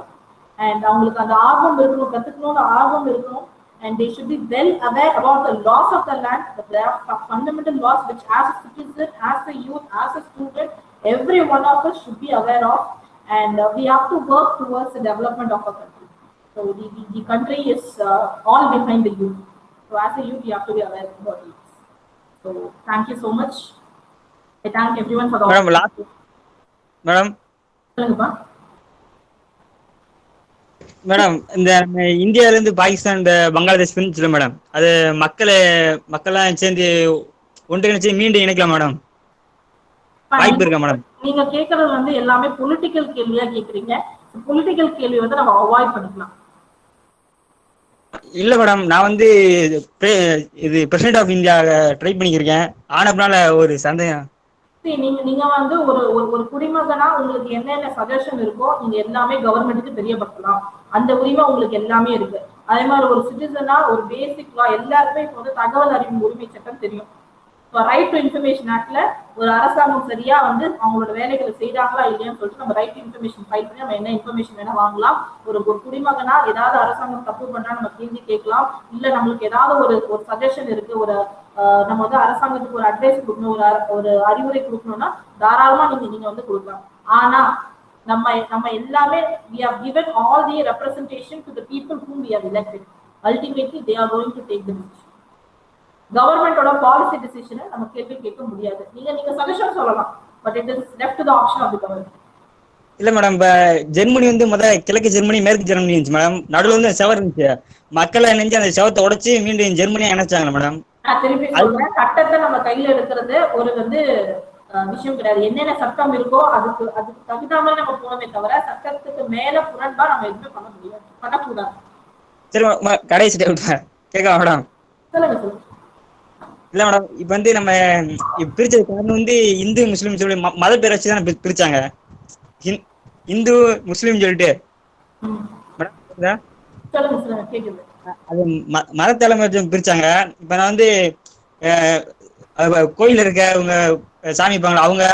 and அவங்களுக்கு அந்த ஆர்வம் இருக்கணும், கத்துக்கணும்னு ஆர்வம் இருக்கணும். And they should be well aware about the laws of the land, that there are fundamental laws which as a citizen, as a youth, as a student, every one of us should be aware of, and we have to work towards the development of our country. So the country is all behind the youth. So as a youth, you have to be aware about it. So thank you so much. I thank everyone for the opportunity. Madam. Madam, இந்த இந்தியால இருந்து பாகிஸ்தான் இந்த Bangladesh பிரிஞ்சுல madam, அது மக்கள்லாம் சேர்ந்து ஒன்றிணைச்சு மீண்டும் இணைக்கலாம் madam, வாய்ப்பு இருக்கா மேடம்? நீங்க கேக்குறது வந்து எல்லாமே பொலிட்டிக்கல் கேள்வியா கேக்குறீங்க. பொலிட்டிக்கல் கேள்வி வந்து நம்ம அவாய்ட் பண்ணிக்கலாம். இல்ல மேடம், நான் வந்து இது பிரசிடென்ட் ஆஃப் இந்தியா ட்ரை பண்ணிக்கிறேன். ஆனப்பனால ஒரு சந்தேகம். நீங்க வந்து ஒரு குடிமகனா உங்களுக்கு என்னென்ன சஜஷன் இருக்கோ நீங்க எல்லாமே கவர்மெண்ட்டுக்கு தெரியப்படுத்தலாம். அந்த உரிமை உங்களுக்கு எல்லாமே இருக்கு. அதே மாதிரி ஒரு சிட்டிசனா ஒரு பேசிக் லா எல்லாருக்குமே இப்போ வந்து தகவல் அறியும் உரிமை சட்டம் தெரியும். ரைட் டு இன்ஃபர்மேஷன் ஆக்ட்ல ஒரு அரசாங்கம் சரியா வந்து அவங்களோட வேலைகளை செய்தாங்களா இல்லையான்னு சொல்லிட்டு நம்ம ரைட் டு இன்ஃபர்மேஷன் ஃபைல் பண்ணி நம்ம என்ன இன்ஃபர்மேஷன் வேணா வாங்கலாம். ஒரு குடிமகனா ஏதாவது அரசாங்கம் தப்பு பண்ணா நம்ம கேள்வி கேட்கலாம். இல்ல நம்மளுக்கு ஏதாவது ஒரு சஜஷன் இருக்கு, ஒரு நம்ம வந்து அரசாங்கத்துக்கு ஒரு அட்வைஸ் கொடுக்கணும், ஒரு அறிவுரை கொடுக்கணும்னா தாராளமா நீங்க வந்து கொடுக்கலாம். ஆனா நம்ம எல்லாமே we have given all the representation to the people whom we have elected. Ultimately they are going to take the decision. கவர்மெண்டோட பாலிசி டிசிஷனை நம்ம கேள்வி கேட்க முடியாது. நீங்க சஜஷன் சொல்லலாம், but it is left to the option of the government. இல்ல madam, Germany வந்து கிழக்கு ஜெர்மனி மேற்கு ஜெர்மனி இருந்துச்சு மேடம், நடுவில் வந்து செவர் இருந்துச்சு. மக்கள் நினைச்சு அந்த செவத்தை உடைச்சு மீண்டும் ஜெர்மனியா இணைச்சாங்க மேடம். திருப்பி சொல்றேன், சட்டத்தை நம்ம கையில எடுக்கிறது ஒரு வந்து விஷயம் கிடையாது. என்னென்ன சட்டம் இருக்கோ அதுக்கு தகுந்தாமல் நம்ம போனமே தவிர சட்டத்துக்கு மேல புறன்பா நம்ம எதுவுமே பண்ண முடியாது, பண்ணக்கூடாது. சரி கடைசி கேட்கலாம் மேடம். சொல்லுங்க. இல்ல மேடம், இப்ப வந்து நம்ம பிரிச்சது காரணம் வந்து இந்து முஸ்லீம் சொல்லி மத பேர் வச்சு தான் பிரிச்சாங்க, இந்து முஸ்லீம் சொல்லிட்டு. அது மதத்தலைமை பிரிச்சாங்க. இப்ப நான் வந்து கோயில் இருக்கவங்க சாமி இருப்பாங்களா அவங்க,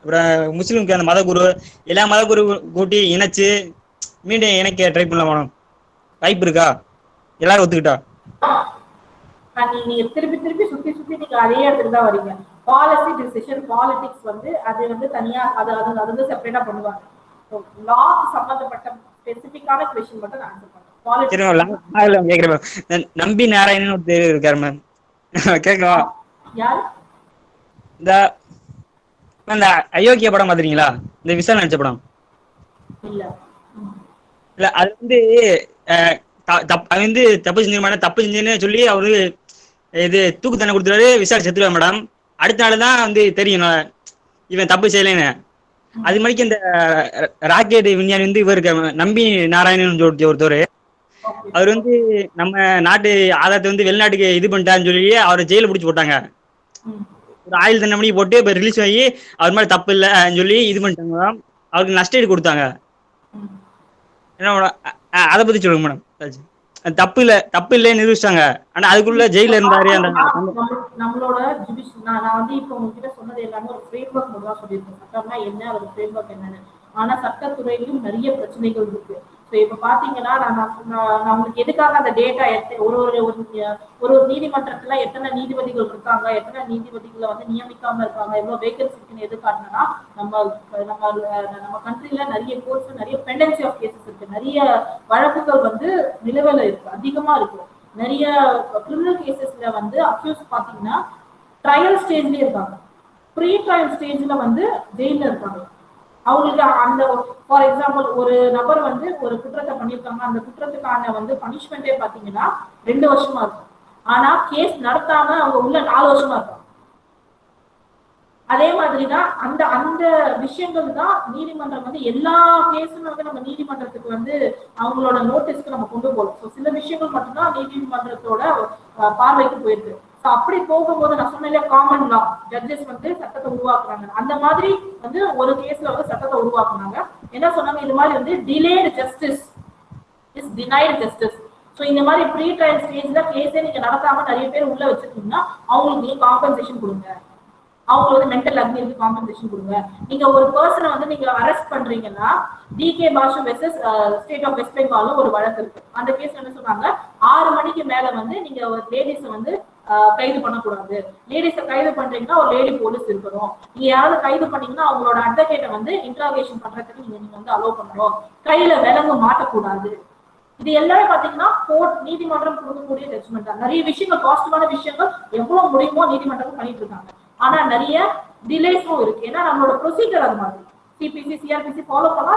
அப்புறம் முஸ்லீமுக்கு அந்த மதகுரு, எல்லா மதகுரு கூட்டி இணைச்சு மீண்டும் இணைக்க ட்ரை பண்ணலாம் மேடம். வாய்ப்பு இருக்கா? எல்லாரும் ஒத்துக்கிட்டா? நீங்க திருப்பி திருப்பி சுத்தி சுத்தி நீங்க அதே இடத்துக்கு தான் வரீங்க. பாலிசி டிசிஷன், பாலிடிக்ஸ் வந்து அது வந்து தனியா அது வந்து செப்பரேட்டா பண்ணுவாங்க. லா சம்பந்தப்பட்ட ஸ்பெசிபிக்கான क्वेश्चन மட்டும் நான் ஆன்சர் பண்றேன். கேக்குறேன். நம்பி நாராயணன் ஒரு பேர் இருக்காரு மேம், கேட்கவா? யார்? இந்த அயோக்கிய படம் பாத்துறீங்களா? இந்த விசால் நடிச்ச படம். இல்ல இல்ல அது வந்து தப்பு செஞ்சுன்னு சொல்லி அவரு இது தூக்கு தண்டனை கொடுத்துருவாரு. விசால் செத்துருவாரு மேடம். அடுத்த நாள் தான் வந்து தெரியும் இவன் தப்பு செய்யலைன்னு. அது மாதிரி இந்த ராக்கெட் விஞ்ஞானி வந்து இவர் நம்பி நாராயணன் ஒருத்தர், அவர் வந்து நம்ம நாட்டு ஆதாரத்தை வந்து வெளிநாட்டுக்கு இது பண்ணிட்டாருன்னு சொல்லி அவரை ஜெயில பிடிச்சி போட்டாங்க. ஒரு ஆயுள் தண்டனை போட்டு இப்ப ரிலீஸ் ஆகி அவர் மாதிரி தப்பு இல்லைன்னு சொல்லி இது பண்ணிட்டாங்க. அவருக்கு நஷ்டஈடு கொடுத்தாங்க. அதை பத்தி சொல்லுங்க மேடம். தப்பு இல்லைன்னு நிரூபிச்சிட்டாங்க. ஆனா அதுக்குள்ள ஜெயில இருந்தாரு. நம்மளோட நான் வந்து இப்ப உங்ககிட்ட சொன்னது எல்லாமே ஒரு ஃப்ரேம்வொர்க் மட்டும் தான் சொல்லியிருக்கேன். சட்டம்னா என்ன, ஒரு ஃப்ரேம்வொர்க் என்னன்னு. ஆனா சட்டத்துறையிலும் நிறைய பிரச்சனைகள் இருக்கு. ஸோ இப்ப பாத்தீங்கன்னா நான் உங்களுக்கு எதுக்காக அந்த டேட்டா ஒரு நீதிமன்றத்துல எத்தனை நீதிபதிகள் இருக்காங்க, எத்தனை நீதிபதிகளை வந்து நியமிக்காம இருக்காங்க, எவ்வளவு வேகன்சி இருக்குன்னு எது காட்டினா நம்ம கண்ட்ரில நிறைய கோர்ஸ், நிறைய பெண்டன்சி ஆஃப் கேசஸ் இருக்கு. நிறைய வழக்குகள் வந்து நிலுவையில இருக்கு, அதிகமா இருக்கு. நிறைய கிரிமினல் கேசஸ்ல வந்து அக்யூஸ் பாத்தீங்கன்னா ட்ரையல் ஸ்டேஜ்லயே இருக்காங்க, ப்ரீ ட்ரையல் ஸ்டேஜ்ல வந்து ஜெயில இருக்காங்க. அவங்களுக்கு அந்த ஃபார் எக்ஸாம்பிள் ஒரு நபர் வந்து ஒரு குற்றத்தை பண்ணியிருக்காங்க, அந்த குற்றத்துக்கான வந்து பனிஷ்மெண்டே பாத்தீங்கன்னா 2 வருஷமா இருக்கும். ஆனா கேஸ் நடத்தாம அவங்க உள்ள 4 வருஷமா இருக்காங்க. அதே மாதிரிதான் அந்த விஷயங்கள் தான் நீதிமன்றம் வந்து எல்லா கேஸுமே வந்து நம்ம நீதிமன்றத்துக்கு வந்து அவங்களோட நோட்டீஸ்க்கு நம்ம கொண்டு போகலாம். சில விஷயங்கள் மட்டும்தான் நீதிமன்றத்தோட பார்வைக்கு போயிருக்கு. அப்படி போகும்போது நான் சொன்னேன் காமன் லா ஜட்ஜஸ் வந்து சட்டத்தை உருவாக்குறாங்க. அந்த மாதிரி வந்து ஒரு கேஸ்ல வந்து சட்டத்தை உருவாக்குனாங்க. என்ன சொன்னாங்க, இது மாதிரி வந்து delayed justice is denied justice. So இந்த மாதிரி ப்ரீ ட்ரையல் ஸ்டேஜ்ல கேஸே நீங்க நடத்தாம நிறைய பேர் உள்ள வச்சிருக்கீங்கன்னா அவங்களுக்கு நீங்க காம்பன்சேஷன் கொடுங்க. அவங்களுக்கு வந்து மென்டல் அக்னிக்கு காம்பன்சேஷன் கொடுங்க. நீங்க ஒரு பர்சனை வந்து நீங்க அரெஸ்ட் பண்றீங்கன்னா D K Basu versus state of west பெங்கால்ல ஒரு வழக்கு இருக்கு. அந்த கேஸ் என்ன சொன்னாங்க, 6 மணிக்கு மேல வந்து நீங்க லேடிஸை வந்து கைது பண்ணக்கூடாது. லேடிஸை கைது பண்றீங்கன்னா ஒரு லேடி போலீஸ் இருக்கணும். நீங்க யாராவது கைது பண்ணீங்கன்னா அவங்களோட அட்வொகேட்டை வந்து இன்ட்ராகேஷன் பண்றதுக்கு நீங்க வந்து அலோவ் பண்ணணும். கையில விலங்கு மாட்டக்கூடாது. இது எல்லாமே பாத்தீங்கன்னா கோர்ட் நீதிமன்றம் கொடுக்கக்கூடிய ஜட்ஜ்மெண்ட் தான். நிறைய விஷயங்கள் பாசிட்டிவான விஷயங்கள் எவ்வளவு முடியுமோ நீதிமன்றம் பண்ணிட்டு இருக்காங்க. ஆனா நிறைய டிலேஸும் இருக்கு. ஏன்னா நம்மளோட ப்ரொசீஜர் அது மாதிரி சிபிசி சிஆர்பிசி ஃபாலோ பண்ணா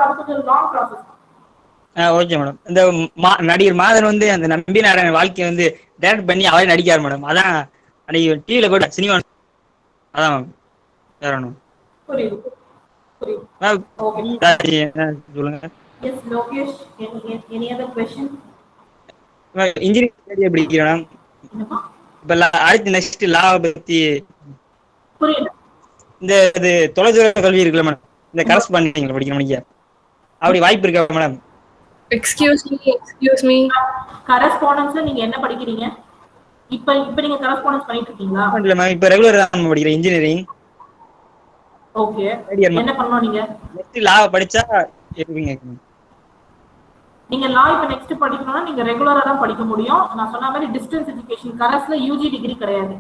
அது கொஞ்சம் லாங் ப்ராசஸ். Okay madam. இந்த நடிகர் மாதன் வந்து அந்த நம்பி நாராயணன் வாழ்க்கையை வந்து டைரக்ட் பண்ணி அவரே நடிக்காரு மேடம். அதான் அன்னைக்கு டிவில கூட சினிமா. அதான் மேம், வேற ஒன்றும். புரியுது. சொல்லுங்க. Yes Lokesh, any other question? Engineering எப்படி மேடம்? இப்ப அடுத்து நெக்ஸ்ட் லா பத்தி புரியல. இந்த இது தொலைதூர கல்வி இருக்குல்ல மேடம், இந்த கரஸ்பாண்டிங்ல படிக்கணும், அப்படி வாய்ப்பு இருக்கா மேடம்? எக்ஸ்கியூஸ் மீ கரஸ்பாண்டன்ஸ்ல நீங்க என்ன படிக்கிறீங்க? இப்ப நீங்க கரஸ்பாண்டன்ஸ் பண்ணிட்டு இருக்கீங்களா? இல்ல மேம், இப்ப ரெகுலரா தான் படிக்கிறேன் இன்ஜினியரிங். ஓகே, என்ன பண்ணனும் நீங்க? நெக்ஸ்ட் லா படிச்சா எப்படிங்க? நீங்க லா இப்ப நெக்ஸ்ட் படிக்கணும்னா நீங்க ரெகுலரா தான் படிக்க முடியும். நான் சொன்ன மாதிரி டிஸ்டன்ஸ் எஜுகேஷன் கரஸ்ல யூஜி டிகிரி கிடையாது.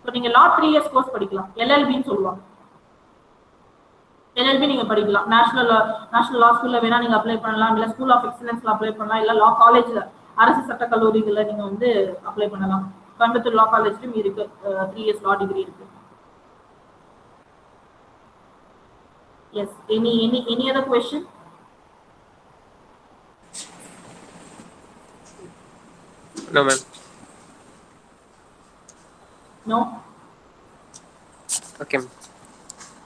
சோ நீங்க லா 3 இயர்ஸ் கோர்ஸ் படிக்கலாம். எல்எல்பின்னு சொல்லுவாங்க. எல்எல்பி நீங்க படிக்கலாம். நேஷனல் லா ஸ்கூல்ல வேணா நீங்க அப்ளை பண்ணலாம், இல்ல ஸ்கூல் ஆஃப் எக்ஸலன்ஸ்ல அப்ளை பண்ணலாம், இல்ல லா காலேஜ்ல அரசு சட்ட கல்லூரிகள்ல நீங்க வந்து அப்ளை பண்ணலாம். கோயம்புத்தூர் லா காலேஜ்லயும் இருக்கு 3 இயர்ஸ் லா டிகிரி இருக்கு. Yes, any other question? No, ma'am. No? Okay.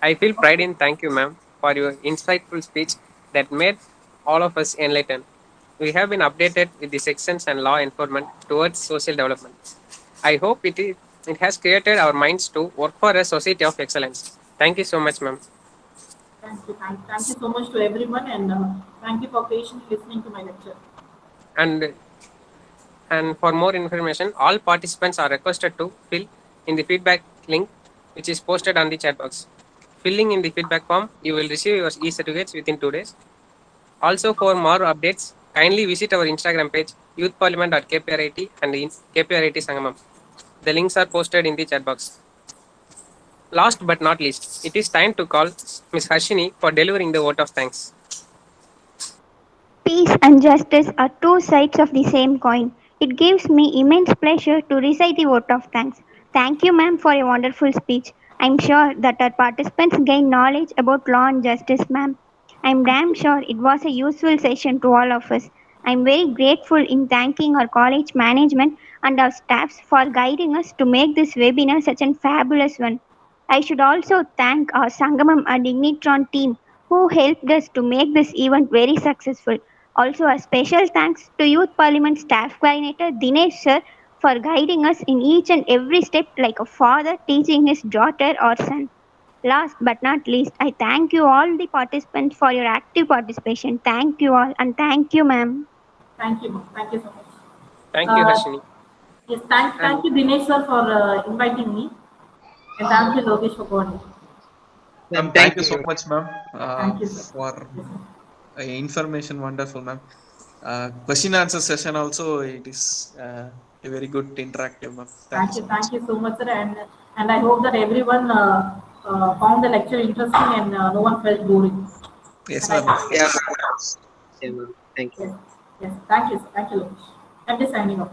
I feel pride in thank you, ma'am, for your insightful speech that made all of us enlightened. We have been updated with the sections and law enforcement towards social development. I hope it has created our minds to work for a society of excellence. Thank you so much, ma'am. Thank you so much to everyone, and thank you for patiently listening to my lecture. And And for more information, all participants are requested to fill in the feedback link which is posted on the chat box. Filling in the feedback form, you will receive your e-certificates within 2 days. Also, for more updates, kindly visit our Instagram page youthparliament.kprit and KPRIT Sangamam. The links are posted in the chat box. Last but not least, it is time to call Ms. Harshini for delivering the vote of thanks. Peace and justice are two sides of the same coin. It gives me immense pleasure to recite the vote of thanks. Thank you, ma'am, for your wonderful speech. I'm sure that our participants gain knowledge about law and justice, ma'am. I'm damn sure it was a useful session to all of us. I'm very grateful in thanking our college management and our staffs for guiding us to make this webinar such a fabulous one. I should also thank our Sangamam and Ignitron team who helped us to make this event very successful. Also, a special thanks to Youth Parliament staff coordinator Dinesh sir for guiding us in each and every step like a father teaching his daughter or son. Last but not least, I thank you all the participants for your active participation. Thank you all and thank you, ma'am. Thank you. Thank you so much. Thank you, Harshini. Yes, thank you, Dinesh sir, for inviting me. And thank you, Lokesh, for coordinating. Thank you so much, ma'am, Thank you, sir. for information. Wonderful, ma'am. Question answer session also, it is a very good interactive, ma'am. Thank you so much, sir. And I hope that everyone found the lecture interesting and no one felt boring. Yes, And ma'am. Yeah, ma'am. Thank you. Yes, thank you, sir. Thank you, Lokesh. I'm just signing off.